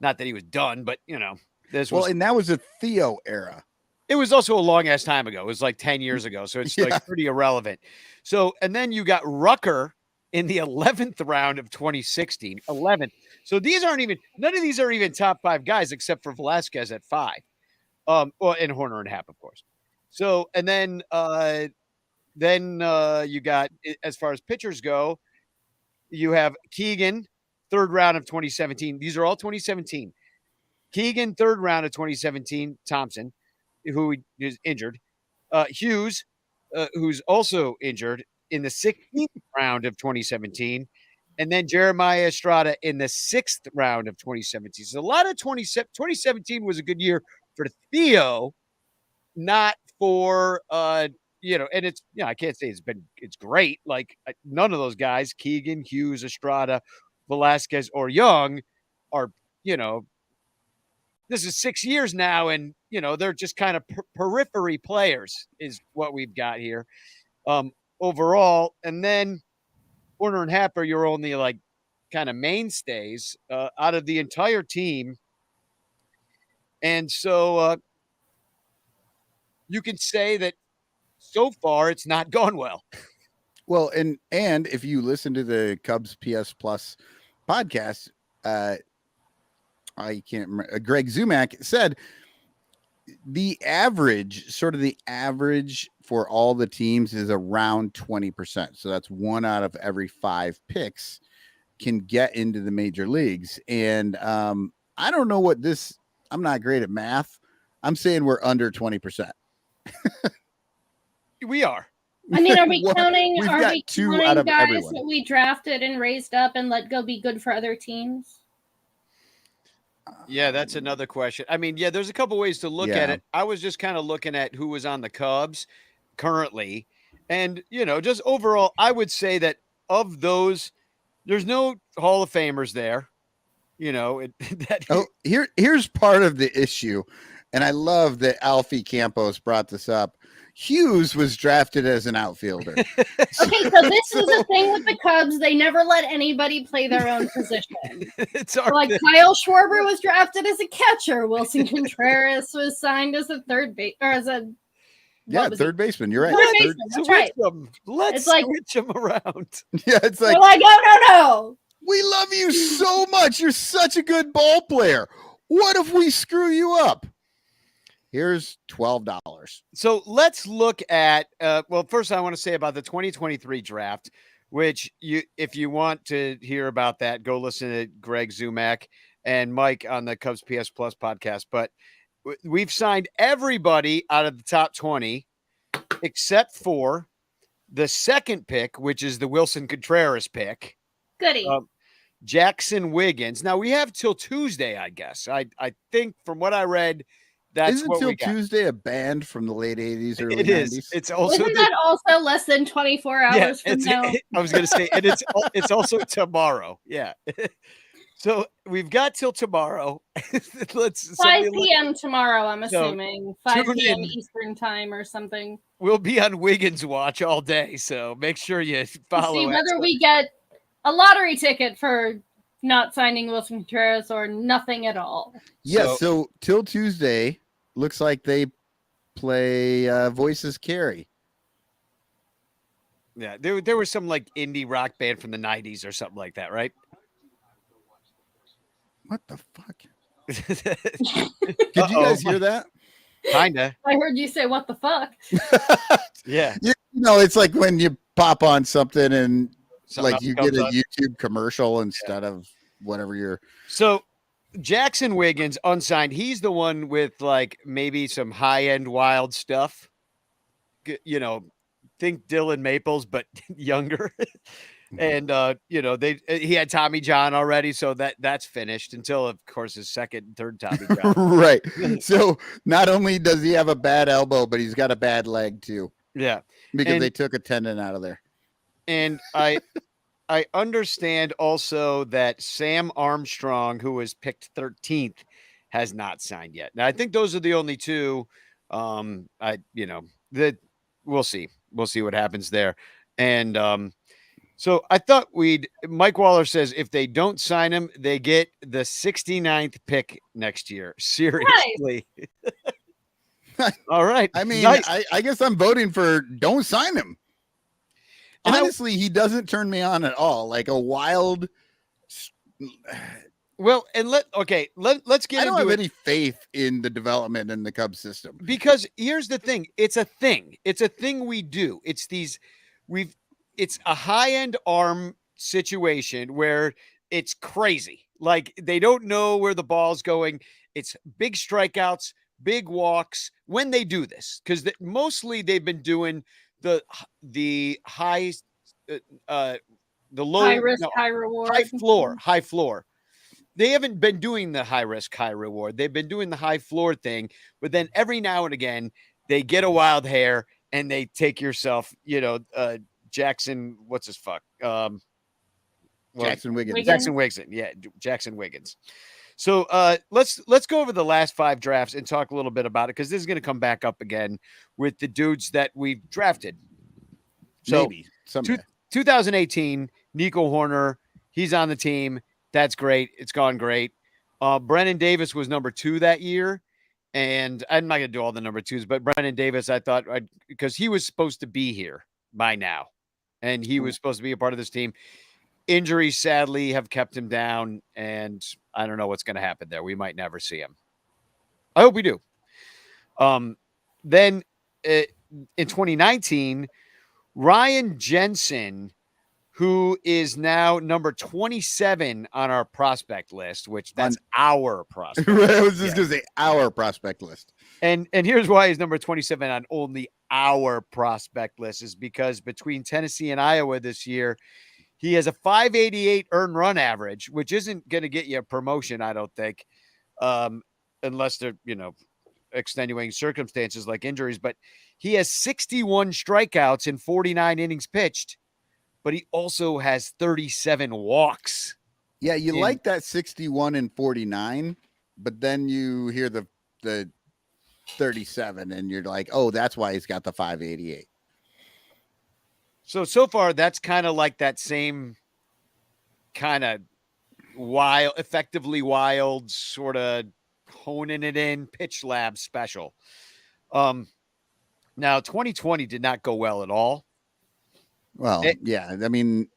Speaker 3: Not that he was done, but this was.
Speaker 2: Well, and that was a Theo era.
Speaker 3: It was also a long ass time ago. It was like 10 years ago. So it's like pretty irrelevant. So, and then you got Rucker in the 11th round of 2016, 11th. So none of these are even top 5 guys except for Velasquez at 5. And Horner and Happ, of course. So, and then you got, as far as pitchers go, you have Keegan, 3rd round of 2017. These are all 2017. Keegan, 3rd round of 2017. Thompson, who is injured. Hughes, who's also injured, in the 16th round of 2017. And then Jeremiah Estrada in the 6th round of 2017. So a lot of 2017 was a good year for Theo, not for and it's I can't say it's great. Like none of those guys, Keegan, Hughes, Estrada, Velasquez, or Young, are this is 6 years now, and they're just kind of periphery players is what we've got here overall. And then Horner and Happ are your only like kind of mainstays out of the entire team. And so you can say that so far it's not gone well.
Speaker 2: Well, and if you listen to the Cubs PS Plus podcast, I can't remember. Greg Zumak said the average for all the teams is around 20%. So that's 1 out of every 5 picks can get into the major leagues. And I don't know what this. I'm not great at math. I'm saying we're under 20%.
Speaker 3: We are.
Speaker 4: I mean, are we counting?
Speaker 2: We've
Speaker 4: Are
Speaker 2: got
Speaker 4: we
Speaker 2: 2
Speaker 4: counting
Speaker 2: out of
Speaker 4: guys
Speaker 2: everyone.
Speaker 4: that we drafted and raised up and let go be good for other teams?
Speaker 3: Yeah, that's another question. I mean, yeah, there's a couple ways to look at
Speaker 2: Yeah.
Speaker 3: it. I was just kind of looking at who was on the Cubs currently. And, just overall, I would say that of those, there's no Hall of Famers there.
Speaker 2: Here's part of the issue. And I love that Alfie Campos brought this up. Hughes was drafted as an outfielder.
Speaker 4: Okay, so this is the thing with the Cubs. They never let anybody play their own position. Like Kyle Schwarber was drafted as a catcher. Wilson Contreras was signed as a third base or as a
Speaker 2: third baseman. You're right.
Speaker 4: Third baseman. That's right.
Speaker 3: Let's
Speaker 4: like,
Speaker 3: switch them around.
Speaker 2: Yeah, it's like,
Speaker 4: no.
Speaker 2: We love you so much. You're such a good ball player. What if we screw you up? Here's $12.
Speaker 3: So let's look at, first I want to say about the 2023 draft, which if you want to hear about that, go listen to Greg Zumak and Mike on the Cubs PS Plus podcast. But we've signed everybody out of the top 20 except for the second pick, which is the Wilson Contreras pick.
Speaker 4: Goody.
Speaker 3: Jackson Wiggins. Now we have till Tuesday, I guess. I think from what I read, that's
Speaker 2: Isn't
Speaker 3: what
Speaker 2: Till
Speaker 3: we got.
Speaker 2: Tuesday a band from the late 80s, early 90s?
Speaker 3: It is. It's also
Speaker 4: Isn't that also less than 24 hours from now?
Speaker 3: I was going to say, and it's also tomorrow. Yeah. So we've got till tomorrow.
Speaker 4: 5 p.m. tomorrow, I'm assuming. 5 p.m. Eastern time or something.
Speaker 3: We'll be on Wiggins watch all day, so make sure you follow.
Speaker 4: See whether we get a lottery ticket for not signing Wilson Contreras or nothing at all.
Speaker 2: Yeah, so till Tuesday, looks like they play Voices Carry.
Speaker 3: Yeah, there was some like indie rock band from the 90s or something like that, right?
Speaker 2: What the fuck? Did you guys hear that?
Speaker 3: Kinda.
Speaker 4: I heard you say, what the fuck?
Speaker 3: Yeah.
Speaker 2: It's like when you pop on something and
Speaker 3: Something
Speaker 2: like you get a YouTube commercial instead of whatever you're.
Speaker 3: So Jackson Wiggins, unsigned, he's the one with like maybe some high-end wild stuff. Think Dylan Maples, but younger. And he had Tommy John already, so that's finished until, of course, his second and third Tommy John.
Speaker 2: Right. So not only does he have a bad elbow, but he's got a bad leg too.
Speaker 3: Yeah,
Speaker 2: because they took a tendon out of there.
Speaker 3: And I understand also that Sam Armstrong, who was picked 13th, has not signed yet. Now I think those are the only two. That we'll see. We'll see what happens there. And so I thought Mike Waller says if they don't sign him, they get the 69th pick next year. Seriously.
Speaker 4: Nice.
Speaker 3: All right.
Speaker 2: I mean,
Speaker 3: nice.
Speaker 2: I guess I'm voting for don't sign him. Honestly, he doesn't turn me on at all. Like a wild.
Speaker 3: Well, and let's get
Speaker 2: I don't
Speaker 3: into
Speaker 2: have any faith in the development in the Cubs system.
Speaker 3: Because here's the thing. It's a thing. It's a thing we do. It's a high-end arm situation where it's crazy. Like they don't know where the ball's going. It's big strikeouts, big walks when they do this. Because mostly they've been doing the high, the low,
Speaker 4: high risk, high reward,
Speaker 3: high floor. They haven't been doing the high risk, high reward. They've been doing the high floor thing, but then every now and again they get a wild hair and they take yourself, Jackson, what's his fuck?
Speaker 2: Jackson Wiggins.
Speaker 3: Jackson Wiggins. Yeah, Jackson Wiggins. So let's go over the last 5 drafts and talk a little bit about it because this is going to come back up again with the dudes that we've drafted. So
Speaker 2: maybe someday.
Speaker 3: 2018, Nico Horner, He's on the team. That's great. It's gone great. Brennan Davis was number 2 that year. And I'm not going to do all the number 2s, but Brennan Davis, I thought, because he was supposed to be here by now. And he was supposed to be a part of this team. Injuries, sadly, have kept him down. And I don't know what's going to happen there. We might never see him. I hope we do. Then in 2019, Ryan Jensen, who is now number 27 on our prospect list, which that's our prospect.
Speaker 2: I was just going to say our prospect list.
Speaker 3: And here's why he's number 27 on only our prospect list is because between Tennessee and Iowa this year, he has a 588 earned run average, which isn't going to get you a promotion, I don't think, unless they're, extenuating circumstances like injuries. But he has 61 strikeouts in 49 innings pitched. But he also has 37 walks.
Speaker 2: Yeah, you like that 61 and 49, but then you hear the 37 and you're like, oh, that's why he's got the 588.
Speaker 3: So far, that's kind of like that same kind of effectively wild, sort of honing it in pitch lab special. Now, 2020 did not go well at all.
Speaker 2: Well, yeah, I mean,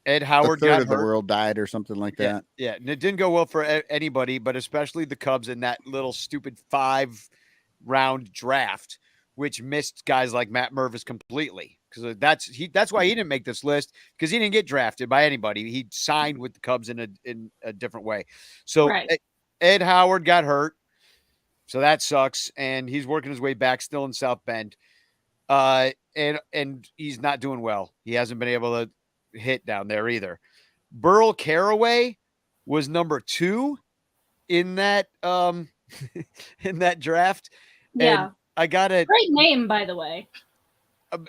Speaker 3: Ed Howard
Speaker 2: a third
Speaker 3: got
Speaker 2: of the
Speaker 3: hurt.
Speaker 2: world died or something like that.
Speaker 3: Yeah, and it didn't go well for anybody, but especially the Cubs in that little stupid 5-round draft, which missed guys like Matt Mervis completely. Because that's why he didn't make this list, because he didn't get drafted by anybody. He signed with the Cubs in a different way. So Ed Howard got hurt, so that sucks, and he's working his way back, still in South Bend. And he's not doing well. He hasn't been able to hit down there either. Burl Caraway was number 2 in that in that draft.
Speaker 4: Yeah.
Speaker 3: And I got a
Speaker 4: great name, by the way.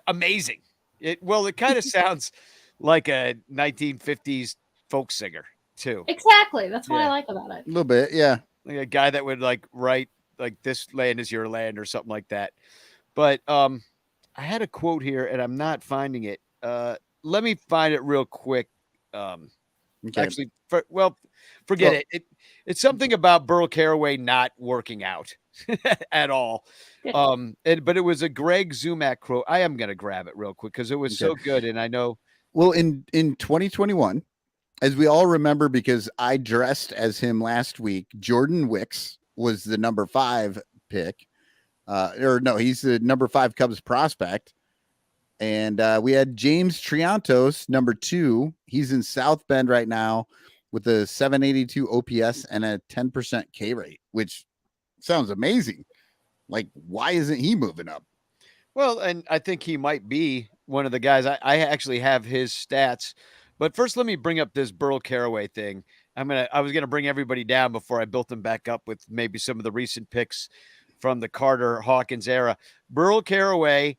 Speaker 3: Amazing. It kind of sounds like a 1950s folk singer too.
Speaker 4: Exactly. That's what I like about it.
Speaker 2: A little bit, yeah.
Speaker 3: Like a guy that would write like "This land is your land" or something like that. But I had a quote here and I'm not finding it. Let me find it real quick. Actually, forget it. It's something about Burl Caraway not working out at all. But it was a Greg Zumac quote. I am going to grab it real quick because it was so good. And I know.
Speaker 2: Well, in 2021, as we all remember, because I dressed as him last week, Jordan Wicks was the number 5 pick. He's the number 5 Cubs prospect. And we had James Triantos, number 2. He's in South Bend right now with a 782 OPS and a 10% K rate, which sounds amazing. Like, why isn't he moving up?
Speaker 3: Well, and I think he might be one of the guys. I actually have his stats. But first, let me bring up this Burl Caraway thing. I was gonna bring everybody down before I built them back up with maybe some of the recent picks from the Carter Hawkins era. Burl Caraway,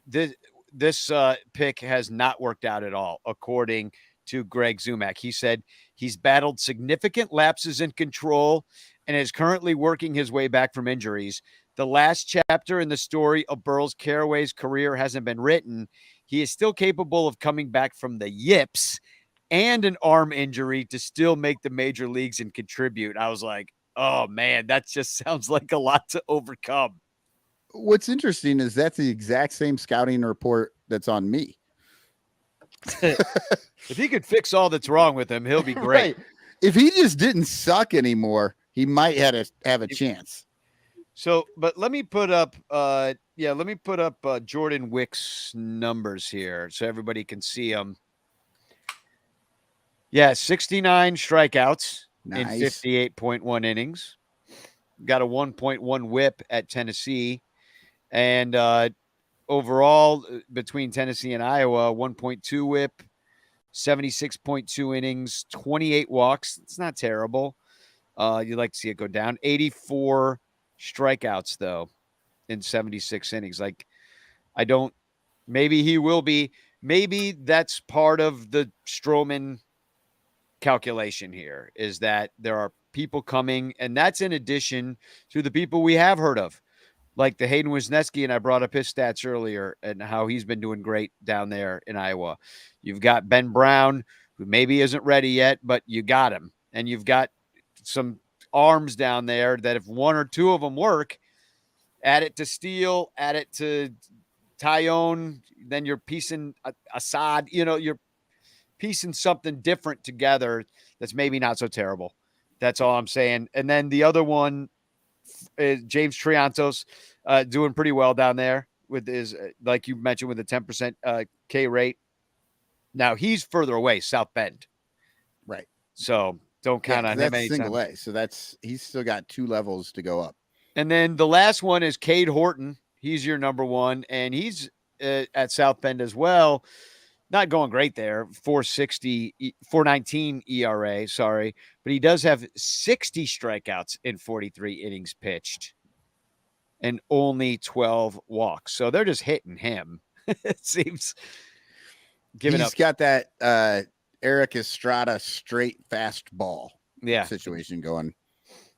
Speaker 3: this pick has not worked out at all, according to Greg Zumac. He said he's battled significant lapses in control and is currently working his way back from injuries. The last chapter in the story of Burl Caraway's career hasn't been written. He is still capable of coming back from the yips and an arm injury to still make the major leagues and contribute. I was like, oh man, that just sounds like a lot to overcome.
Speaker 2: What's interesting is that's the exact same scouting report that's on me.
Speaker 3: If he could fix all that's wrong with him, he'll be great.
Speaker 2: Right. If he just didn't suck anymore, he might have a chance.
Speaker 3: So, but let me put up, Jordan Wicks' numbers here so everybody can see them. Yeah, 69 strikeouts in 58.1 innings. Got a 1.1 whip at Tennessee. And overall, between Tennessee and Iowa, 1.2 whip, 76.2 innings, 28 walks. It's not terrible. You'd like to see it go down. 84 strikeouts, though, in 76 innings. Maybe he will be. Maybe that's part of the Stroman calculation here, is that there are people coming, and that's in addition to the people we have heard of, like the Hayden Wisniewski, and I brought up his stats earlier and how he's been doing great down there in Iowa. You've got Ben Brown, who maybe isn't ready yet, but you got him. And you've got some arms down there that if one or two of them work, add it to Steele, add it to Tyone, then you're piecing Assad, you're piecing something different together that's maybe not so terrible. That's all I'm saying. And then the other one is James Triantos doing pretty well down there with his, like you mentioned, with a 10% K rate. Now he's further away, South Bend.
Speaker 2: Right.
Speaker 3: So don't count on him
Speaker 2: that's
Speaker 3: anytime.
Speaker 2: single A. So he's still got 2 levels to go up.
Speaker 3: And then the last one is Cade Horton. He's your number one, and he's at South Bend as well. Not going great there, 4.19 ERA, sorry. But he does have 60 strikeouts in 43 innings pitched and only 12 walks. So they're just hitting him. It seems.
Speaker 2: He's got that Eric Estrada straight fastball situation going.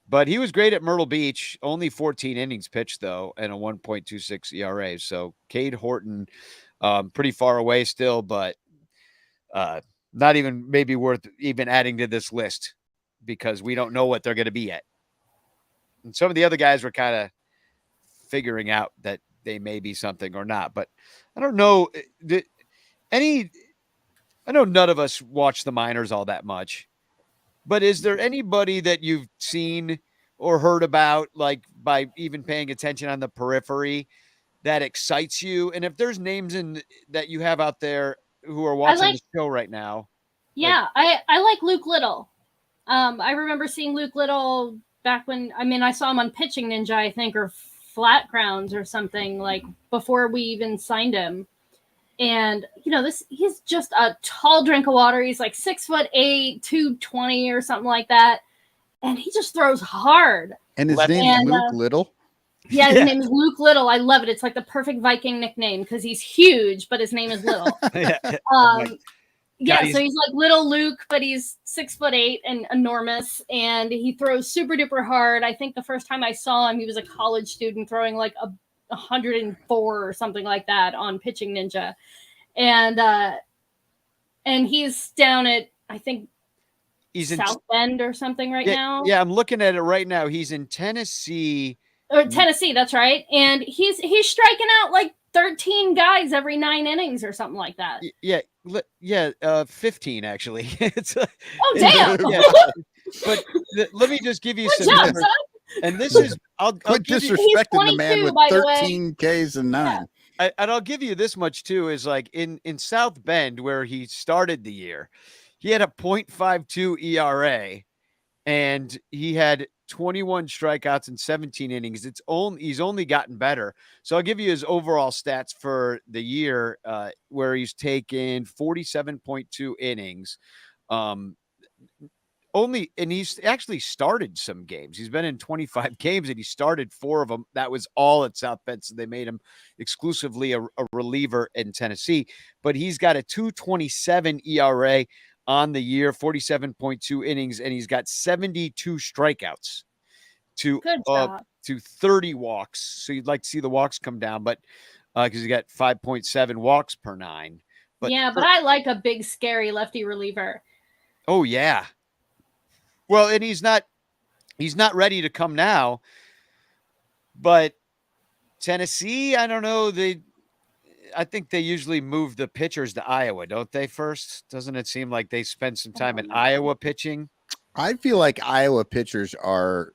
Speaker 3: But he was great at Myrtle Beach, only 14 innings pitched, though, and a 1.26 ERA. So Cade Horton, pretty far away still, but not even maybe worth even adding to this list because we don't know what they're going to be yet. And some of the other guys were kind of figuring out that they may be something or not. But I don't know. I know none of us watch the minors all that much. But is there anybody that you've seen or heard about, like by even paying attention on the periphery, that excites you? And if there's names that you have out there who are watching the show right now.
Speaker 4: Yeah, I like Luke Little. I remember seeing Luke Little back when, I saw him on Pitching Ninja, I think, or Flat Grounds or something, like before we even signed him. And, he's just a tall drink of water. He's like 6'8", 220 or something like that. And he just throws hard.
Speaker 2: And his name is Luke Little?
Speaker 4: Yeah, his name is Luke Little. I love it. It's like the perfect Viking nickname because he's huge, but his name is Little. So he's like little Luke, but he's 6'8" and enormous. And he throws super duper hard. I think the first time I saw him, he was a college student throwing like 104 or something like that on Pitching Ninja. And he's down at, I think, he's South Bend or something now.
Speaker 3: Yeah, I'm looking at it right now. He's in Tennessee.
Speaker 4: Or Tennessee, that's right. And he's striking out like 13 guys every 9 innings or something like that.
Speaker 3: Yeah, 15 actually.
Speaker 4: Damn.
Speaker 3: But let me just give you some numbers. And this is
Speaker 2: quit disrespecting the man with 13 Ks and 9.
Speaker 3: And I'll give you this much too, is like in South Bend where he started the year, he had a 0.52 ERA and he had 21 strikeouts in 17 innings. He's only gotten better. So I'll give you his overall stats for the year, where he's taken 47.2 innings. And he's actually started some games. He's been in 25 games and he started 4 of them. That was all at South Bend. So they made him exclusively a reliever in Tennessee, but he's got a 2.27 ERA on the year, 47.2 innings. And he's got 72 strikeouts to 30 walks. So you'd like to see the walks come down, but because he got 5.7 walks per 9. But
Speaker 4: I like a big, scary lefty reliever.
Speaker 3: Oh yeah. Well, and he's not ready to come now, but Tennessee, I don't know. I think they usually move the pitchers to Iowa, don't they? First, doesn't it seem like they spend some time in Iowa pitching?
Speaker 2: I feel like Iowa pitchers are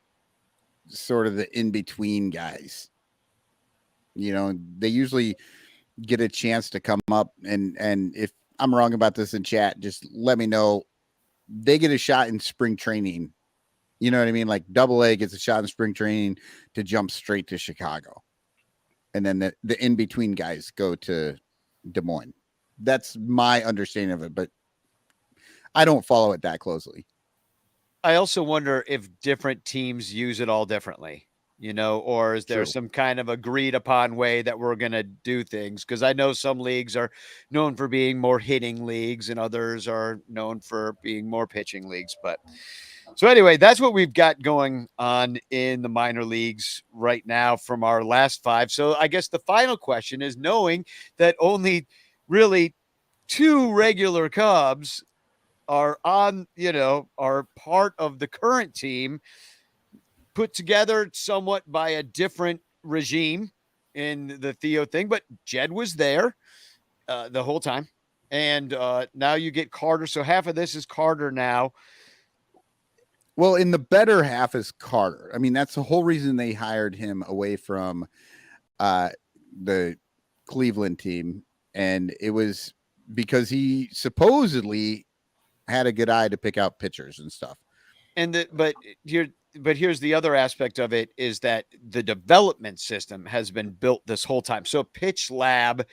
Speaker 2: sort of the in-between guys. They usually get a chance to come up, and if I'm wrong about this in chat, just let me know. They get a shot in spring training. You know what I mean? Like AA gets a shot in spring training to jump straight to Chicago. And then the in-between guys go to Des Moines. That's my understanding of it, but I don't follow it that closely.
Speaker 3: I also wonder if different teams use it all differently, or is there some kind of agreed upon way that we're going to do things? Because I know some leagues are known for being more hitting leagues and others are known for being more pitching leagues. But so anyway, that's what we've got going on in the minor leagues right now from our last 5. So I guess the final question is, knowing that only really 2 regular Cubs are on, are part of the current team, put together somewhat by a different regime in the Theo thing, but Jed was there the whole time. And now you get Carter. So half of this is Carter now.
Speaker 2: Well, in the better half is Carter. I mean, that's the whole reason they hired him away from the Cleveland team. And it was because he supposedly had a good eye to pick out pitchers and stuff.
Speaker 3: But here's the other aspect of it is that the development system has been built this whole time. So Pitch Lab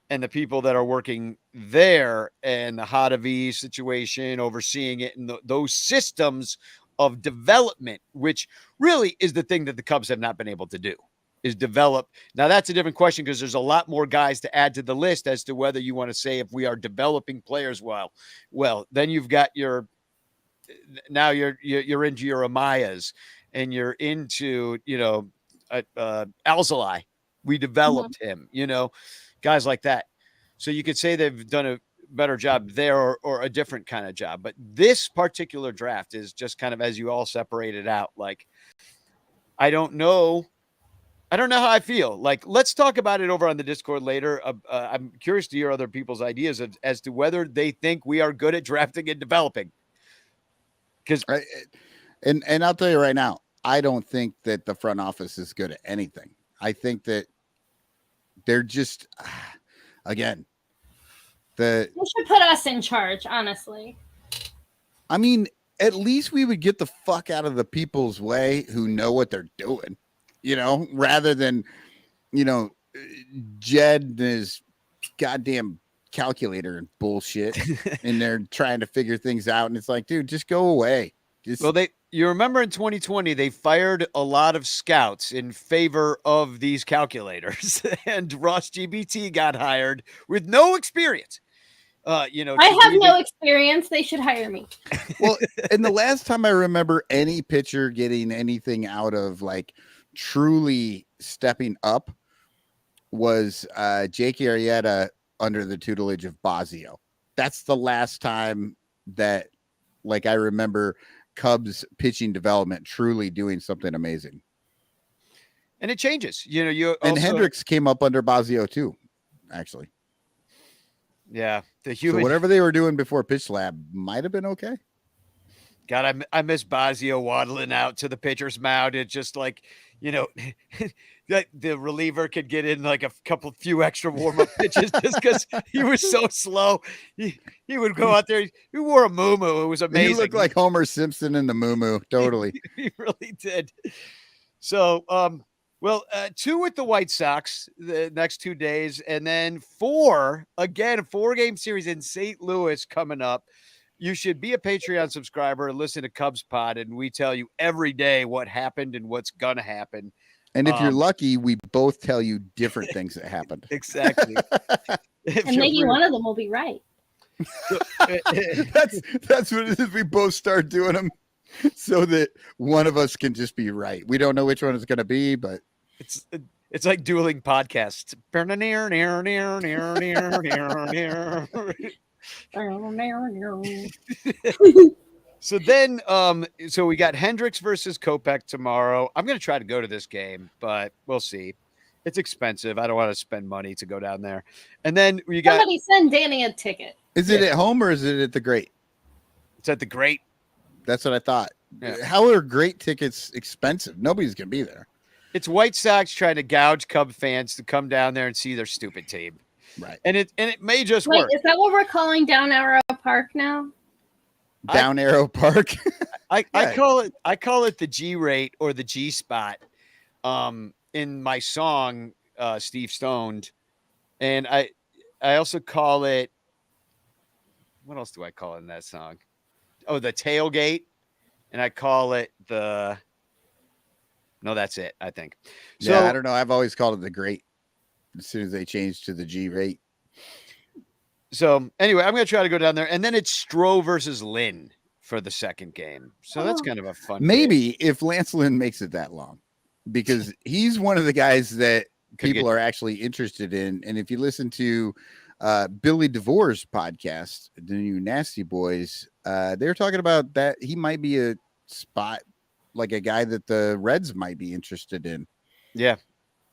Speaker 3: and the people that are working there and the Hadavi situation, overseeing it, and those systems of development, which really is the thing that the Cubs have not been able to do, is develop. Now, that's a different question because there's a lot more guys to add to the list as to whether you want to say if we are developing players well. Well, then you've got you're into your Amayas and you're into, Alzolay. We developed him, guys like that. So you could say they've done a better job there or a different kind of job. But this particular draft is just kind of as you all separate it out. Like, I don't know how I feel. Like, let's talk about it over on the Discord later. I'm curious to hear other people's ideas as to whether they think we are good at drafting and developing. Because,
Speaker 2: and I'll tell you right now, I don't think that the front office is good at anything. I think that they're just, again,
Speaker 4: you should put us in charge, honestly.
Speaker 2: I mean, at least we would get the fuck out of the people's way who know what they're doing, rather than, Jed and his goddamn calculator and bullshit and they're trying to figure things out. And it's like, dude, just go away.
Speaker 3: You remember in 2020, they fired a lot of scouts in favor of these calculators and Ross GBT got hired with no experience. I
Speaker 4: have no experience. They should hire me.
Speaker 2: Well, and the last time I remember any pitcher getting anything out of like truly stepping up was Jake Arrieta under the tutelage of Bosio. That's the last time that, like, I remember Cubs pitching development truly doing something amazing.
Speaker 3: And it changes,
Speaker 2: Hendricks came up under Bosio too, actually.
Speaker 3: Yeah,
Speaker 2: so whatever they were doing before Pitch Lab might have been okay.
Speaker 3: God, I miss Bosio waddling out to the pitcher's mound. It's just like, that the reliever could get in like a few extra warm-up pitches just because he was so slow. He would go out there. He wore a muumuu. It was amazing.
Speaker 2: He looked like Homer Simpson in the muumuu. Totally.
Speaker 3: He really did. So, 2 with the White Sox the next 2 days, and then 4 again, a 4-game series in St. Louis coming up. You should be a Patreon subscriber and listen to Cubs Pod, and we tell you every day what happened and what's gonna happen.
Speaker 2: And if you're lucky, we both tell you different things that happened.
Speaker 3: Exactly.
Speaker 4: And maybe one of them will be right.
Speaker 2: That's what it is. We both start doing them so that one of us can just be right. We don't know which one it's going to be, but
Speaker 3: it's like dueling podcasts. So then, so we got Hendricks versus Kopech tomorrow. I'm going to try to go to this game, but we'll see. It's expensive. I don't want to spend money to go down there. And then we got
Speaker 4: somebody send Danny a ticket.
Speaker 2: Is it at home or is it at the Great?
Speaker 3: It's at the Great.
Speaker 2: That's what I thought.
Speaker 3: Yeah.
Speaker 2: How are Great tickets expensive? Nobody's going to be there.
Speaker 3: It's White Sox trying to gouge Cub fans to come down there and see their stupid team.
Speaker 2: Right.
Speaker 3: And it may just work.
Speaker 4: Is that what we're calling Down Arrow Park now?
Speaker 2: Down Arrow Park.
Speaker 3: I call it the G rate or the G spot. In my song, Steve Stoned, and I also call it. What else do I call it in that song? Oh, the tailgate, and I call it the. No, that's it. I think. So,
Speaker 2: yeah, I don't know. I've always called it the Great. As soon as they changed to the G rate.
Speaker 3: So anyway, I'm going to try to go down there, and then it's Stroh versus Lynn for the second game. So that's kind of a fun.
Speaker 2: Maybe if Lance Lynn makes it that long, because he's one of the guys that people are actually interested in. And if you listen to Billy DeVore's podcast, the new Nasty Boys, they were talking about that he might be a spot, like a guy that the Reds might be interested in.
Speaker 3: Yeah.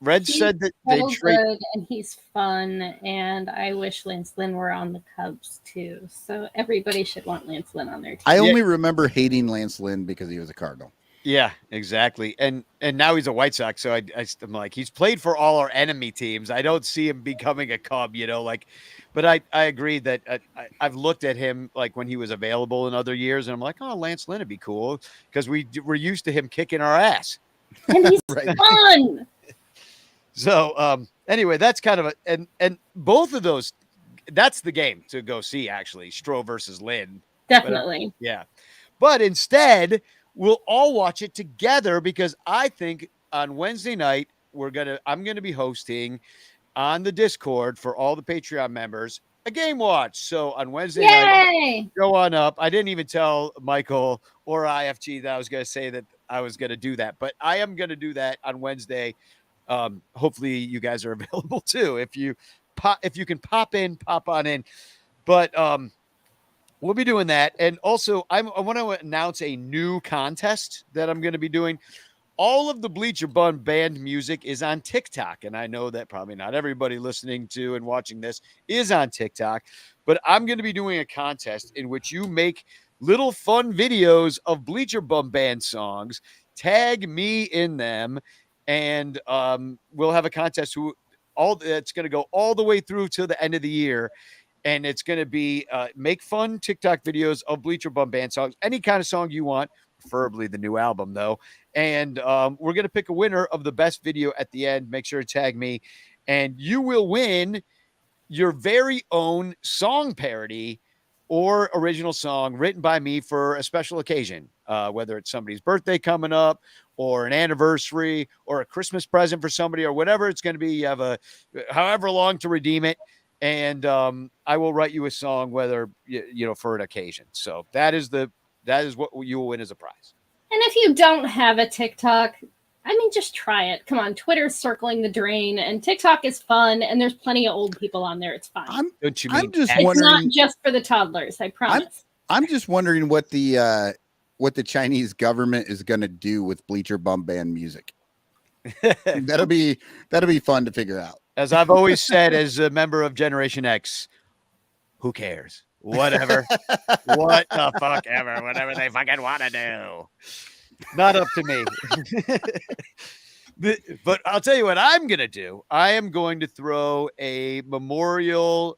Speaker 3: Reds said that they trade.
Speaker 4: Good and he's fun, and I wish Lance Lynn were on the Cubs too. So everybody should want Lance Lynn on their team.
Speaker 2: I only remember hating Lance Lynn because he was a Cardinal.
Speaker 3: Yeah, exactly. And now he's a White Sox. So I'm like, he's played for all our enemy teams. I don't see him becoming a Cub, but I agree that I've looked at him like when he was available in other years, and I'm like, oh, Lance Lynn would be cool because we're used to him kicking our ass.
Speaker 4: And he's fun.
Speaker 3: So anyway, that's kind of and both of those, that's the game to go see, actually, Stroh versus Lynn.
Speaker 4: Definitely.
Speaker 3: But instead, we'll all watch it together because I think on Wednesday night, I'm gonna be hosting on the Discord for all the Patreon members a game watch. So on Wednesday night, go on up. I didn't even tell Michael or IFG that I was gonna say that I was gonna do that, but I am gonna do that on Wednesday. Hopefully you guys are available too. If you can pop on in, but we'll be doing that. And also I want to announce a new contest that I'm going to be doing. All of the Bleacher Bun band music is on TikTok. And I know that probably not everybody listening to and watching this is on TikTok, but I'm going to be doing a contest in which you make little fun videos of Bleacher Bum band songs, tag me in them, and we'll have a contest it's going to go all the way through to the end of the year. And it's going to be make fun TikTok videos of Bleacher Bum band songs, any kind of song you want, preferably the new album, though. And we're going to pick a winner of the best video at the end. Make sure to tag me, and you will win your very own song parody or original song written by me for a special occasion, whether it's somebody's birthday coming up or an anniversary or a Christmas present for somebody or whatever it's going to be. You have however long to redeem it. And I will write you a song, whether, for an occasion. So that is what you will win as a prize.
Speaker 4: And if you don't have a TikTok, just try it. Come on, Twitter's circling the drain, and TikTok is fun, and there's plenty of old people on there. It's fine.
Speaker 3: It's
Speaker 4: not just for the toddlers, I promise.
Speaker 2: I'm just wondering what the Chinese government is going to do with Bleacher Bum band music. That'll be fun to figure out.
Speaker 3: As I've always said, as a member of Generation X, who cares? Whatever. What the fuck ever. Whatever they fucking want to do. Not up to me. But I'll tell you what I'm going to do. I am going to throw a memorial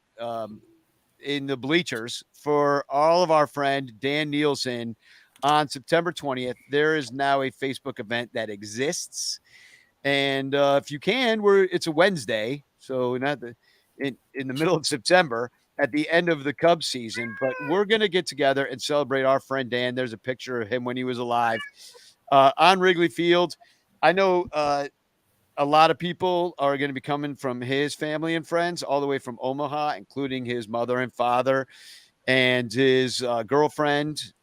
Speaker 3: in the bleachers for all of our friend Dan Nielsen on September 20th. There is now a Facebook event that exists. And if you can, it's a Wednesday, so not in the middle of September at the end of the Cubs season. But we're gonna get together and celebrate our friend Dan. There's a picture of him when he was alive on Wrigley Field. I know a lot of people are going to be coming from his family and friends all the way from Omaha, including his mother and father and his girlfriend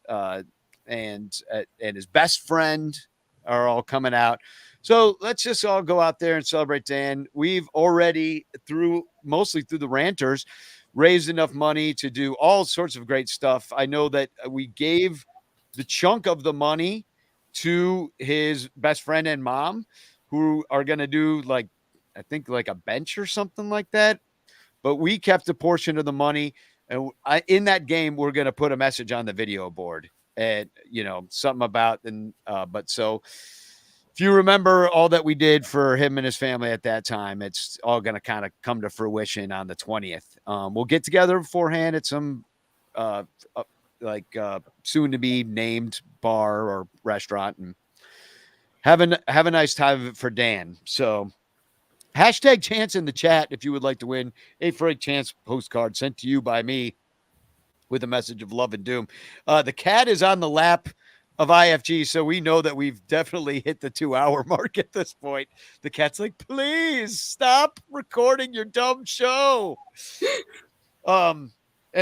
Speaker 3: and his best friend are all coming out. So let's just all go out there and celebrate Dan. We've already, mostly through the Ranters, raised enough money to do all sorts of great stuff. I know that we gave the chunk of the money to his best friend and mom, who are going to do I think a bench or something like that. But we kept a portion of the money. And in that game, we're going to put a message on the video board and, something about, but so if you remember all that we did for him and his family at that time, it's all going to kind of come to fruition on the 20th. We'll get together beforehand at some soon to be named bar or restaurant and have a nice time for Dan. So hashtag chance in the chat if you would like to win a Frank Chance postcard sent to you by me with a message of love and doom. The cat is on the lap of IFG, so we know that we've definitely hit the 2-hour mark at this point. The cat's like, please stop recording your dumb show. And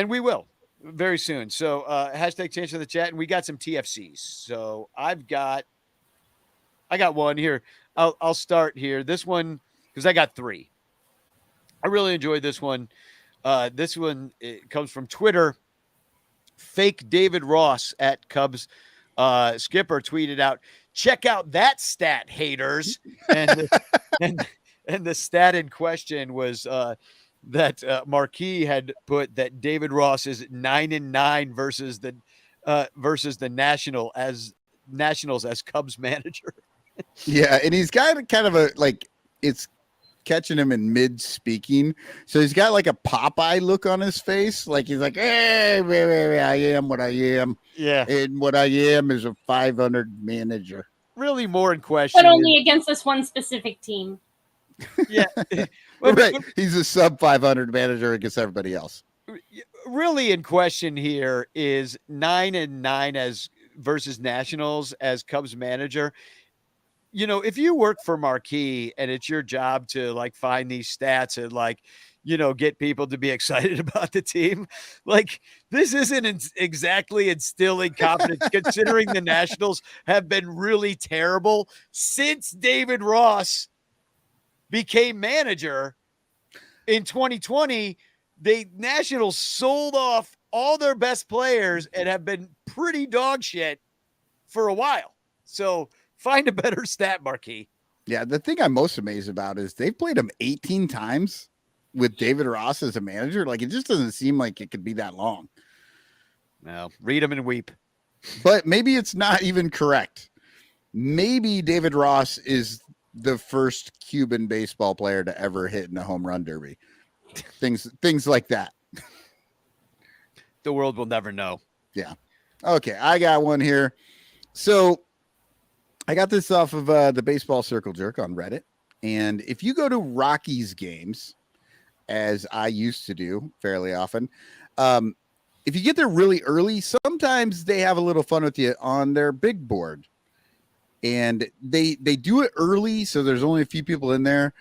Speaker 3: we will very soon. So hashtag change in the chat, and we got some TFCs. So I got one here. I'll start here. This one, because I got 3. I really enjoyed this one. This one it comes from Twitter. Fake David Ross at Cubs skipper tweeted out, "Check out that stat, haters." And and the stat in question was that Marquis had put that David Ross is 9-9 versus the Nationals as Cubs manager.
Speaker 2: Yeah, and he's got kind of a it's catching him in mid speaking, so he's got like a Popeye look on his face, like he's like, "Hey, I am what I am."
Speaker 3: Yeah,
Speaker 2: and what I am is a 500 manager.
Speaker 3: Really, more in question,
Speaker 4: but only against this one specific team.
Speaker 3: Yeah,
Speaker 2: right. He's a sub 500 manager against everybody else.
Speaker 3: Really, in question here is 9-9 as versus Nationals as Cubs manager. You know, if you work for Marquee and it's your job to like find these stats and like, you know, get people to be excited about the team, like this isn't exactly instilling confidence considering the Nationals have been really terrible since David Ross became manager in 2020. The Nationals sold off all their best players and have been pretty dog shit for a while. So find a better stat, Marquis.
Speaker 2: Yeah, the thing I'm most amazed about is they've played him 18 times with David Ross as a manager. Like, it just doesn't seem like it could be that long.
Speaker 3: No, read them and weep.
Speaker 2: But maybe it's not even correct. Maybe David Ross is the first Cuban baseball player to ever hit in a home run derby. Things like that.
Speaker 3: The world will never know.
Speaker 2: Yeah. Okay, I got one here. So I got this off of the Baseball Circle Jerk on Reddit. And if you go to Rockies games, as I used to do fairly often, if you get there really early, sometimes they have a little fun with you on their big board. And they do it early, so there's only a few people in there.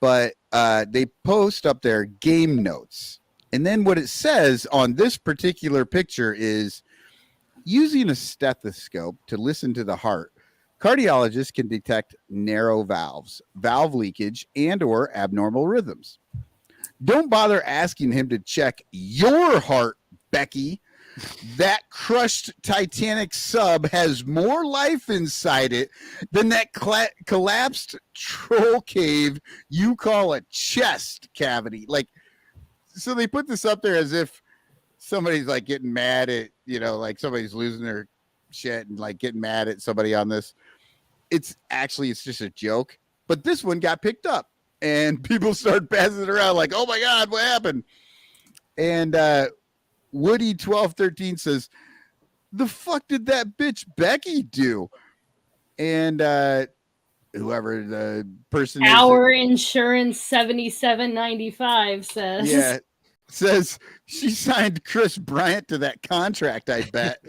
Speaker 2: But they post up their game notes. And then what it says on this particular picture is, using a stethoscope to listen to the heart, cardiologists can detect narrow valves, valve leakage, and or abnormal rhythms. Don't bother asking him to check your heart, Becky. That crushed Titanic sub has more life inside it than that collapsed troll cave you call a chest cavity. Like, so they put this up there as if somebody's like getting mad at, you know, like somebody's losing their shit and like getting mad at somebody on this. It's just a joke. But this one got picked up and people started passing it around like, oh my God, what happened? And Woody 1213 says, the fuck did that bitch Becky do? And whoever the person
Speaker 4: Our insurance 7795 says.
Speaker 2: Yeah. Says she signed Chris Bryant to that contract, I bet.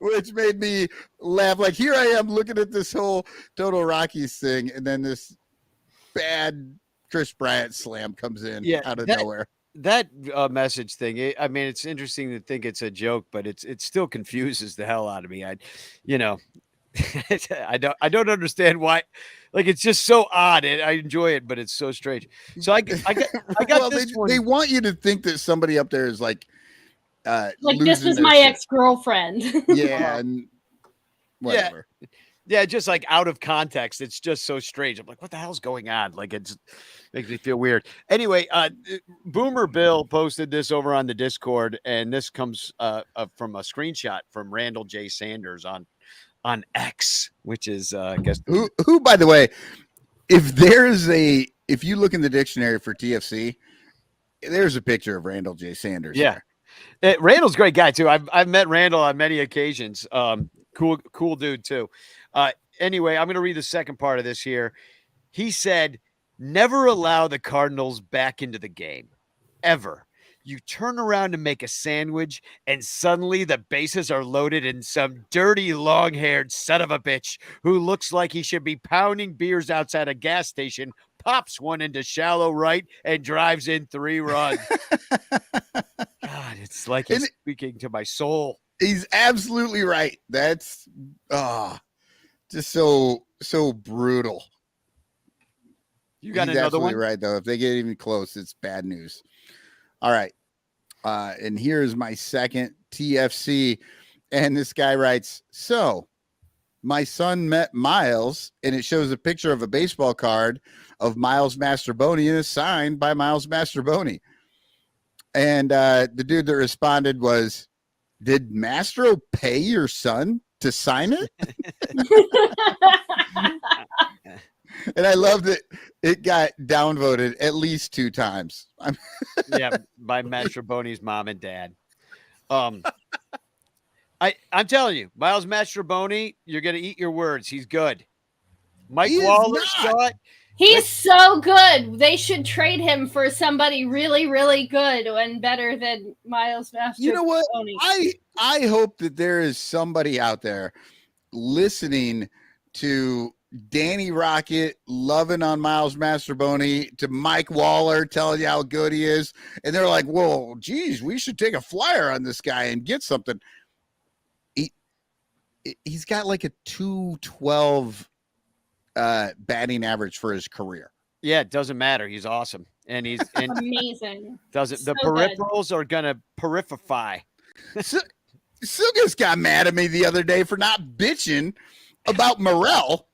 Speaker 2: Which made me laugh. Like, here I am looking at this whole Total Rockies thing, and then this bad Chris Bryant slam comes in out of nowhere.
Speaker 3: That message thing, I mean, it's interesting to think it's a joke, but it still confuses the hell out of me. I don't understand why. Like, it's just so odd. I enjoy it, but it's so strange. So I got
Speaker 2: well,
Speaker 3: this one.
Speaker 2: They want you to think that somebody up there is like
Speaker 4: this is my ex-girlfriend.
Speaker 2: Yeah, and whatever.
Speaker 3: Yeah, just like out of context. It's just so strange. I'm like, what the hell's going on? Like, it makes me feel weird. Anyway, Boomer Bill posted this over on the Discord, and this comes from a screenshot from Randall J. Sanders on X, which is I guess
Speaker 2: who by the way, if you look in the dictionary for TFC, there's a picture of Randall J. Sanders.
Speaker 3: Yeah. Randall's a great guy too. I've met Randall on many occasions. Cool dude too. Anyway, I'm going to read the second part of this here. He said, never allow the Cardinals back into the game, ever. You turn around to make a sandwich, and suddenly the bases are loaded, and some dirty, long-haired son of a bitch who looks like he should be pounding beers outside a gas station pops one into shallow right and drives in 3 runs. God, it's like he's speaking to my soul.
Speaker 2: He's absolutely right. That's just so brutal.
Speaker 3: You got
Speaker 2: He's
Speaker 3: another
Speaker 2: absolutely
Speaker 3: one?
Speaker 2: right, though. If they get even close, it's bad news. All right. And here's my second TFC. And this guy writes, so my son met Miles, and it shows a picture of a baseball card of Miles Mastroboni, and it's signed by Miles Mastroboni. And the dude that responded was, did Mastro pay your son to sign it? And I love that it got downvoted at least 2 times.
Speaker 3: Yeah, by Mastroboni's mom and dad. I'm telling you, Miles Mastroboni, you're gonna eat your words. He's good. Mike Waller, Scott.
Speaker 4: He's so good. They should trade him for somebody really, really good and better than Miles Mastroboni.
Speaker 2: You know what? I hope that there is somebody out there listening to Danny Rocket loving on Miles Mastroboni, to Mike Waller telling you how good he is, and they're like, "Whoa, geez, we should take a flyer on this guy and get something." He's got like a 212 batting average for his career.
Speaker 3: Yeah, it doesn't matter. He's awesome, and he's
Speaker 4: amazing.
Speaker 3: The peripherals are gonna peripherify.
Speaker 2: Sugas got mad at me the other day for not bitching about Morel.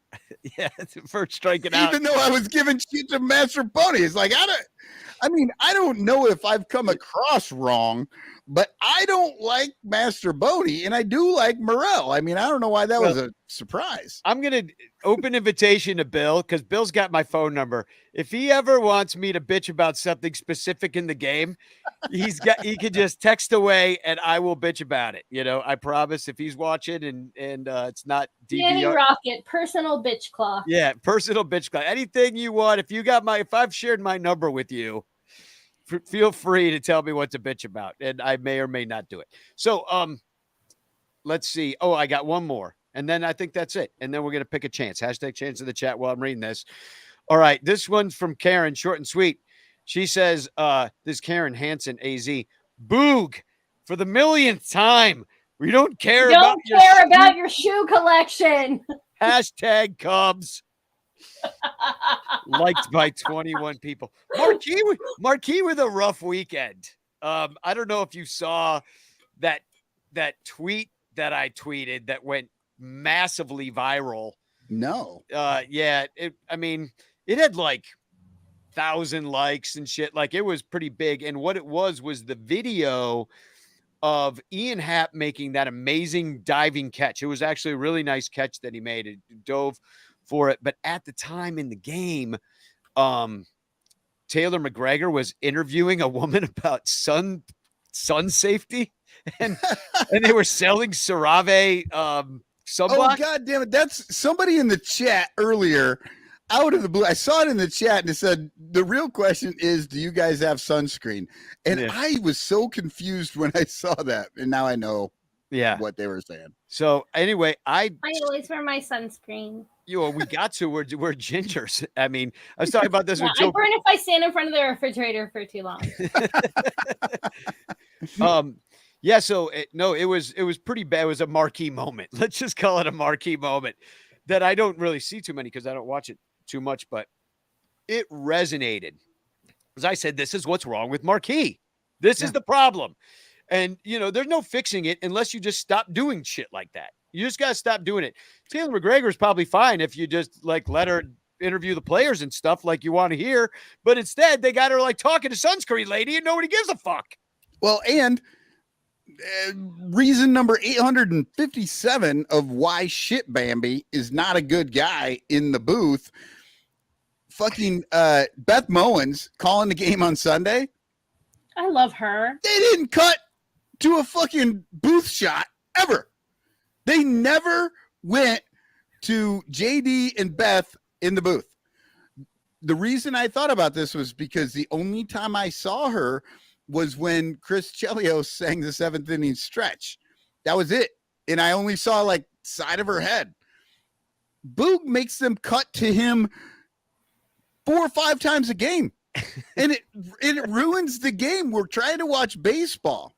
Speaker 3: Yeah, for striking out.
Speaker 2: Even though I was giving shit to Mastroboni. It's like, I don't know if I've come across wrong, but I don't like Mastroboni, and I do like Morel. I mean, I don't know why that was a surprise.
Speaker 3: I'm going to open invitation to Bill, because Bill's got my phone number. If he ever wants me to bitch about something specific in the game, he can just text away and I will bitch about it. You know, I promise, if he's watching and it's not DVR.
Speaker 4: Danny Rocket, personal bitch claw.
Speaker 3: Yeah, personal bitch claw. Anything you want. If I've shared my number with you, feel free to tell me what to bitch about, and I may or may not do it. So, let's see. Oh, I got one more, and then I think that's it. And then we're going to pick a chance. Hashtag chance in the chat while I'm reading this. All right. This one's from Karen, short and sweet. She says, this Karen Hansen, AZ, Boog, for the millionth time. We don't care about
Speaker 4: your shoe collection.
Speaker 3: Hashtag Cubs. Liked by 21 people. Marquis with a rough weekend. I don't know if you saw that tweet that I tweeted that went massively viral.
Speaker 2: No.
Speaker 3: Yeah. It had like 1,000 likes and shit. Like, it was pretty big. And what it was the video of Ian Happ making that amazing diving catch. It was actually a really nice catch that he made. It dove for it. But at the time in the game, Taylor McGregor was interviewing a woman about sun safety, and they were selling CeraVe sunblock.
Speaker 2: Oh, God damn it. That's somebody in the chat earlier out of the blue. I saw it in the chat and it said, the real question is, do you guys have sunscreen? And yeah. I was so confused when I saw that. And now I know what they were saying.
Speaker 3: So anyway, I
Speaker 4: always wear my sunscreen.
Speaker 3: We got to. We're gingers. I mean, I was talking about this with Joe.
Speaker 4: I burn if I stand in front of the refrigerator for too long.
Speaker 3: Yeah. So it was pretty bad. It was a marquee moment. Let's just call it a marquee moment that I don't really see too many because I don't watch it too much, but it resonated. As I said, this is what's wrong with marquee. This is the problem. And, there's no fixing it unless you just stop doing shit like that. You just got to stop doing it. Taylor McGregor is probably fine if you just let her interview the players and stuff like you want to hear. But instead, they got her talking to sunscreen lady and nobody gives a fuck.
Speaker 2: Well, and reason number 857 of why Shit Bambi is not a good guy in the booth. Fucking Beth Mowens calling the game on Sunday.
Speaker 4: I love her.
Speaker 2: They didn't cut to a fucking booth shot ever. They never went to JD and Beth in the booth. The reason I thought about this was because the only time I saw her was when Chris Chelios sang the 7th inning stretch. That was it. And I only saw side of her head. Boog makes them cut to him 4 or 5 times a game. And it ruins the game. We're trying to watch baseball.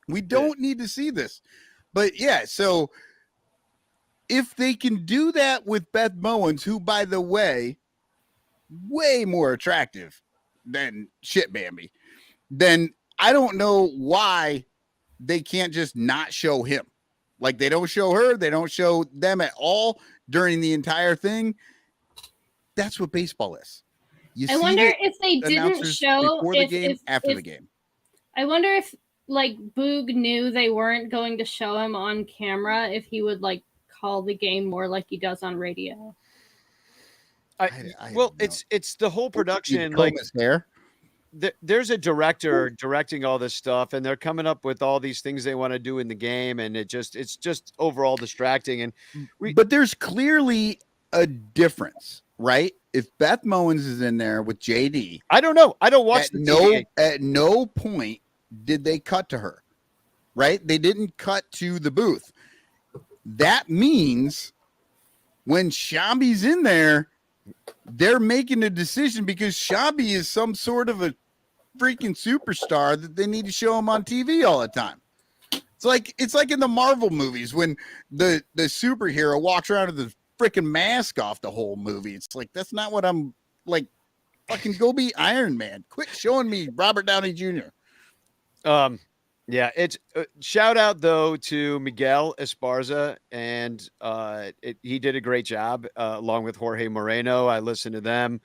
Speaker 2: We don't need to see this. But yeah, so if they can do that with Beth Mowens, who, by the way, way more attractive than shit Bambi, then I don't know why they can't just not show him. Like, they don't show her, they don't show them at all during the entire thing. That's what baseball is.
Speaker 4: I wonder if they didn't show
Speaker 2: before the game, after the game.
Speaker 4: I wonder if like Boog knew they weren't going to show him on camera, if he would like call the game more like he does on radio.
Speaker 3: It's the whole production. Like
Speaker 2: his hair.
Speaker 3: There's a director directing all this stuff, and they're coming up with all these things they want to do in the game, and it's just overall distracting. And
Speaker 2: but there's clearly a difference, right? If Beth Mowins is in there with JD,
Speaker 3: I don't know. I don't watch the
Speaker 2: at no point did they cut to her, right? They didn't cut to the booth. That means when Shambi's in there, they're making a decision because Shambi is some sort of a freaking superstar that they need to show him on TV all the time. It's like in the Marvel movies when the superhero walks around with the freaking mask off the whole movie. It's like, that's not what I'm like. Fucking go be Iron Man. Quit showing me Robert Downey Jr.
Speaker 3: Yeah, it's shout out though to Miguel Esparza, and he did a great job along with Jorge Moreno. I listened to them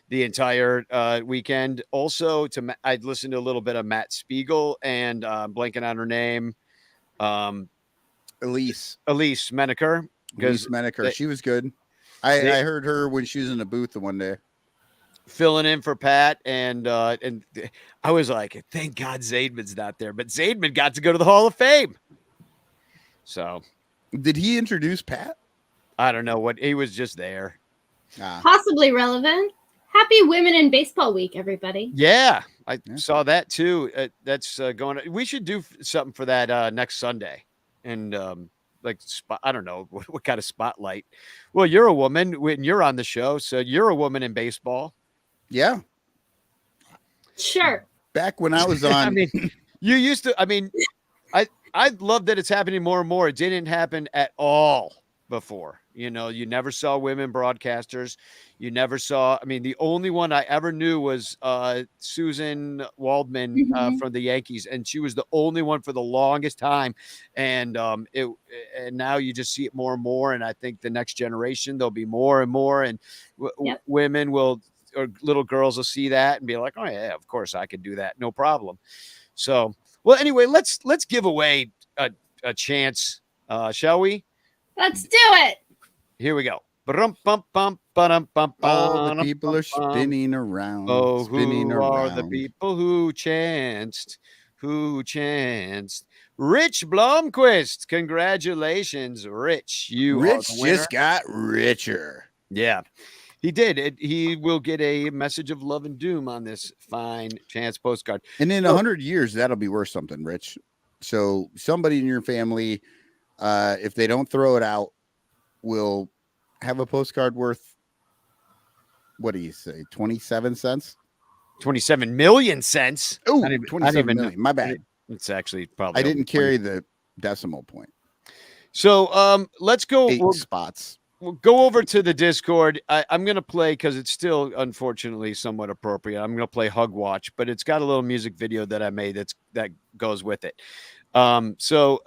Speaker 3: the entire weekend. Also, I listened to a little bit of Matt Spiegel and blanking on her name,
Speaker 2: Elise
Speaker 3: Menaker.
Speaker 2: Elise Menaker, she was good. I heard her when she was in the booth the one day,
Speaker 3: filling in for Pat, and I was like, thank God Zaidman's not there, but Zaidman got to go to the Hall of Fame. So,
Speaker 2: did he introduce Pat?
Speaker 3: I don't know what he was just there.
Speaker 4: Possibly relevant. Happy Women in Baseball Week, everybody.
Speaker 3: Yeah, I saw that too. That's going. We should do something for that next Sunday, and I don't know what kind of spotlight. Well, you're a woman when you're on the show, so you're a woman in baseball.
Speaker 2: Yeah.
Speaker 4: Sure.
Speaker 2: Back when I was on,
Speaker 3: I mean, you used to, I mean, I love that it's happening more and more. It didn't happen at all before. You know, you never saw women broadcasters. You never saw, I mean, the only one I ever knew was Susan Waldman from the Yankees. And she was the only one for the longest time. And and now you just see it more and more. And I think the next generation, there'll be more and more. And women will, or little girls will see that and be like, oh yeah, of course I could do that. No problem. So, well, anyway, let's give away a chance. Shall we?
Speaker 4: Let's do it.
Speaker 3: Here we go.
Speaker 2: All the people are spinning around.
Speaker 3: Oh,
Speaker 2: spinning
Speaker 3: who
Speaker 2: around.
Speaker 3: are the people who chanced? Rich Blomquist. Congratulations, Rich.
Speaker 2: Rich just got richer.
Speaker 3: Yeah, he did. He will get a message of love and doom on this fine chance postcard.
Speaker 2: And in 100 years, that'll be worth something, Rich. So somebody in your family, if they don't throw it out, will have a postcard worth, what do you say, 27 cents?
Speaker 3: 27 million cents.
Speaker 2: Oh, 27 million. My bad.
Speaker 3: It's actually probably.
Speaker 2: I didn't carry the decimal point.
Speaker 3: So let's go.
Speaker 2: 8 spots.
Speaker 3: We'll go over to the Discord. I'm going to play, because it's still, unfortunately, somewhat appropriate. I'm going to play Hug Watch, but it's got a little music video that I made that goes with it. So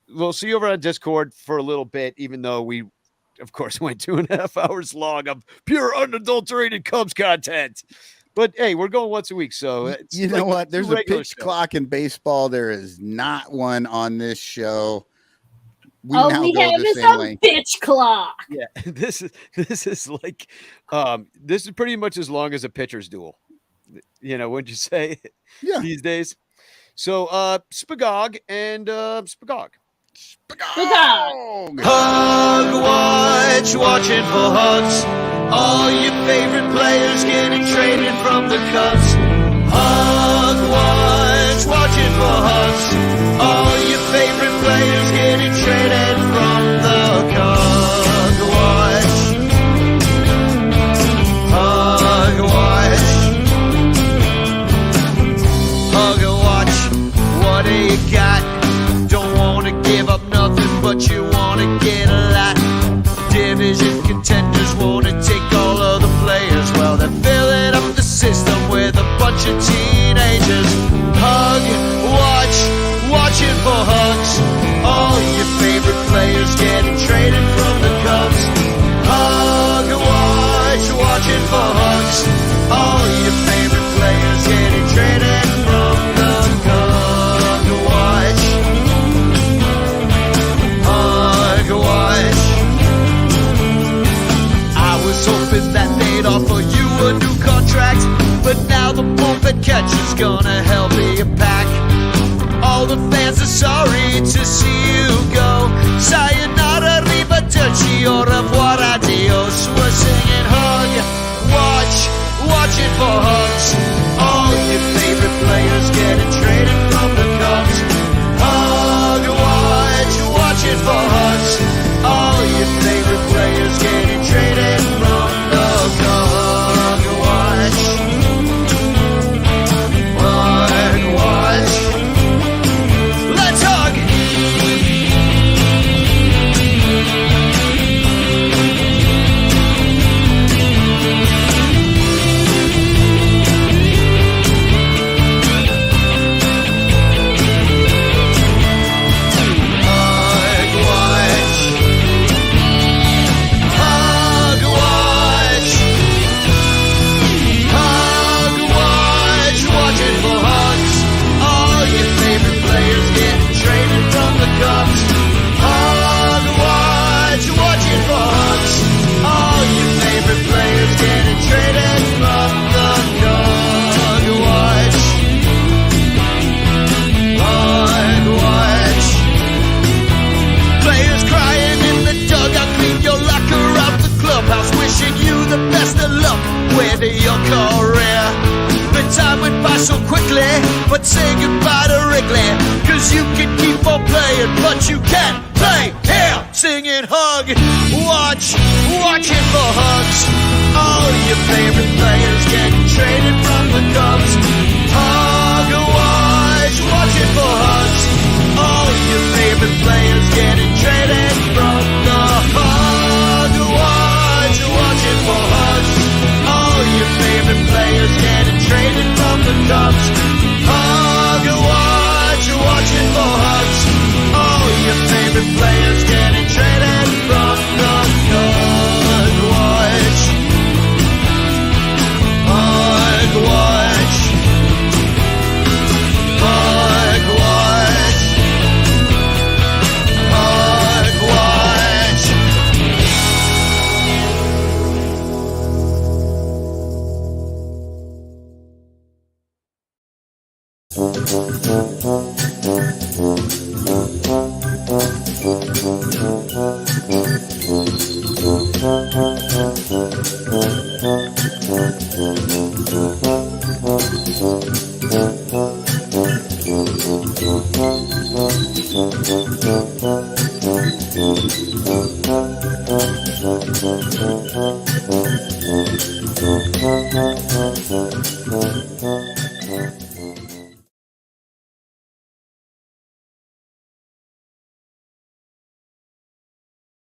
Speaker 3: we'll see you over on Discord for a little bit, even though we, of course, went 2.5 hours long of pure unadulterated Cubs content. But hey, we're going once a week, so it's
Speaker 2: you know what? There's a pitch clock in baseball. There is not one on this show.
Speaker 4: All we have is a pitch clock.
Speaker 3: Yeah, this is like this is pretty much as long as a pitcher's duel. You know, wouldn't you say?
Speaker 2: Yeah.
Speaker 3: These days. So Spagog and Spagog.
Speaker 4: Spagog.
Speaker 1: Hug Watch, watching for hugs. All your favorite players getting traded from the Cubs. Hug Watch, watching for hugs. All your favorite players getting traded from the Cubs. Hug Watch, what do you got? Don't want to give up nothing, but you want to get a lot. Division contenders want to take all of the players. Well, a new contract, but now the pulpit catch is gonna help me pack. All the fans are sorry to see you go. Sayonara, arrivederci, au revoir, adios. We're singing hug, watching for hugs. All your favorite players getting traded from the Cubs. Hug, watching for hugs. All your favorite players getting traded from the Cubs. Watch. Let's hug. Wishing you the best of luck with your career. The time went by so quickly, but say goodbye to Wrigley. Cause you can keep on playing, but you can't play here. Singing hug, watching for hugs. All your favorite players getting traded from the Cubs. Hug, watching for hugs. All your favorite players getting traded from the Hug, watching for hugs. All your favorite players getting traded from the Cubs. Hug, watching for hugs. All your favorite players getting traded from the Cubs. Watch. Hug, watch. Hug, watch. Hug, watch.
Speaker 11: Thank you.